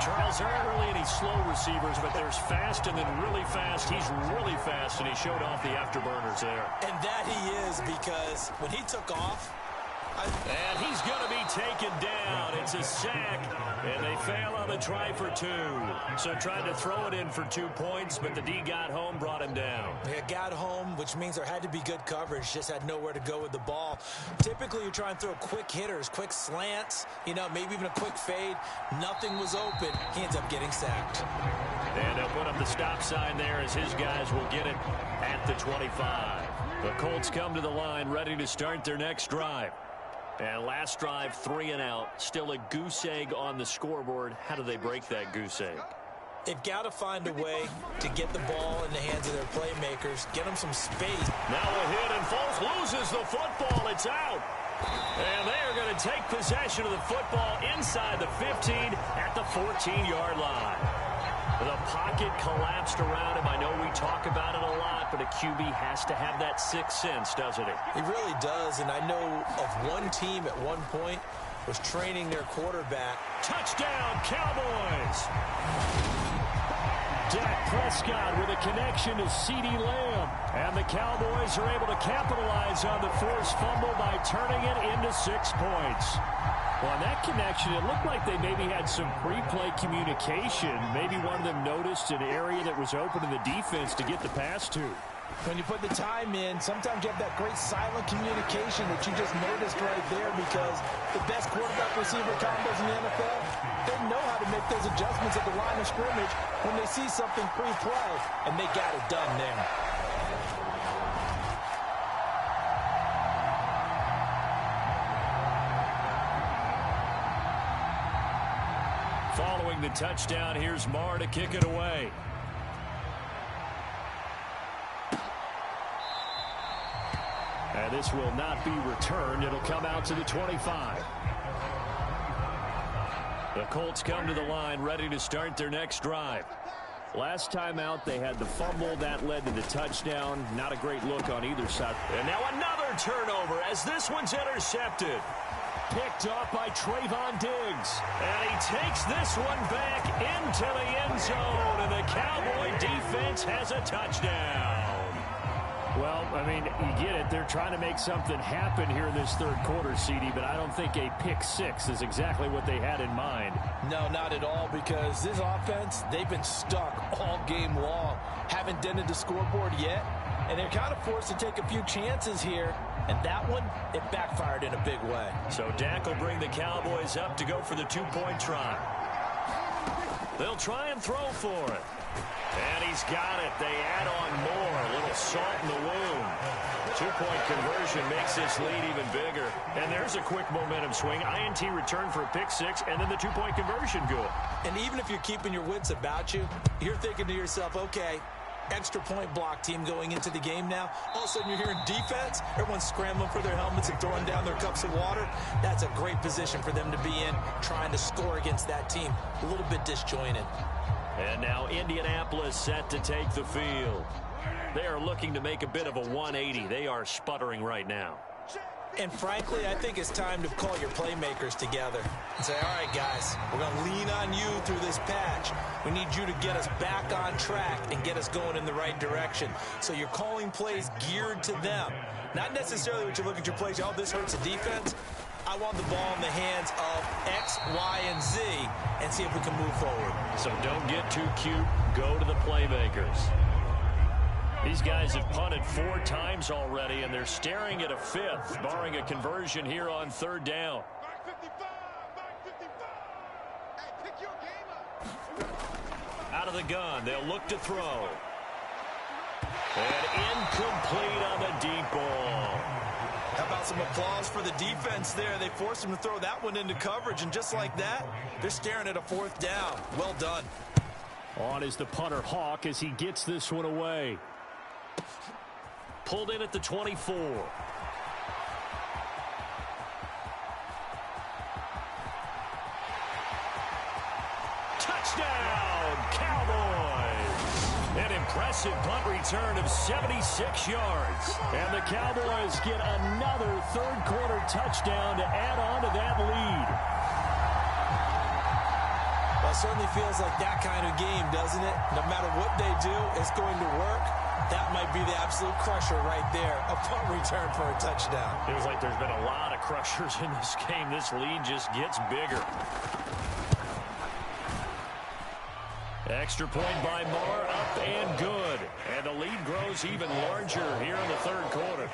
Charles, there aren't really any slow receivers, but there's fast and then really fast. He's really fast, and he showed off the afterburners there. And that he is, because when he took off, and he's going to be taken down. It's a sack, and they fail on the try for 2. So tried to throw it in for 2 points, but the D got home, brought him down. They got home, which means there had to be good coverage, just had nowhere to go with the ball. Typically, you try and throw quick hitters, quick slants, maybe even a quick fade. Nothing was open. He ends up getting sacked. And they'll put up the stop sign there as his guys will get it at the 25. The Colts come to the line, ready to start their next drive. And last drive, 3 and out. Still a goose egg on the scoreboard. How do they break that goose egg? They've got to find a way to get the ball in the hands of their playmakers, get them some space. Now a hit, and Foles loses the football. It's out. And they are going to take possession of the football inside the 15 at the 14-yard line. The pocket collapsed around him. I know we talk about it a lot, but a QB has to have that 6th sense, doesn't it? He really does, and I know of one team at one point was training their quarterback. Touchdown, Cowboys! Dak Prescott with a connection to CeeDee Lamb. And the Cowboys are able to capitalize on the forced fumble by turning it into 6 points. Well, on that connection, it looked like they maybe had some pre-play communication. Maybe one of them noticed an area that was open in the defense to get the pass to. When you put the time in, sometimes you have that great silent communication that you just noticed right there, because the best quarterback-receiver combos in the NFL, they know how to make those adjustments at the line of scrimmage when they see something pre-play, and they got it done there. Following the touchdown, here's Marr to kick it away. And this will not be returned. It'll come out to the 25. The Colts come to the line, ready to start their next drive. Last time out, they had the fumble. That led to the touchdown. Not a great look on either side. And now another turnover as this one's intercepted. Picked off by Trayvon Diggs. And he takes this one back into the end zone. And the Cowboy defense has a touchdown. Well, I mean, you get it. They're trying to make something happen here in this third quarter, CD, but I don't think a pick six is exactly what they had in mind. No, not at all, because this offense, they've been stuck all game long. Haven't dented the scoreboard yet, and they're kind of forced to take a few chances here. And that one, it backfired in a big way. So Dak will bring the Cowboys up to go for the two-point try. They'll try and throw for it. And he's got it. They add on more. A little salt in the wound. Two-point conversion makes this lead even bigger. And there's a quick momentum swing. INT return for a pick six, and then the two-point conversion good. And even if you're keeping your wits about you, you're thinking to yourself, okay, extra point block team going into the game now. All of a sudden you're hearing defense. Everyone's scrambling for their helmets and throwing down their cups of water. That's a great position for them to be in, trying to score against that team. A little bit disjointed. And now Indianapolis set to take the field. They are looking to make a bit of a 180. They are sputtering right now. And frankly, I think it's time to call your playmakers together and say, all right, guys, we're going to lean on you through this patch. We need you to get us back on track and get us going in the right direction. So you're calling plays geared to them. Not necessarily what you look at your plays, oh, this hurts the defense. I want the ball in the hands of X, Y, and Z and see if we can move forward. So don't get too cute. Go to the playmakers. These guys have punted 4 times already, and they're staring at a 5th, barring a conversion here on third down. Out of the gun, they'll look to throw. And incomplete on the deep ball. How about some applause for the defense there? They forced him to throw that one into coverage, and just like that, they're staring at a 4th down. Well done. On is the punter Hawk as he gets this one away. Pulled in at the 24. Touchdown, Cowboys! An impressive punt return of 76 yards. And the Cowboys get another third quarter touchdown to add on to that lead. Well, it certainly feels like that kind of game, doesn't it? No matter what they do, it's going to work. That might be the absolute crusher right there. A punt return for a touchdown. Feels like there's been a lot of crushers in this game. This lead just gets bigger. Extra point by Marr, up and good. And the lead grows even larger here in the third quarter.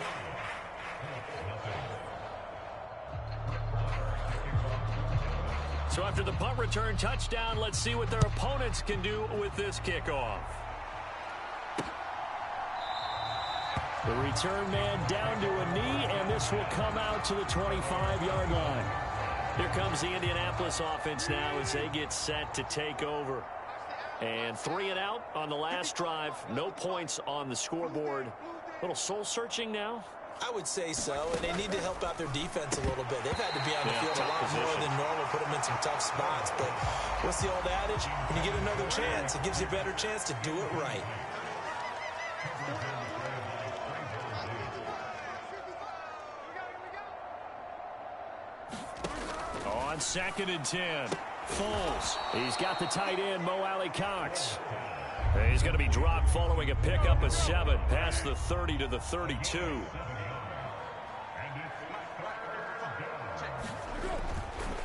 So after the punt return touchdown, let's see what their opponents can do with this kickoff. The return man down to a knee, and this will come out to the 25-yard line. Here comes the Indianapolis offense now as they get set to take over. And 3 and out on the last drive. No points on the scoreboard. A little soul-searching now? I would say so, and they need to help out their defense a little bit. They've had to be on the field a lot more than normal, put them in some tough spots. But what's the old adage? When you get another chance, it gives you a better chance to do it right. On 2nd and 10. Foles. He's got the tight end, Mo Alley Cox. He's going to be dropped following a pickup of 7 past the 30 to the 32.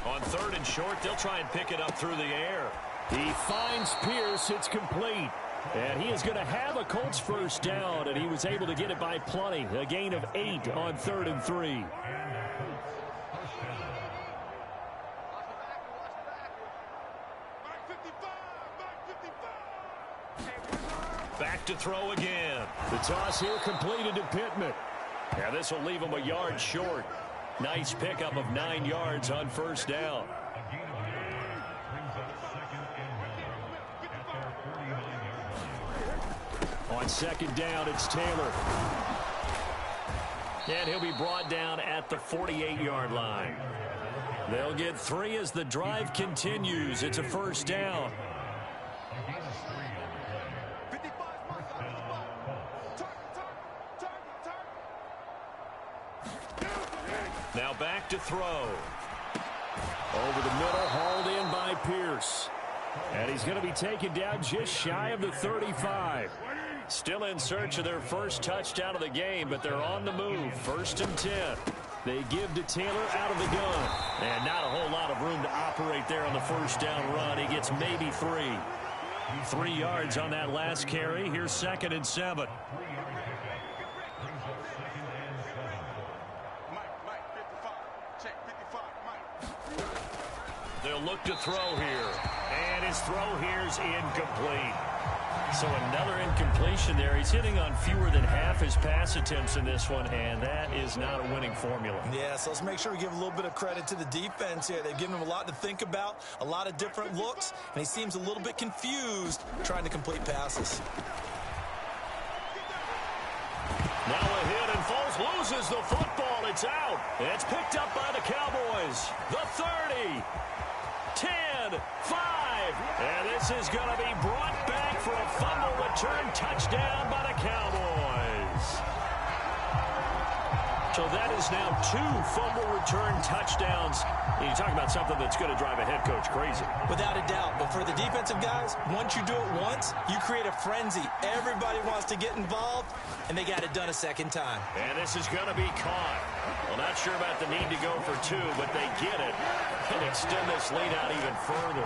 On 3rd and short, they'll try and pick it up through the air. He finds Pierce. It's complete. And he is going to have a Colts first down, and he was able to get it by plenty. A gain of 8 on 3rd and 3. Back to throw again. The toss here completed to Pittman. Yeah, this will leave him a yard short. Nice pickup of 9 yards on first down. On 2nd down, it's Taylor. And he'll be brought down at the 48-yard line. They'll get 3 as the drive continues. It's a first down. Now back to throw. Over the middle, hauled in by Pierce. And he's going to be taken down just shy of the 35. Still in search of their first touchdown of the game, but they're on the move. 1st and 10. They give to Taylor out of the gun. And not a whole lot of room to operate there on the first down run. He gets maybe 3. 3 yards on that last carry. Here's 2nd and 7. They'll look to throw here. And his throw here's incomplete. So another incompletion there. He's hitting on fewer than half his pass attempts in this one, and that is not a winning formula. Yeah, so let's make sure we give a little bit of credit to the defense here. They've given him a lot to think about, a lot of different looks, and he seems a little bit confused trying to complete passes. Now a hit, and Foles loses the football. It's out. It's picked up by the Cowboys. The 30. 10, 5, and this is going to be brought back for a fumble return touchdown by the Cowboys. So that is now 2 fumble return touchdowns. And you talk about something that's going to drive a head coach crazy. Without a doubt, but for the defensive guys, once you do it once, you create a frenzy. Everybody wants to get involved, and they got it done a second time. And this is going to be caught. Well, not sure about the need to go for 2, but they get it and extend this lead out even further.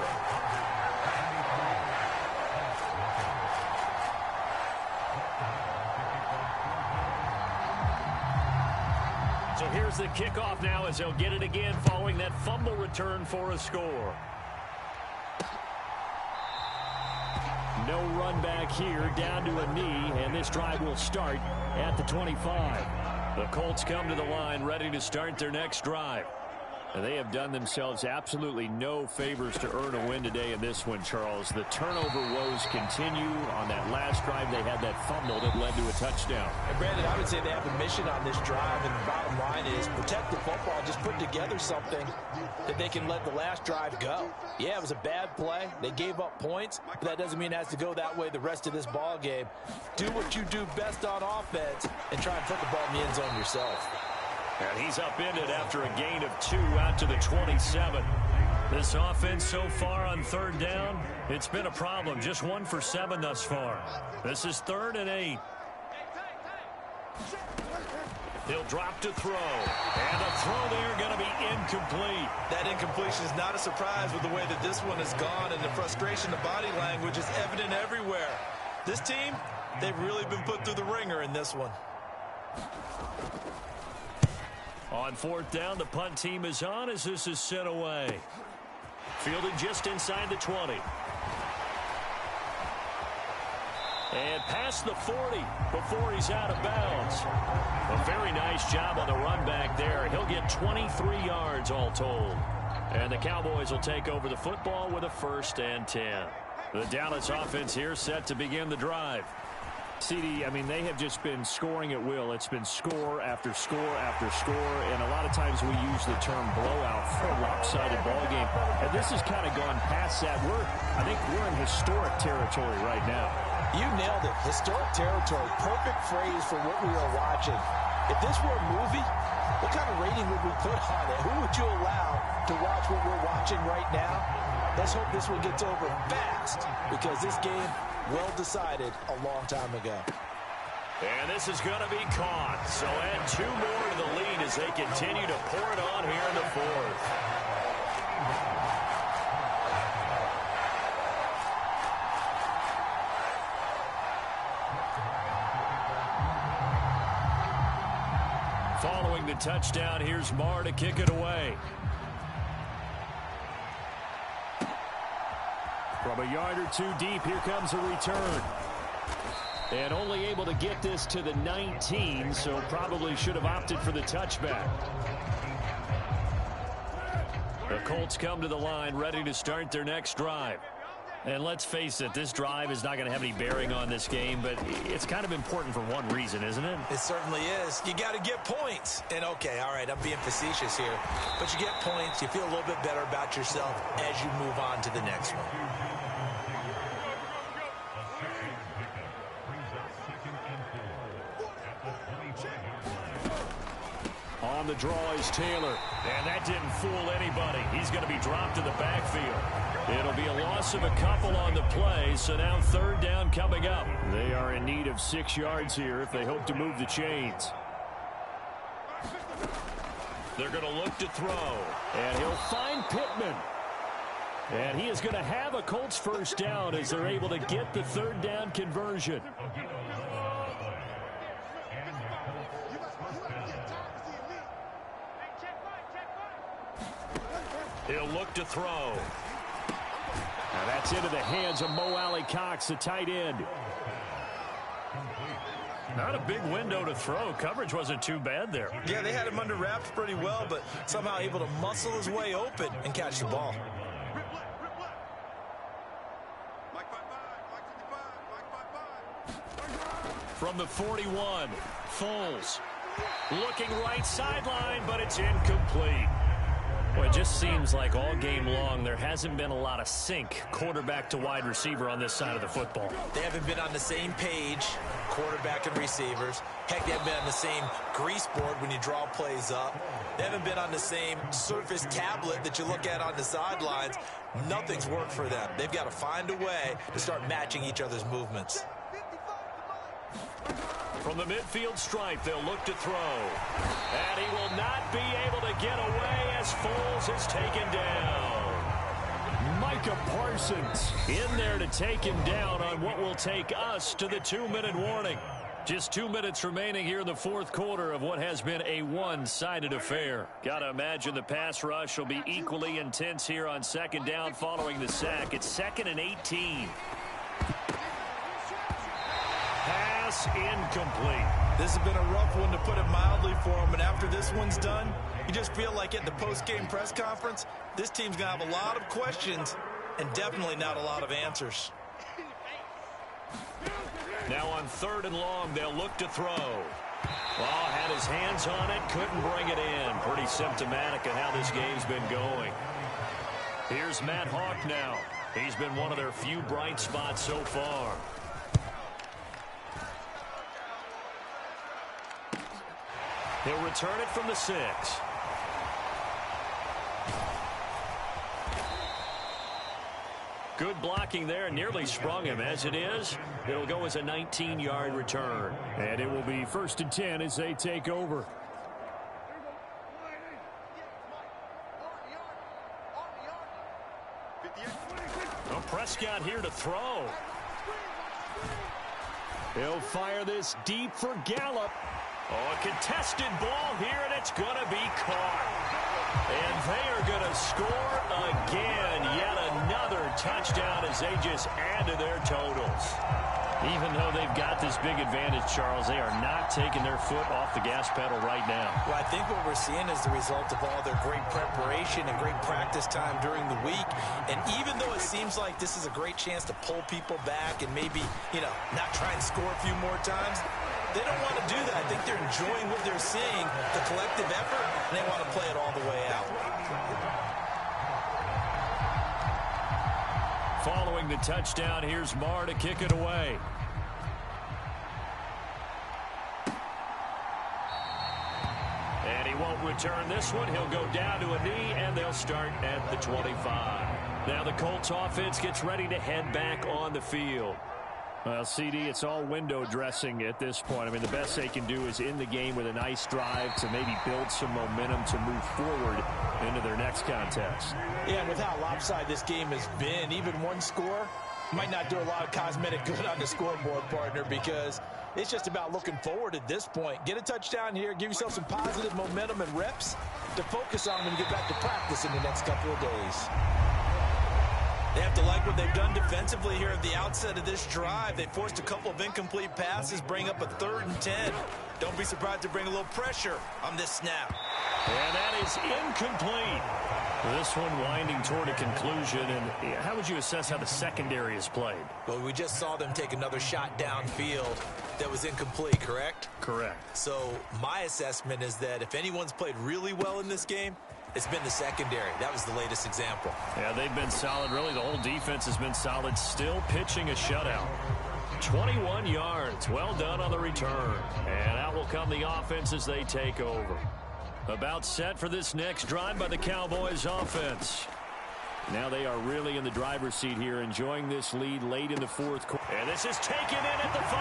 So here's the kickoff now as they'll get it again following that fumble return for a score. No run back here, down to a knee, and this drive will start at the 25. The Colts come to the line ready to start their next drive. And they have done themselves absolutely no favors to earn a win today in this one, Charles. The turnover woes continue. On that last drive, they had that fumble that led to a touchdown. And Brandon, I would say they have a mission on this drive, and the bottom line is protect the football. Just put together something that they can let the last drive go. Yeah, it was a bad play. They gave up points, but that doesn't mean it has to go that way the rest of this ball game. Do what you do best on offense and try and put the ball in the end zone yourself. And he's upended after a gain of 2 out to the 27. This offense so far on 3rd down, it's been a problem. Just 1 for 7 thus far. This is 3rd and 8. He'll drop to throw. And a throw there going to be incomplete. That incompletion is not a surprise with the way that this one has gone, and the frustration, the body language is evident everywhere. This team, they've really been put through the ringer in this one. On 4th down, the punt team is on as this is sent away. Fielded just inside the 20. And past the 40 before he's out of bounds. A very nice job on the run back there. He'll get 23 yards all told. And the Cowboys will take over the football with a 1st and 10. The Dallas offense here set to begin the drive. CD, I mean, they have just been scoring at will. It's been score after score after score, and a lot of times we use the term blowout for a lopsided ball game. And this has kind of gone past that. I think we're in historic territory right now. You nailed it. Historic territory. Perfect phrase for what we are watching. If this were a movie, what kind of rating would we put on it? Who would you allow to watch what we're watching right now? Let's hope this one gets over fast, because this game well decided a long time ago. And this is going to be caught. So add 2 more to the lead as they continue to pour it on here in the 4th. Following the touchdown, here's Marr to kick it away. From a yard or 2 deep, here comes a return. And only able to get this to the 19, so probably should have opted for the touchback. The Colts come to the line, ready to start their next drive. And let's face it, this drive is not going to have any bearing on this game, but it's kind of important for one reason, isn't it? It certainly is. You got to get points. And, okay, all right, I'm being facetious here. But you get points, you feel a little bit better about yourself as you move on to the next one. On the draw is Taylor. And that didn't fool anybody. He's going to be dropped in the backfield. It'll be a loss of a couple on the play, so now third down coming up. They are in need of 6 yards here if they hope to move the chains. They're going to look to throw. And he'll find Pittman. And he is going to have a Colts first down as they're able to get the third down conversion. He'll look to throw. Now that's into the hands of Mo Alley Cox, the tight end. Not a big window to throw. Coverage wasn't too bad there. Yeah, they had him under wraps pretty well, but somehow able to muscle his way open and catch the ball. From the 41, Foles looking right sideline, but it's incomplete. Well, it just seems like all game long there hasn't been a lot of sync quarterback to wide receiver on this side of the football. They haven't been on the same page, quarterback and receivers. Heck, they haven't been on the same grease board when you draw plays up. They haven't been on the same surface tablet that you look at on the sidelines. Nothing's worked for them. They've got to find a way to start matching each other's movements. From the midfield stripe, they'll look to throw. And he will not be able to get away as Foles is taken down. Micah Parsons in there to take him down on what will take us to the 2-minute warning. Just 2 minutes remaining here in the fourth quarter of what has been a one-sided affair. Gotta imagine the pass rush will be equally intense here on second down following the sack. It's 2nd and 18. Pass incomplete. This has been a rough one, to put it mildly, for him. And after this one's done, you just feel like at the post-game press conference, this team's going to have a lot of questions and definitely not a lot of answers. Now on 3rd and long, they'll look to throw. Well, had his hands on it, couldn't bring it in. Pretty symptomatic of how this game's been going. Here's Matt Hawk now. He's been one of their few bright spots so far. He'll return it from the 6. Good blocking there, nearly sprung him. As it is, it'll go as a 19-yard return. And it will be 1st and 10 as they take over. Well, Prescott here to throw. He'll fire this deep for Gallup. Oh, a contested ball here, and it's going to be caught. And they are going to score again. Yet another touchdown as they just add to their totals. Even though they've got this big advantage, Charles, they are not taking their foot off the gas pedal right now. Well, I think what we're seeing is the result of all their great preparation and great practice time during the week. And even though it seems like this is a great chance to pull people back and maybe, not try and score a few more times, they don't want to do that. I think they're enjoying what they're seeing, the collective effort, and they want to play it all the way out. Following the touchdown, here's Marr to kick it away. And he won't return this one. He'll go down to a knee, and they'll start at the 25. Now the Colts offense gets ready to head back on the field. Well, CD, it's all window dressing at this point. I mean, the best they can do is in the game with a nice drive to maybe build some momentum to move forward into their next contest. Yeah, and with how lopsided this game has been, even one score might not do a lot of cosmetic good on the scoreboard, partner, because it's just about looking forward at this point. Get a touchdown here, give yourself some positive momentum and reps to focus on when you get back to practice in the next couple of days. They have to like what they've done defensively here at the outset of this drive. They forced a couple of incomplete passes, bring up a 3rd and 10. Don't be surprised to bring a little pressure on this snap. And that is incomplete. This one winding toward a conclusion. And how would you assess how the secondary is played? Well, we just saw them take another shot downfield that was incomplete, correct? Correct. So my assessment is that if anyone's played really well in this game, it's been the secondary. That was the latest example. Yeah, they've been solid. Really, the whole defense has been solid. Still pitching a shutout. 21 yards. Well done on the return. And out will come the offense as they take over. About set for this next drive by the Cowboys offense. Now they are really in the driver's seat here, enjoying this lead late in the fourth quarter. And this is taken in at the 5.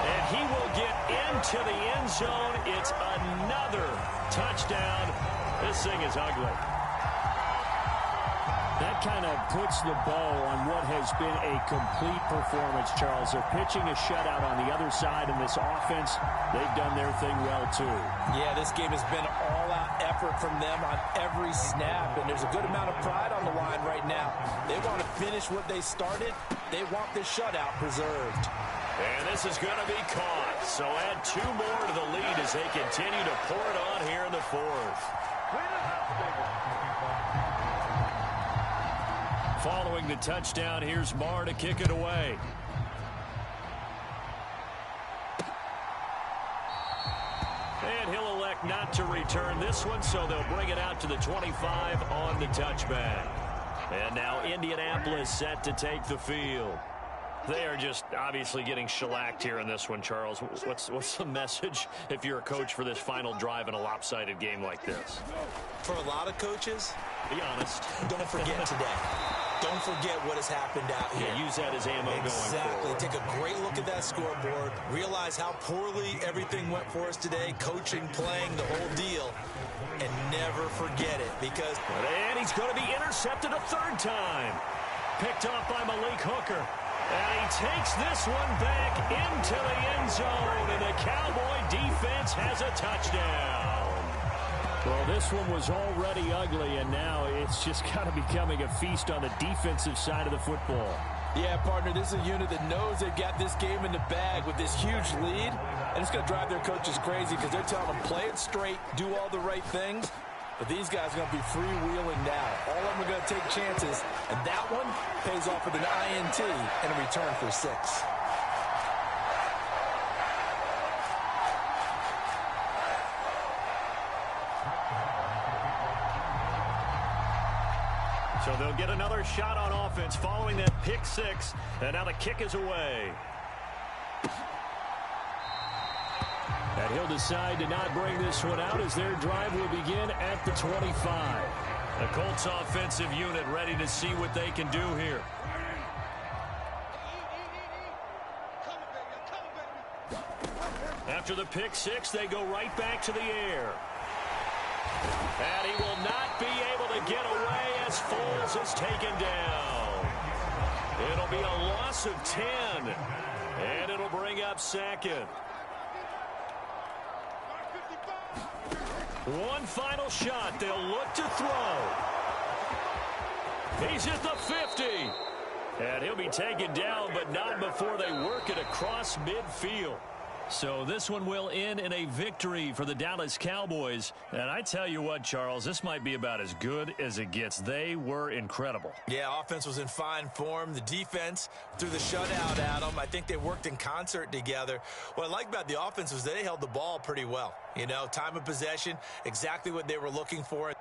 And he will get into the end zone. It's another touchdown. This thing is ugly. That kind of puts the bow on what has been a complete performance, Charles. They're pitching a shutout on the other side in this offense. They've done their thing well, too. Yeah, this game has been all-out effort from them on every snap, and there's a good amount of pride on the line right now. They want to finish what they started. They want this shutout preserved. And this is going to be caught. So add 2 more to the lead as they continue to pour it on here in the fourth. Following the touchdown, here's Marr to kick it away. And he'll elect not to return this one, so they'll bring it out to the 25 on the touchback. And now Indianapolis set to take the field. They are just obviously getting shellacked here in this one, Charles. What's the message if you're a coach for this final drive in a lopsided game like this? For a lot of coaches, be honest. Don't forget today. Don't forget what has happened out here. Yeah, use that as ammo going forward. Take a great look at that scoreboard. Realize how poorly everything went for us today. Coaching, playing, the whole deal. And never forget it because... And he's going to be intercepted a 3rd time. Picked off by Malik Hooker. And he takes this one back into the end zone. And the Cowboy defense has a touchdown. Well, this one was already ugly, and now it's just kind of becoming a feast on the defensive side of the football. Yeah, partner, this is a unit that knows they've got this game in the bag with this huge lead, and it's going to drive their coaches crazy because they're telling them play it straight, do all the right things, but these guys are going to be freewheeling now. All of them are going to take chances, and that one pays off with an INT and a return for 6. So they'll get another shot on offense following that pick 6. And now the kick is away. And he'll decide to not bring this one out as their drive will begin at the 25. The Colts offensive unit ready to see what they can do here. After the pick 6, they go right back to the air. And he will not be able to get away as Foles is taken down. It'll be a loss of 10. And it'll bring up 2nd. One final shot. They'll look to throw. He's at the 50. And he'll be taken down, but not before they work it across midfield. So this one will end in a victory for the Dallas Cowboys. And I tell you what, Charles, this might be about as good as it gets. They were incredible. Yeah, offense was in fine form. The defense threw the shutout at them. I think they worked in concert together. What I like about the offense was they held the ball pretty well. You know, time of possession, exactly what they were looking for.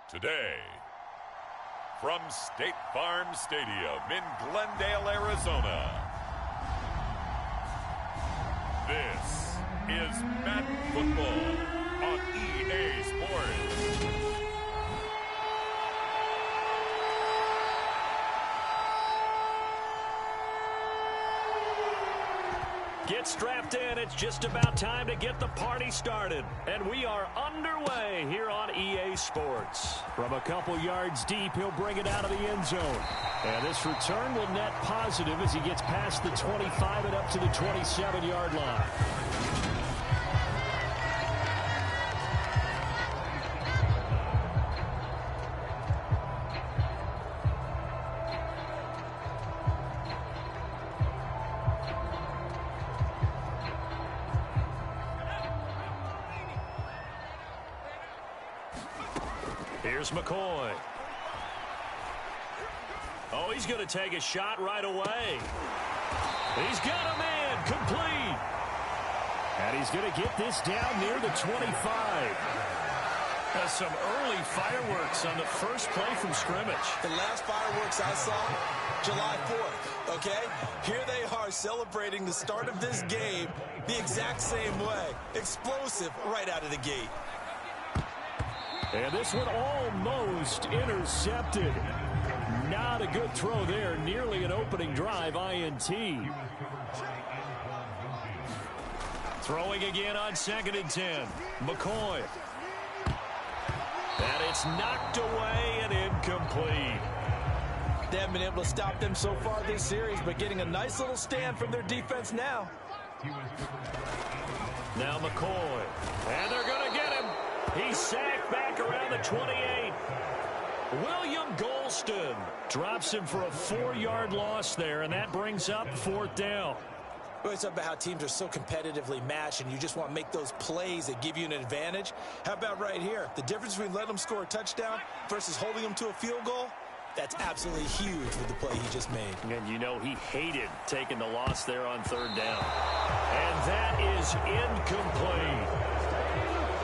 Today, from State Farm Stadium in Glendale, Arizona, this is Madden Football on EA Sports. Get strapped in. It's just about time to get the party started. And we are underway here on EA Sports. From a couple yards deep, he'll bring it out of the end zone. And this return will net positive as he gets past the 25 and up to the 27-yard line. Here's McCoy. Oh, he's going to take a shot right away. He's got a man complete. And he's going to get this down near the 25. That's some early fireworks on the first play from scrimmage. The last fireworks I saw, July 4th, okay? Here they are celebrating the start of this game the exact same way. Explosive right out of the gate. And this one almost intercepted. Not a good throw there. Nearly an opening drive INT. Throwing again on 2nd and 10. McCoy. And it's knocked away and incomplete. They haven't been able to stop them so far this series, but getting a nice little stand from their defense now. Now McCoy. And they're going to get him. He's sacked back around the 28. William Golston drops him for a 4-yard loss there, and that brings up 4th down. We always talk about how teams are so competitively matched, and you just want to make those plays that give you an advantage. How about right here? The difference between letting them score a touchdown versus holding them to a field goal, that's absolutely huge with the play he just made. And you know he hated taking the loss there on 3rd down. And that is incomplete.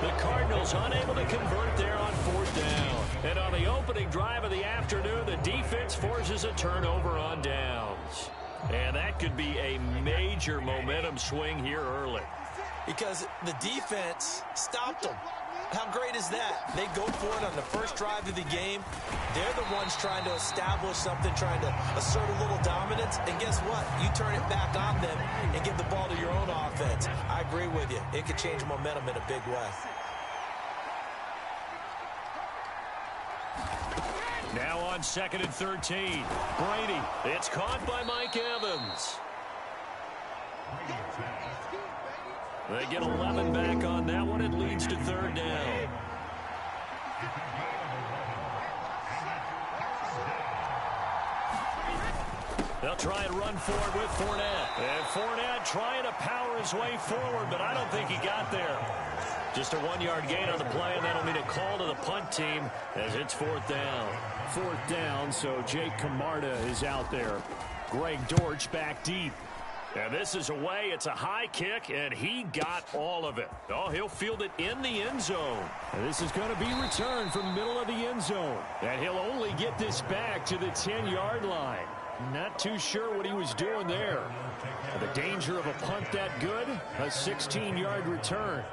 The Cardinals unable to convert there on 4th down. And on the opening drive of the afternoon, the defense forces a turnover on downs. And that could be a major momentum swing here early. Because the defense stopped them. How great is that? They go for it on the first drive of the game. They're the ones trying to establish something, trying to assert a little dominance. And guess what? You turn it back on them and give the ball to your own offense. I agree with you. It could change momentum in a big way. Now on 2nd and 13. Brady. It's caught by Mike Evans. They get 11 back on that one. It leads to 3rd down. They'll try and run forward with Fournette. And Fournette trying to power his way forward, but I don't think he got there. Just a 1-yard gain on the play, and that'll mean a call to the punt team as it's 4th down. 4th down, so Jake Camarda is out there. Greg Dortch back deep. And this is away. It's a high kick, and he got all of it. Oh, he'll field it in the end zone. And this is going to be returned from the middle of the end zone. And he'll only get this back to the 10-yard line. Not too sure what he was doing there. The danger of a punt that good, a 16-yard return.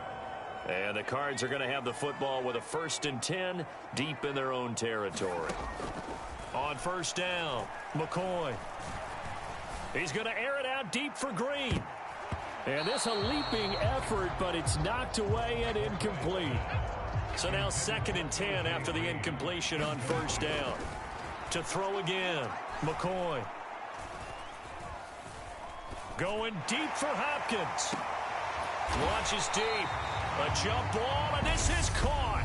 And the Cards are going to have the football with a 1st and 10 deep in their own territory. On 1st down, McCoy. He's going to air it out deep for Green. And this a leaping effort, but it's knocked away and incomplete. So now 2nd and 10 after the incompletion on 1st down. To throw again, McCoy. Going deep for Hopkins. Launches deep. A jump ball, and this is caught.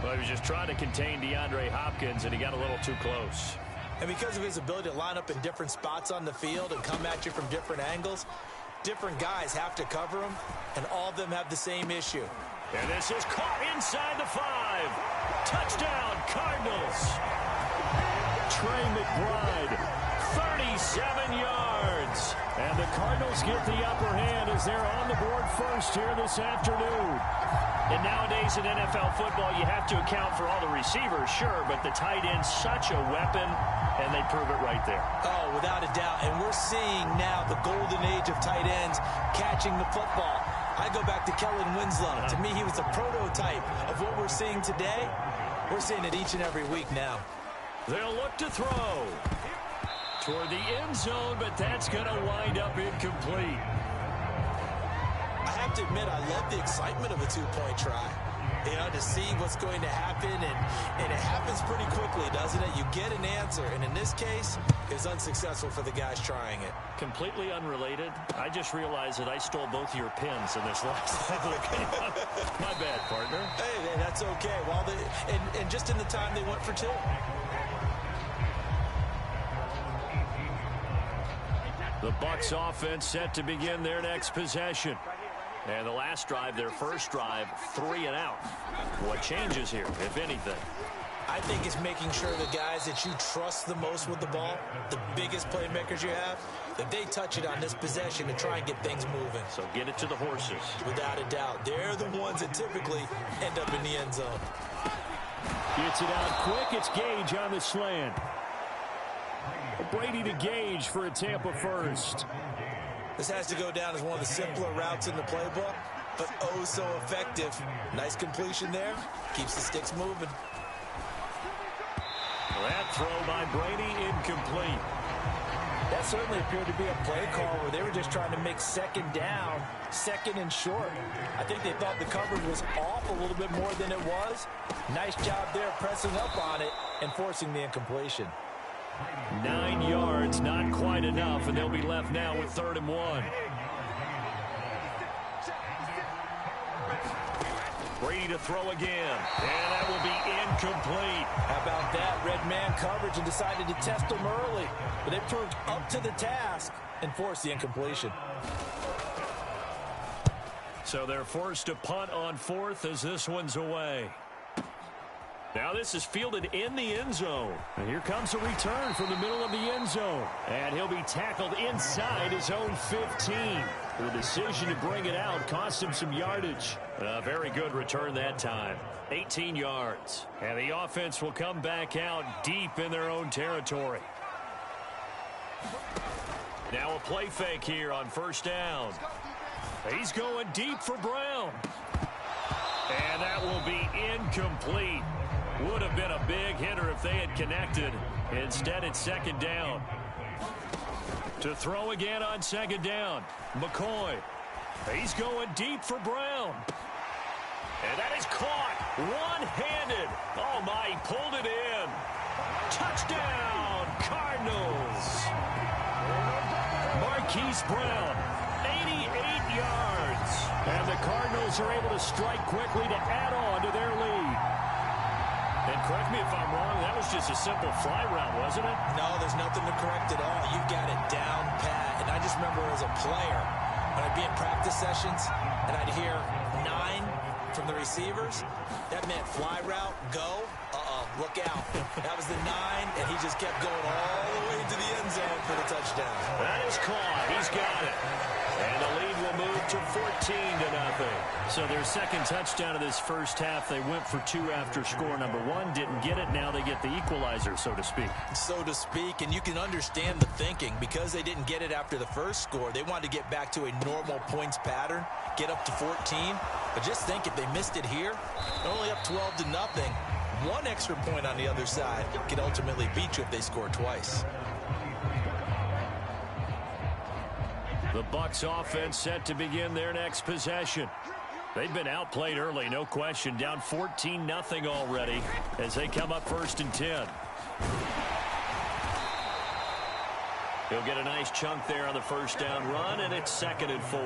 Well, he was just trying to contain DeAndre Hopkins, and he got a little too close. And because of his ability to line up in different spots on the field and come at you from different angles, different guys have to cover him, and all of them have the same issue. And this is caught inside the 5. Touchdown, Cardinals. Trey McBride, 30 57 yards. And the Cardinals get the upper hand as they're on the board first here this afternoon. And nowadays in NFL football, you have to account for all the receivers, sure, but the tight end's such a weapon, and they prove it right there. Oh, without a doubt. And we're seeing now the golden age of tight ends catching the football. I go back to Kellen Winslow. To me, he was a prototype of what we're seeing today. We're seeing it each and every week now. They'll look to throw toward the end zone, but that's going to wind up incomplete. I have to admit, I love the excitement of a two-point try. You know, to see what's going to happen, and it happens pretty quickly, doesn't it? You get an answer, and in this case, it's unsuccessful for the guys trying it. Completely unrelated, I just realized that I stole both of your pins in this last game. My bad, partner. Hey, that's okay. Well, and just in the time they went for two. The Bucs offense set to begin their next possession. And the last drive, their first drive, 3 and out. What changes here, if anything? I think it's making sure the guys that you trust the most with the ball, the biggest playmakers you have, that they touch it on this possession to try and get things moving. So get it to the horses. Without a doubt. They're the ones that typically end up in the end zone. Gets it out quick. It's Gage on the slant. Brady to Gage for a Tampa first. This has to go down as one of the simpler routes in the playbook, but oh so effective. Nice completion there. Keeps the sticks moving. That throw by Brady incomplete. That certainly appeared to be a play call where they were just trying to make second down, second and short. I think they thought the coverage was off a little bit more than it was. Nice job there pressing up on it and forcing the incompletion. 9 yards, not quite enough, and they'll be left now with 3rd and 1. Brady to throw again, and that will be incomplete. How about that? Red man coverage and decided to test them early, but they proved up to the task and forced the incompletion. So they're forced to punt on 4th as this one's away. Now this is fielded in the end zone. And here comes a return from the middle of the end zone. And he'll be tackled inside his own 15. The decision to bring it out cost him some yardage. A very good return that time. 18 yards. And the offense will come back out deep in their own territory. Now a play fake here on 1st down. He's going deep for Brown. And that will be incomplete. Would have been a big hitter if they had connected. Instead, it's 2nd down. To throw again on 2nd down. McCoy. He's going deep for Brown. And that is caught one-handed. Oh, my, he pulled it in. Touchdown, Cardinals. Marquise Brown, 88 yards. And the Cardinals are able to strike quickly to add on to their lead. And correct me if I'm wrong, that was just a simple fly route, wasn't it? No, there's nothing to correct at all. You've got it down pat. And I just remember as a player, when I'd be in practice sessions, and I'd hear 9 from the receivers, that meant fly route, go, look out. That was the 9, and he just kept going all the way to the end zone for the touchdown. That is caught. He's got it. And the lead will move to 14-0. So their second touchdown of this first half, they went for 2 after score number 1. Didn't get it. Now they get the equalizer, so to speak. So to speak, and you can understand the thinking. Because they didn't get it after the first score, they wanted to get back to a normal points pattern, get up to 14. But just think, if they missed it here, only up 12-0. 1 extra point on the other side can ultimately beat you if they score twice. The Bucs offense set to begin their next possession. They've been outplayed early, no question. Down 14-0 already as they come up 1st and 10. He'll get a nice chunk there on the 1st down run, and it's 2nd and 4.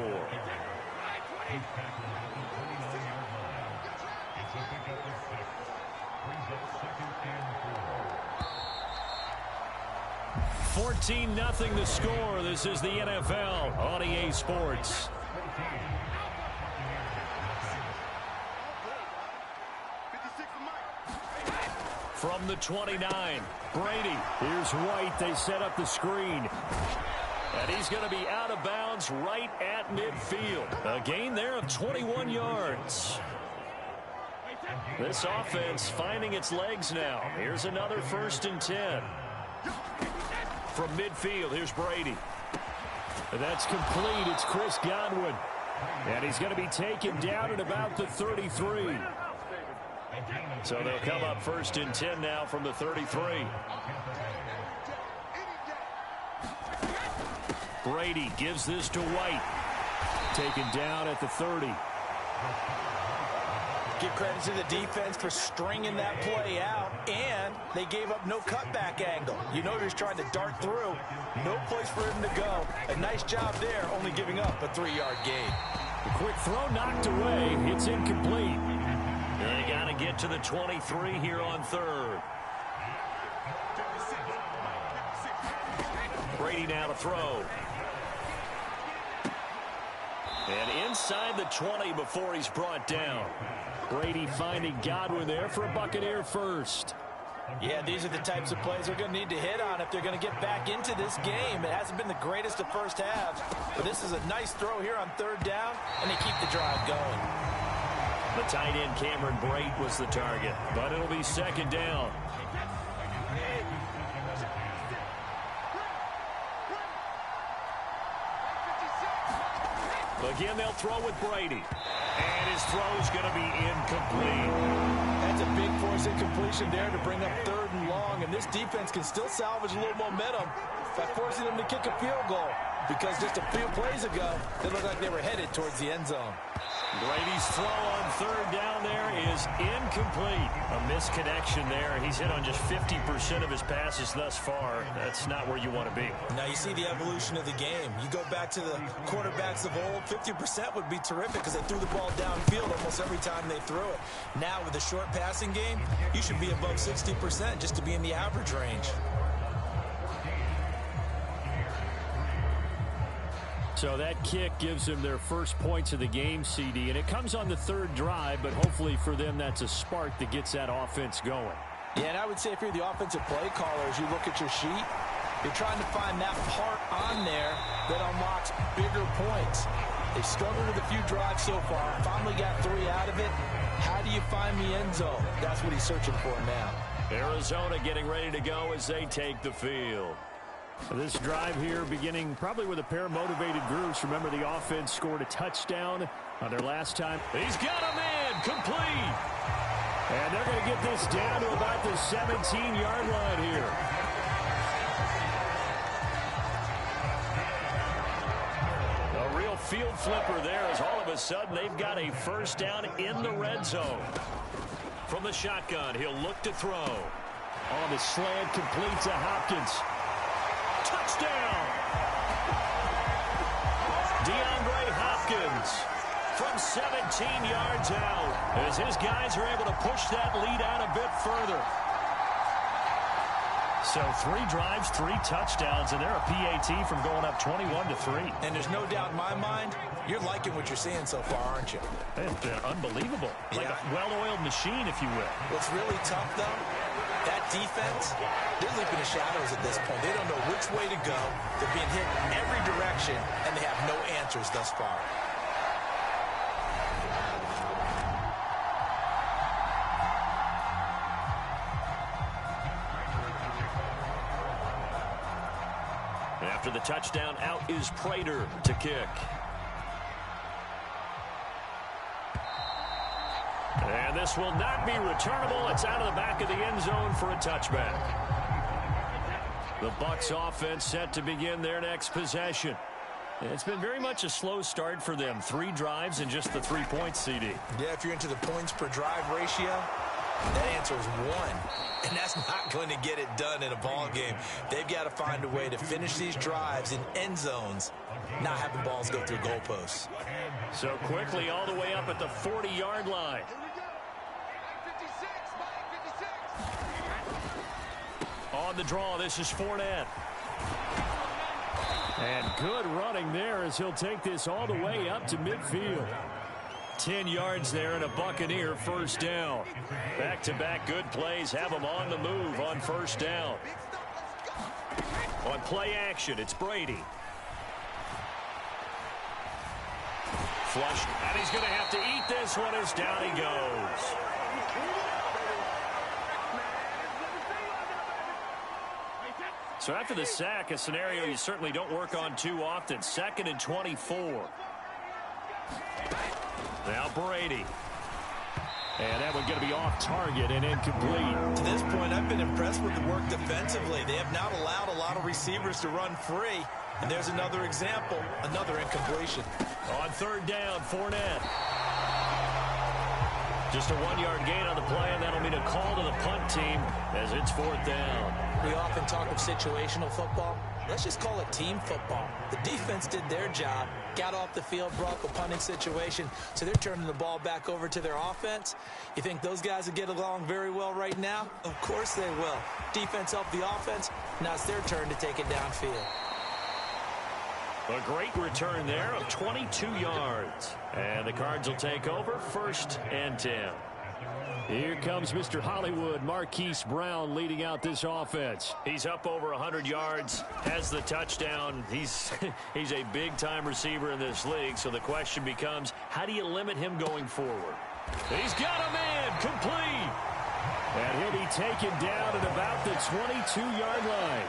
14-0 the score. This is the NFL on EA Sports. From the 29, Brady. Here's White. They set up the screen. And he's going to be out of bounds right at midfield. A gain there of 21 yards. This offense finding its legs now. Here's another 1st and 10. From midfield, here's Brady. And that's complete. It's Chris Godwin. And he's going to be taken down at about the 33. So they'll come up 1st and 10 now from the 33. Brady gives this to White. Taken down at the 30. Give credit to the defense for stringing that play out, and they gave up no cutback angle. You know he was trying to dart through. No place for him to go. A nice job there, only giving up a 3-yard gain. The quick throw knocked away. It's incomplete. They got to get to the 23 here on 3rd. Brady now to throw. And inside the 20 before he's brought down. Brady finding Godwin there for a Buccaneer first. Yeah, these are the types of plays they're going to need to hit on if they're going to get back into this game. It hasn't been the greatest of first halves, but this is a nice throw here on 3rd down, and they keep the drive going. The tight end Cameron Brate was the target, but it'll be 2nd down. Again, they'll throw with Brady. And his throw's going to be incomplete. That's a big force incompletion there to bring up 3rd and long. And this defense can still salvage a little momentum by forcing them to kick a field goal. Because just a few plays ago, they looked like they were headed towards the end zone. Brady's throw on 3rd down there is incomplete. A misconnection there. He's hit on just 50% of his passes thus far. That's not where you want to be. Now you see the evolution of the game. You go back to the quarterbacks of old, 50% would be terrific because they threw the ball downfield almost every time they threw it. Now with the short passing game, you should be above 60% just to be in the average range. So that kick gives them their first points of the game, CD, and it comes on the 3rd drive, but hopefully for them that's a spark that gets that offense going. Yeah, and I would say if you're the offensive play caller, as you look at your sheet, you're trying to find that part on there that unlocks bigger points. They've struggled with a few drives so far, finally got 3 out of it. How do you find the end zone? That's what he's searching for now. Arizona getting ready to go as they take the field. This drive here beginning probably with a pair of motivated groups. Remember, the offense scored a touchdown on their last time. He's got a man complete. And they're going to get this down to about the 17-yard line here. A real field flipper there as all of a sudden they've got a 1st down in the red zone. From the shotgun, he'll look to throw. On the slant, complete to Hopkins. Touchdown! DeAndre Hopkins from 17 yards out as his guys are able to push that lead out a bit further. So 3 drives, 3 touchdowns, and they're a PAT from going up 21-3. And there's no doubt in my mind, you're liking what you're seeing so far, aren't you? It's been unbelievable. Like a well-oiled machine, if you will. What's really tough, though, that defense, they're leaping the shadows at this point. They don't know which way to go. They're being hit in every direction, and they have no answers thus far. After the touchdown, out is Prater to kick. And this will not be returnable. It's out of the back of the end zone for a touchback. The Bucs offense set to begin their next possession. It's been very much a slow start for them. 3 drives and just the 3 points, CD. Yeah, if you're into the points per drive ratio, that answer is 1. And that's not going to get it done in a ball game. They've got to find a way to finish these drives in end zones, not having balls go through goalposts. So quickly all the way up at the 40-yard line. On the draw, this is Fournette. And good running there as he'll take this all the way up to midfield. 10 yards there and a Buccaneer first down. Back-to-back good plays have them on the move on first down. On play action, it's Brady. Flush, and he's going to have to eat this one as down he goes. So after the sack, a scenario you certainly don't work on too often. 2nd and 24. Now Brady. And that one going to be off target and incomplete. To this point, I've been impressed with the work defensively. They have not allowed a lot of receivers to run free. And there's another example, another incompletion. On 3rd down, Fournette. Just a 1-yard gain on the play, and that'll mean a call to the punt team as it's 4th down. We often talk of situational football. Let's just call it team football. The defense did their job, got off the field, brought up a punting situation, so they're turning the ball back over to their offense. You think those guys will get along very well right now? Of course they will. Defense helped the offense. Now it's their turn to take it downfield. A great return there of 22 yards. And the Cards will take over 1st and 10. Here comes Mr. Hollywood, Marquise Brown, leading out this offense. He's up over 100 yards, has the touchdown. He's a big-time receiver in this league, so the question becomes, how do you limit him going forward? He's got a man, complete. And he'll be taken down at about the 22-yard line.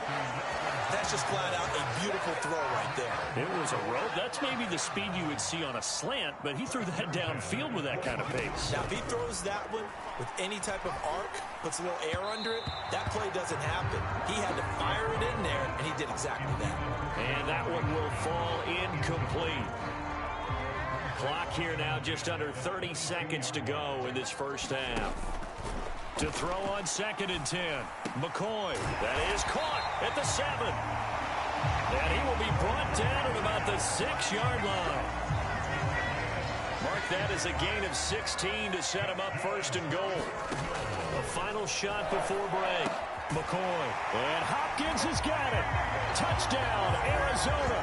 That's just flat out a beautiful throw right there. It was a rope. That's maybe the speed you would see on a slant, but he threw that downfield with that kind of pace. Now, if he throws that one with any type of arc, puts a little air under it, that play doesn't happen. He had to fire it in there, and he did exactly that. And that one will fall incomplete. Clock here now, just under 30 seconds to go in this first half. To throw on 2nd and 10. McCoy. That is caught at the 7. And he will be brought down at about the 6-yard line. Mark that as a gain of 16 to set him up 1st and goal. A final shot before break. McCoy. And Hopkins has got it. Touchdown, Arizona.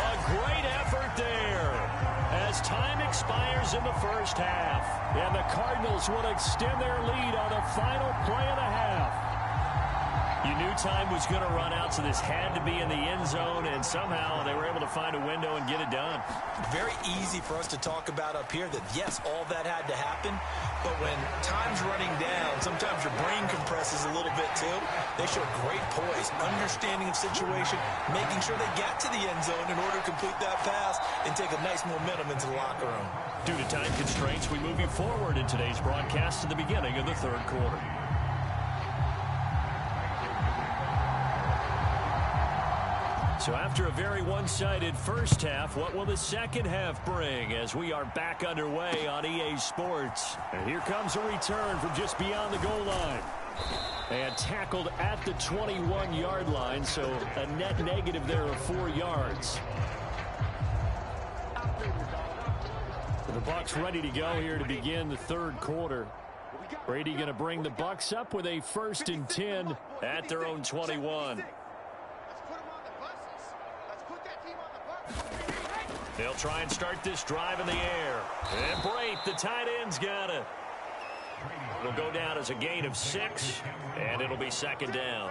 A great effort there as time expires in the first half. And the Cardinals will extend their lead on the final play of the half. You knew time was going to run out, so this had to be in the end zone, and somehow they were able to find a window and get it done. Very easy for us to talk about up here that, yes, all that had to happen, but when time's running down, sometimes your brain compresses a little bit too. They show great poise, understanding of situation, making sure they get to the end zone in order to complete that pass and take a nice momentum into the locker room. Due to time constraints, we move you forward in today's broadcast to the beginning of the 3rd quarter. So after a very one-sided first half, what will the second half bring as we are back underway on EA Sports? And here comes a return from just beyond the goal line. And tackled at the 21-yard line, so a net negative there of 4 yards. The Bucs ready to go here to begin the 3rd quarter. Brady going to bring the Bucs up with a 1st and 10 at their own 21. They'll try and start this drive in the air. And Brate, the tight end's got it. It'll go down as a gain of 6, and it'll be 2nd down.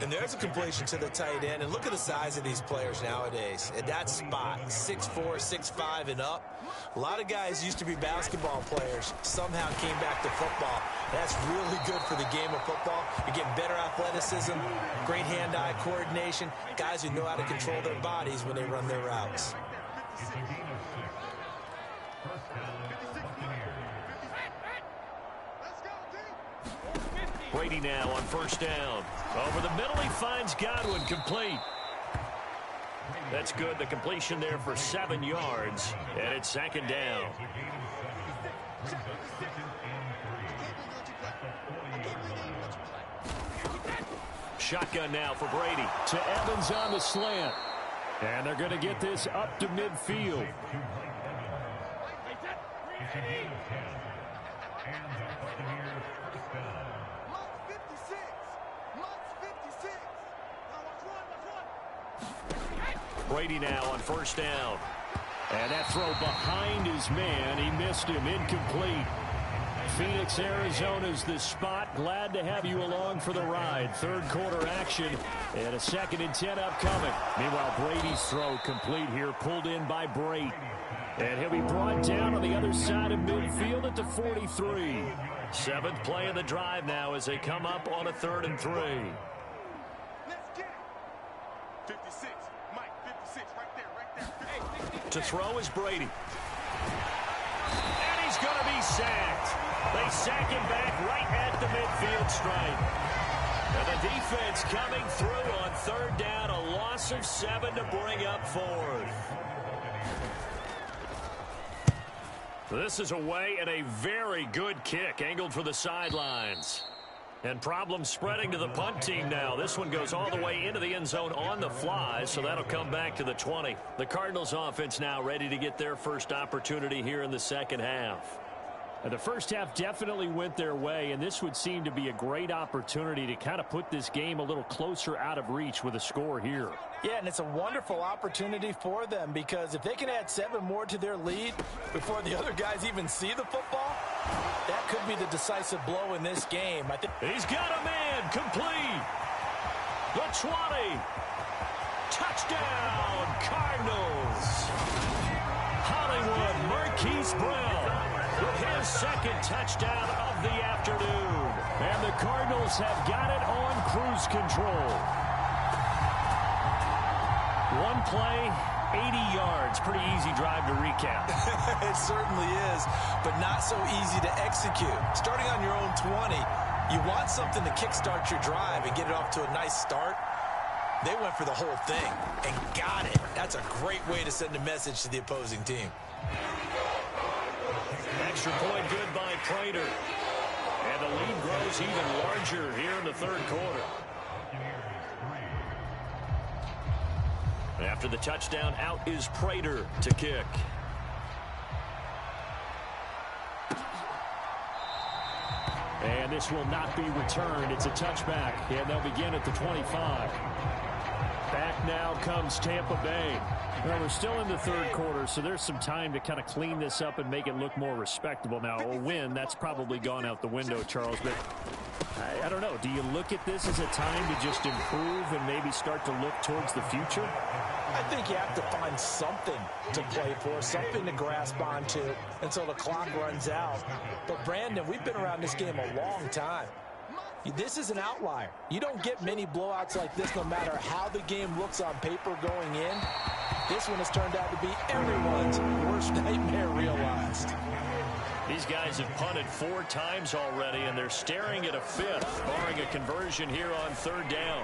And there's a completion to the tight end. And look at the size of these players nowadays. At that spot, 6'4", 6'5", and up. A lot of guys used to be basketball players, somehow came back to football. That's really good for the game of football. You're getting better athleticism, great hand-eye coordination, guys who know how to control their bodies when they run their routes. Brady now on 1st down. Over the middle, he finds Godwin, complete. That's good. The completion there for 7 yards, and it's 2nd down. Shotgun now for Brady. To Evans on the slant. And they're going to get this up to midfield. Brady now on 1st down. And that throw behind his man. He missed him. Incomplete. Phoenix, Arizona's the spot. Glad to have you along for the ride. Third quarter action and a 2nd and 10 upcoming. Meanwhile, Brady's throw complete here, pulled in by Brate. And he'll be brought down on the other side of midfield at the 43. 7th play of the drive now as they come up on a 3rd and 3. Let's get it. 56. Mike, 56. Right there. Hey, To throw is Brady. And he's going to be sacked. They sack him back right at the midfield stripe. And the defense coming through on 3rd down. A loss of 7 to bring up 4th. This is away and a very good kick angled for the sidelines. And problems spreading to the punt team now. This one goes all the way into the end zone on the fly, so that'll come back to the 20. The Cardinals offense now ready to get their first opportunity here in the second half. The first half definitely went their way, and this would seem to be a great opportunity to kind of put this game a little closer out of reach with a score here. Yeah, and it's a wonderful opportunity for them because if they can add 7 more to their lead before the other guys even see the football, that could be the decisive blow in this game. I think he's got a man complete. The 20. Touchdown, Cardinals. Hollywood Marquise Brown with his 2nd touchdown of the afternoon. And the Cardinals have got it on cruise control. One play, 80 yards. Pretty easy drive to recap. It certainly is, but not so easy to execute. Starting on your own 20, you want something to kickstart your drive and get it off to a nice start. They went for the whole thing and got it. That's a great way to send a message to the opposing team. Extra point good by Prater. And the lead grows even larger here in the 3rd quarter. After the touchdown, out is Prater to kick. And this will not be returned. It's a touchback, and they'll begin at the 25. Back now comes Tampa Bay. Well, we're still in the 3rd quarter, so there's some time to kind of clean this up and make it look more respectable. Now, a win, that's probably gone out the window, Charles, but I don't know. Do you look at this as a time to just improve and maybe start to look towards the future? I think you have to find something to play for, something to grasp onto until the clock runs out. But, Brandon, we've been around this game a long time. This is an outlier. You don't get many blowouts like this no matter how the game looks on paper going in. This one has turned out to be everyone's worst nightmare realized. These guys have punted 4 times already, and they're staring at a 5th, barring a conversion here on 3rd down.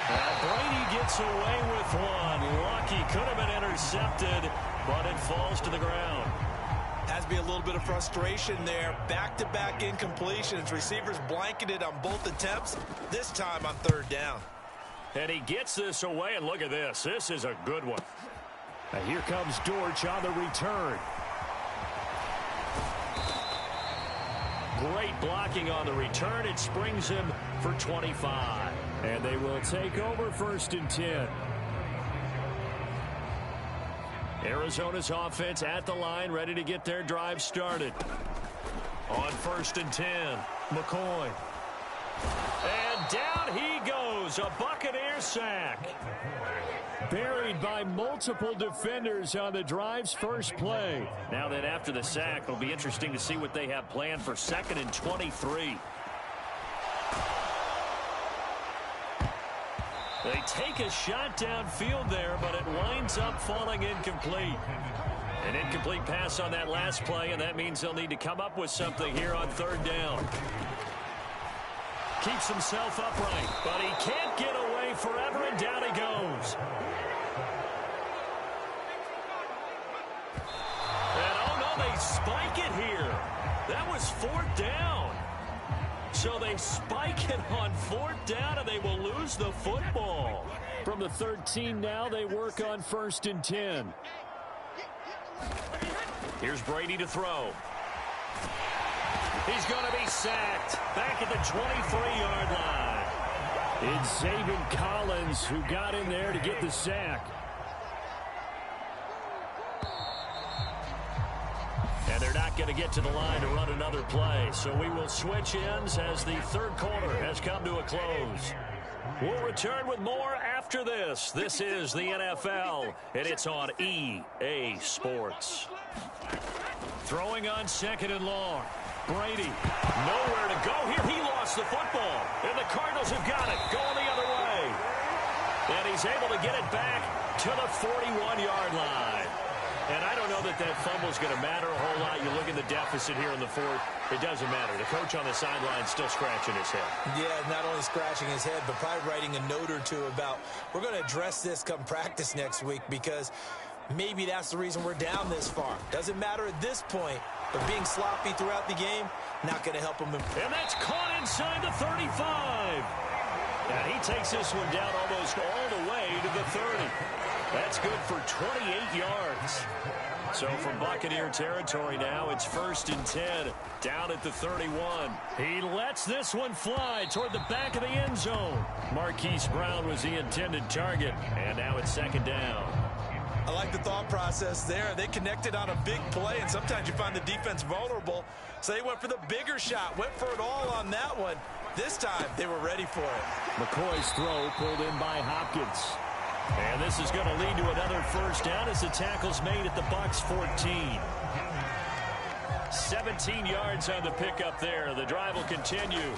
Brady gets away with one. Lucky, could have been intercepted, but it falls to the ground. Has to be a little bit of frustration there. Back-to-back incompletions. Receivers blanketed on both attempts, this time on 3rd down. And he gets this away, and look at this. This is a good one. Now here comes Dortch on the return. Great blocking on the return. It springs him for 25. And they will take over 1st and 10. Arizona's offense at the line, ready to get their drive started. On 1st and 10, McCoy. And down he goes, a Buccaneer sack. Buried by multiple defenders on the drive's first play. Now then, after the sack, it'll be interesting to see what they have planned for 2nd and 23. They take a shot downfield there, but it winds up falling incomplete. An incomplete pass on that last play, and that means they'll need to come up with something here on 3rd down. Keeps himself upright, but he can't get away forever, and down he goes. And oh no, they spike it here. That was 4th down. So they spike it on 4th down, and they will lose the football. From the 13 now, they work on 1st and 10. Here's Brady to throw. He's going to be sacked back at the 23-yard line. It's Zaven Collins who got in there to get the sack. not going to get to the line to run another play. So we will switch ends as the third quarter has come to a close. We'll return with more after this. This is the NFL, and it's on EA Sports. Throwing on second and long. Brady, nowhere to go here. He lost the football, and the Cardinals have got it, going the other way. And he's able to get it back to the 41-yard line. And I don't know that fumble is going to matter a whole lot. You look at the deficit here in the fourth, it doesn't matter. The coach on the sideline still scratching his head. Yeah, not only scratching his head, but probably writing a note or two about, we're going to address this come practice next week, because maybe that's the reason we're down this far. Doesn't matter at this point, but being sloppy throughout the game, not going to help him. And that's caught inside the 35. And he takes this one down almost all the way to the 30. That's good for 28 yards. So from Buccaneer territory now, it's 1st and 10, down at the 31. He lets this one fly toward the back of the end zone. Marquise Brown was the intended target, and now it's 2nd down. I like the thought process there. They connected on a big play, and sometimes you find the defense vulnerable. So they went for the bigger shot, went for it all on that one. This time, they were ready for it. McCoy's throw pulled in by Hopkins. And this is going to lead to another 1st down as the tackle's made at the Bucs 14. 17 yards on the pickup there. The drive will continue.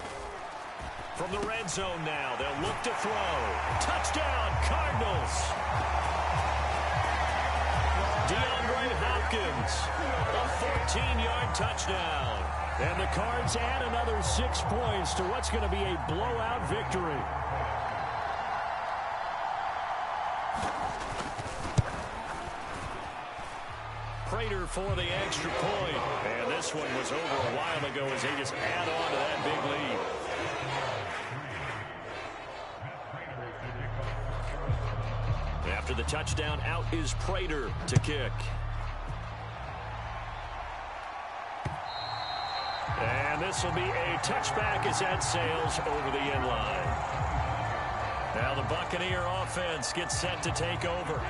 From the red zone now, they'll look to throw. Touchdown, Cardinals! DeAndre Hopkins, a 14-yard touchdown. And the Cards add another 6 points to what's going to be a blowout victory. Prater for the extra point. And this one was over a while ago as they just add on to that big lead. After the touchdown, out is Prater to kick. And this will be a touchback as that sails over the end line. Now the Buccaneer offense gets set to take over.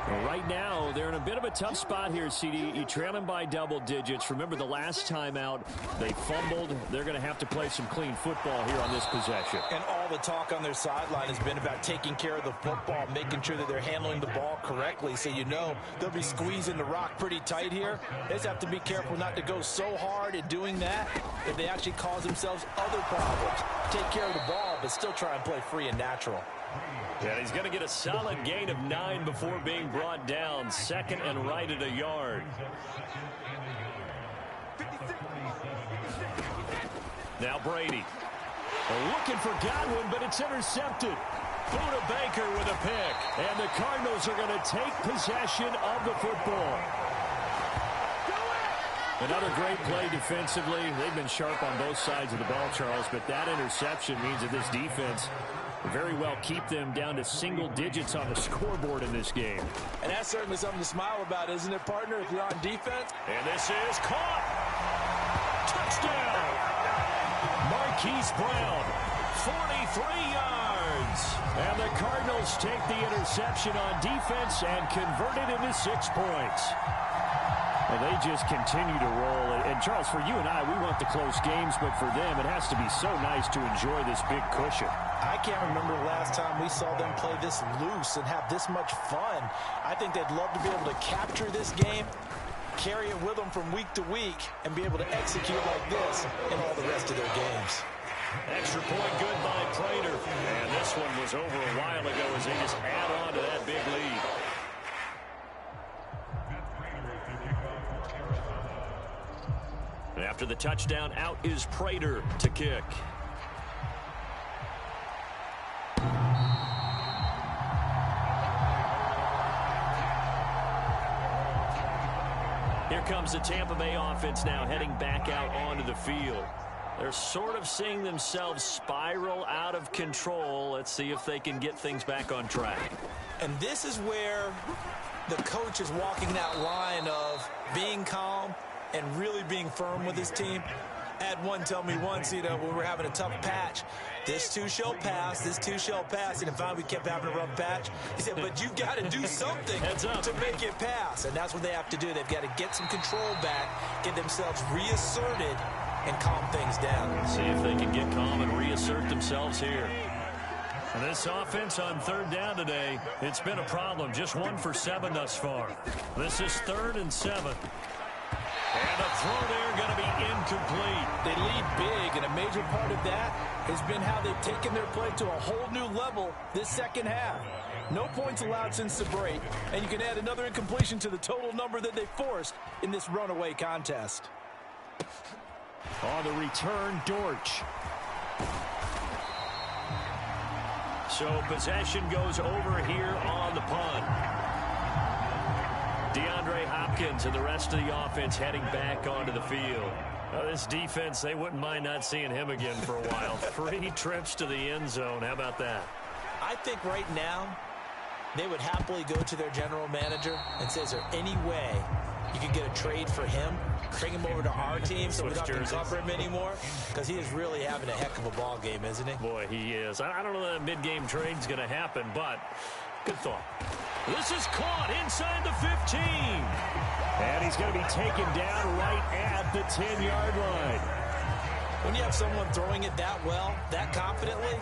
Well, right now, they're in a bit of a tough spot here, CD. You trail them by double digits. Remember the last time out, they fumbled. They're going to have to play some clean football here on this possession. And all the talk on their sideline has been about taking care of the football, making sure that they're handling the ball correctly. So you know they'll be squeezing the rock pretty tight here. They just have to be careful not to go so hard in doing that that they actually cause themselves other problems. Take care of the ball, but still try and play free and natural. Yeah, he's going to get a solid gain of 9 before being brought down. 2nd and right at a yard. Now Brady. Looking for Godwin, but it's intercepted. Buda Baker with a pick. And the Cardinals are going to take possession of the football. Another great play defensively. They've been sharp on both sides of the ball, Charles, but that interception means that this defense very well keep them down to single digits on the scoreboard in this game. And that's certainly something to smile about, isn't it, partner, if you're on defense? And this is caught. Touchdown. Marquise Brown, 43 yards. And the Cardinals take the interception on defense and convert it into 6 points. Well, they just continue to roll. And, Charles, for you and I, we want the close games, but for them, it has to be so nice to enjoy this big cushion. I can't remember the last time we saw them play this loose and have this much fun. I think they'd love to be able to capture this game, carry it with them from week to week, and be able to execute like this in all the rest of their games. Extra point good by Prater. And this one was over a while ago as they just add on to that big lead. And after the touchdown, out is Prater to kick. Here comes the Tampa Bay offense now heading back out onto the field. They're sort of seeing themselves spiral out of control. Let's see if they can get things back on track. And this is where the coach is walking that line of being calm and really being firm with his team. I had one tell me once, when we were having a tough patch, this too shall pass, this too shall pass. And finally we kept having a rough patch. He said, but you've got to do something to make it pass. And that's what they have to do. They've got to get some control back, get themselves reasserted, and calm things down. See if they can get calm and reassert themselves here. And this offense on third down today, it's been a problem. Just 1 for 7 thus far. This is 3rd and 7. And the throw there going to be incomplete. They lead big, and a major part of that has been how they've taken their play to a whole new level this second half. No points allowed since the break, and you can add another incompletion to the total number that they forced in this runaway contest. On the return, Dortch. So possession goes over here on the punt. DeAndre Hopkins and the rest of the offense heading back onto the field. This defense, they wouldn't mind not seeing him again for a while. 3 trips to the end zone. How about that? I think right now they would happily go to their general manager and say, is there any way you could get a trade for him, bring him over to our team so we don't have to cover him anymore? Because he is really having a heck of a ball game, isn't he? Boy, he is. I don't know that mid-game trade's going to happen, but good thought. This is caught inside the 15. And he's going to be taken down right at the 10-yard line. When you have someone throwing it that well, that confidently,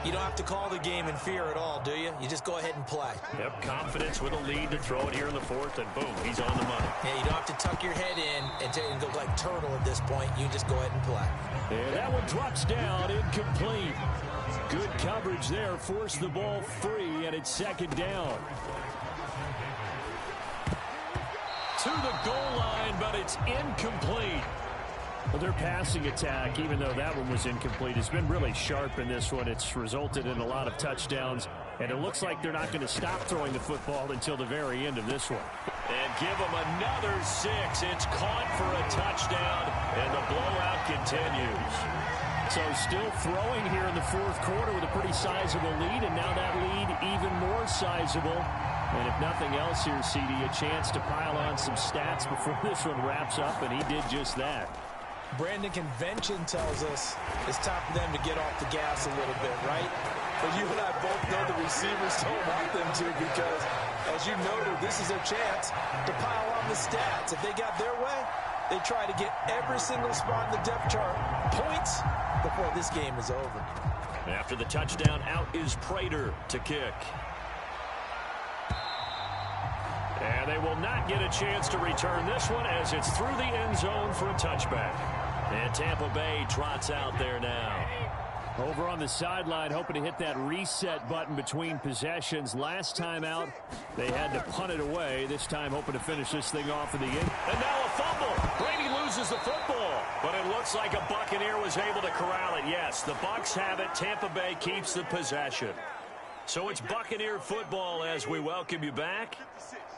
you don't have to call the game in fear at all, do you? You just go ahead and play. Yep, confidence with a lead to throw it here in the 4th, and boom, he's on the money. Yeah, you don't have to tuck your head in and go like turtle at this point. You just go ahead and play. And that one drops down, incomplete. Good coverage there, forced the ball free, and it's 2nd down. To the goal line, but it's incomplete. Well, their passing attack, even though that one was incomplete, has been really sharp in this one. It's resulted in a lot of touchdowns, and it looks like they're not going to stop throwing the football until the very end of this one. And give them another 6. It's caught for a touchdown, and the blowout continues. So still throwing here in the 4th quarter with a pretty sizable lead, and now that lead even more sizable. And if nothing else here, CD, a chance to pile on some stats before this one wraps up, and he did just that. Brandon, convention tells us it's time for them to get off the gas a little bit, right? But you and I both know the receivers don't want them to, because, as you noted, this is their chance to pile on the stats. If they got their way, they try to get every single spot in the depth chart points before this game is over. After the touchdown, out is Prater to kick. And they will not get a chance to return this one as it's through the end zone for a touchback. And Tampa Bay trots out there now. Over on the sideline, hoping to hit that reset button between possessions. Last time out, they had to punt it away. This time, hoping to finish this thing off in the end. And now a fumble. Brady loses the football. But it looks like a Buccaneer was able to corral it. Yes, the Bucs have it. Tampa Bay keeps the possession. So it's Buccaneer football as we welcome you back.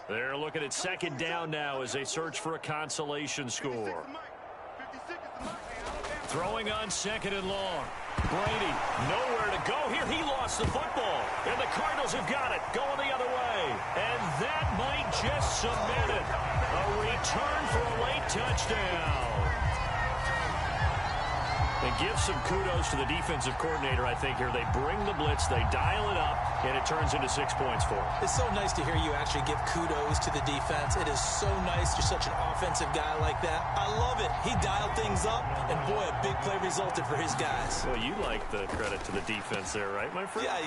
They're looking at 2nd down now as they search for a consolation score. Throwing on 2nd and long. Brady, nowhere to go here. He lost the football. And the Cardinals have got it. Going the other way. And that might just cement it. A return for a late touchdown. And give some kudos to the defensive coordinator, I think, here. They bring the blitz, they dial it up, and it turns into 6 points for them. It's so nice to hear you actually give kudos to the defense. It is so nice. You're such an offensive guy like that. I love it. He dialed things up, and boy, a big play resulted for his guys. Well, you like the credit to the defense there, right, my friend? Yeah,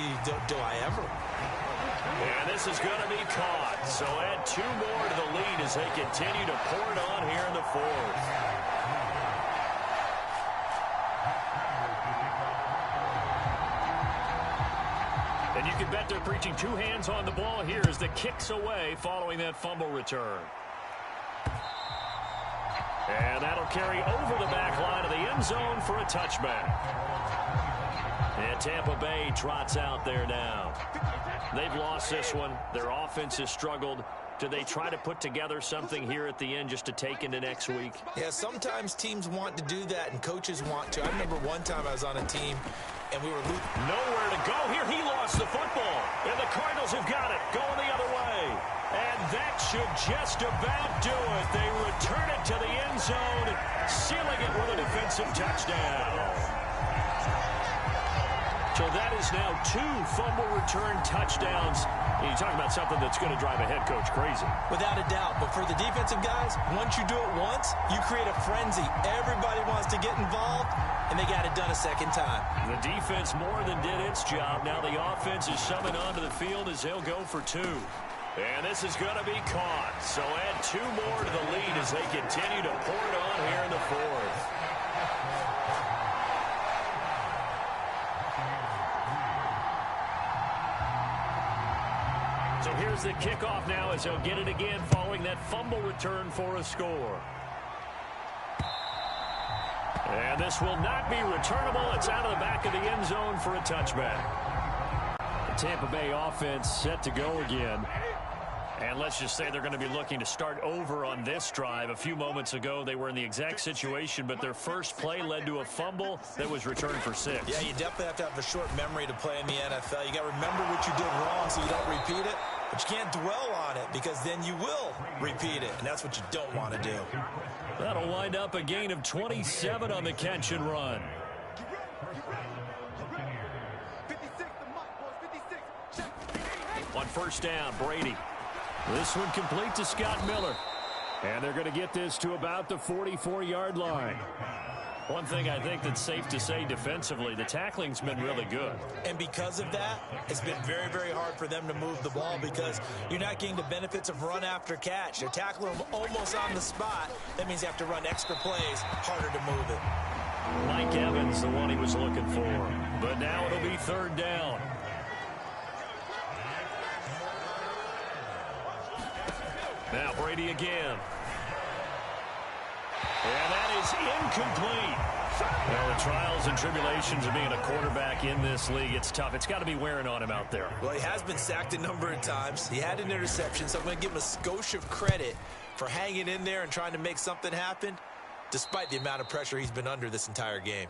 do I ever? And this is going to be caught. So add 2 more to the lead as they continue to pour it on here in the 4th. And you can bet they're preaching 2 hands on the ball here as the kick's away following that fumble return. And that'll carry over the back line of the end zone for a touchback. And Tampa Bay trots out there now. They've lost this one. Their offense has struggled. Do they try to put together something here at the end just to take into next week? Yeah, sometimes teams want to do that and coaches want to. I remember one time I was on a team and we were nowhere to go here. He lost the football. And the Cardinals have got it. Going the other way. And that should just about do it. They return it to the end zone, sealing it with a defensive touchdown. So that is now 2 fumble return touchdowns. You talk about something that's going to drive a head coach crazy. Without a doubt. But for the defensive guys, once you do it once, you create a frenzy. Everybody wants to get involved, and they got it done a second time. The defense more than did its job. Now the offense is summoned onto the field as they'll go for 2. And this is going to be caught. So add 2 more to the lead as they continue to pour it on here in the 4th. So here's the kickoff now as they'll get it again following that fumble return for a score. And this will not be returnable. It's out of the back of the end zone for a touchback. The Tampa Bay offense set to go again. And let's just say they're going to be looking to start over on this drive. A few moments ago, they were in the exact situation, but their first play led to a fumble that was returned for 6. Yeah, you definitely have to have a short memory to play in the NFL. You got to remember what you did wrong so you don't repeat it, but you can't dwell on it because then you will repeat it, and that's what you don't want to do. That'll wind up a gain of 27 on the catch and run. On first down, Brady. This one complete to Scott Miller. And they're going to get this to about the 44-yard line. One thing I think that's safe to say defensively, the tackling's been really good. And because of that, it's been very, very hard for them to move the ball because you're not getting the benefits of run after catch. They're tackling them almost on the spot. That means you have to run extra plays, harder to move it. Mike Evans, the one he was looking for. But now it'll be 3rd down. Now Brady again. And that is incomplete. Well, the trials and tribulations of being a quarterback in this league, it's tough. It's got to be wearing on him out there. Well, he has been sacked a number of times. He had an interception, so I'm going to give him a skosh of credit for hanging in there and trying to make something happen, despite the amount of pressure he's been under this entire game.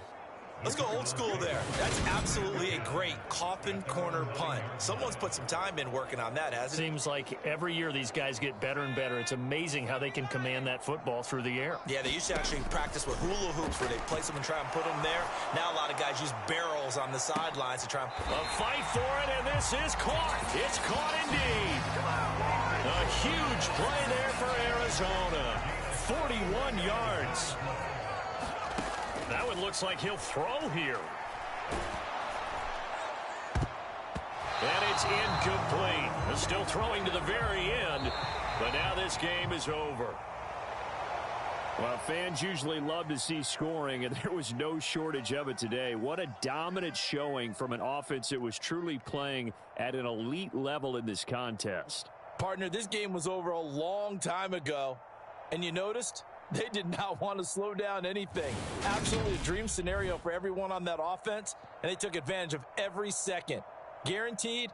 Let's go old school there. That's absolutely a great coffin corner punt. Someone's put some time in working on that, hasn't it? Seems like every year these guys get better and better. It's amazing how they can command that football through the air. Yeah, they used to actually practice with hula hoops where they place them and try and put them there. Now a lot of guys use barrels on the sidelines to try and... A fight for it, and this is caught. It's caught indeed. A huge play there for Arizona. 41 yards. That one looks like he'll throw here. And it's incomplete. They're still throwing to the very end, but now this game is over. Well, fans usually love to see scoring, and there was no shortage of it today. What a dominant showing from an offense that was truly playing at an elite level in this contest. Partner, this game was over a long time ago, and you noticed they did not want to slow down anything. Absolutely a dream scenario for everyone on that offense, and they took advantage of every second. Guaranteed,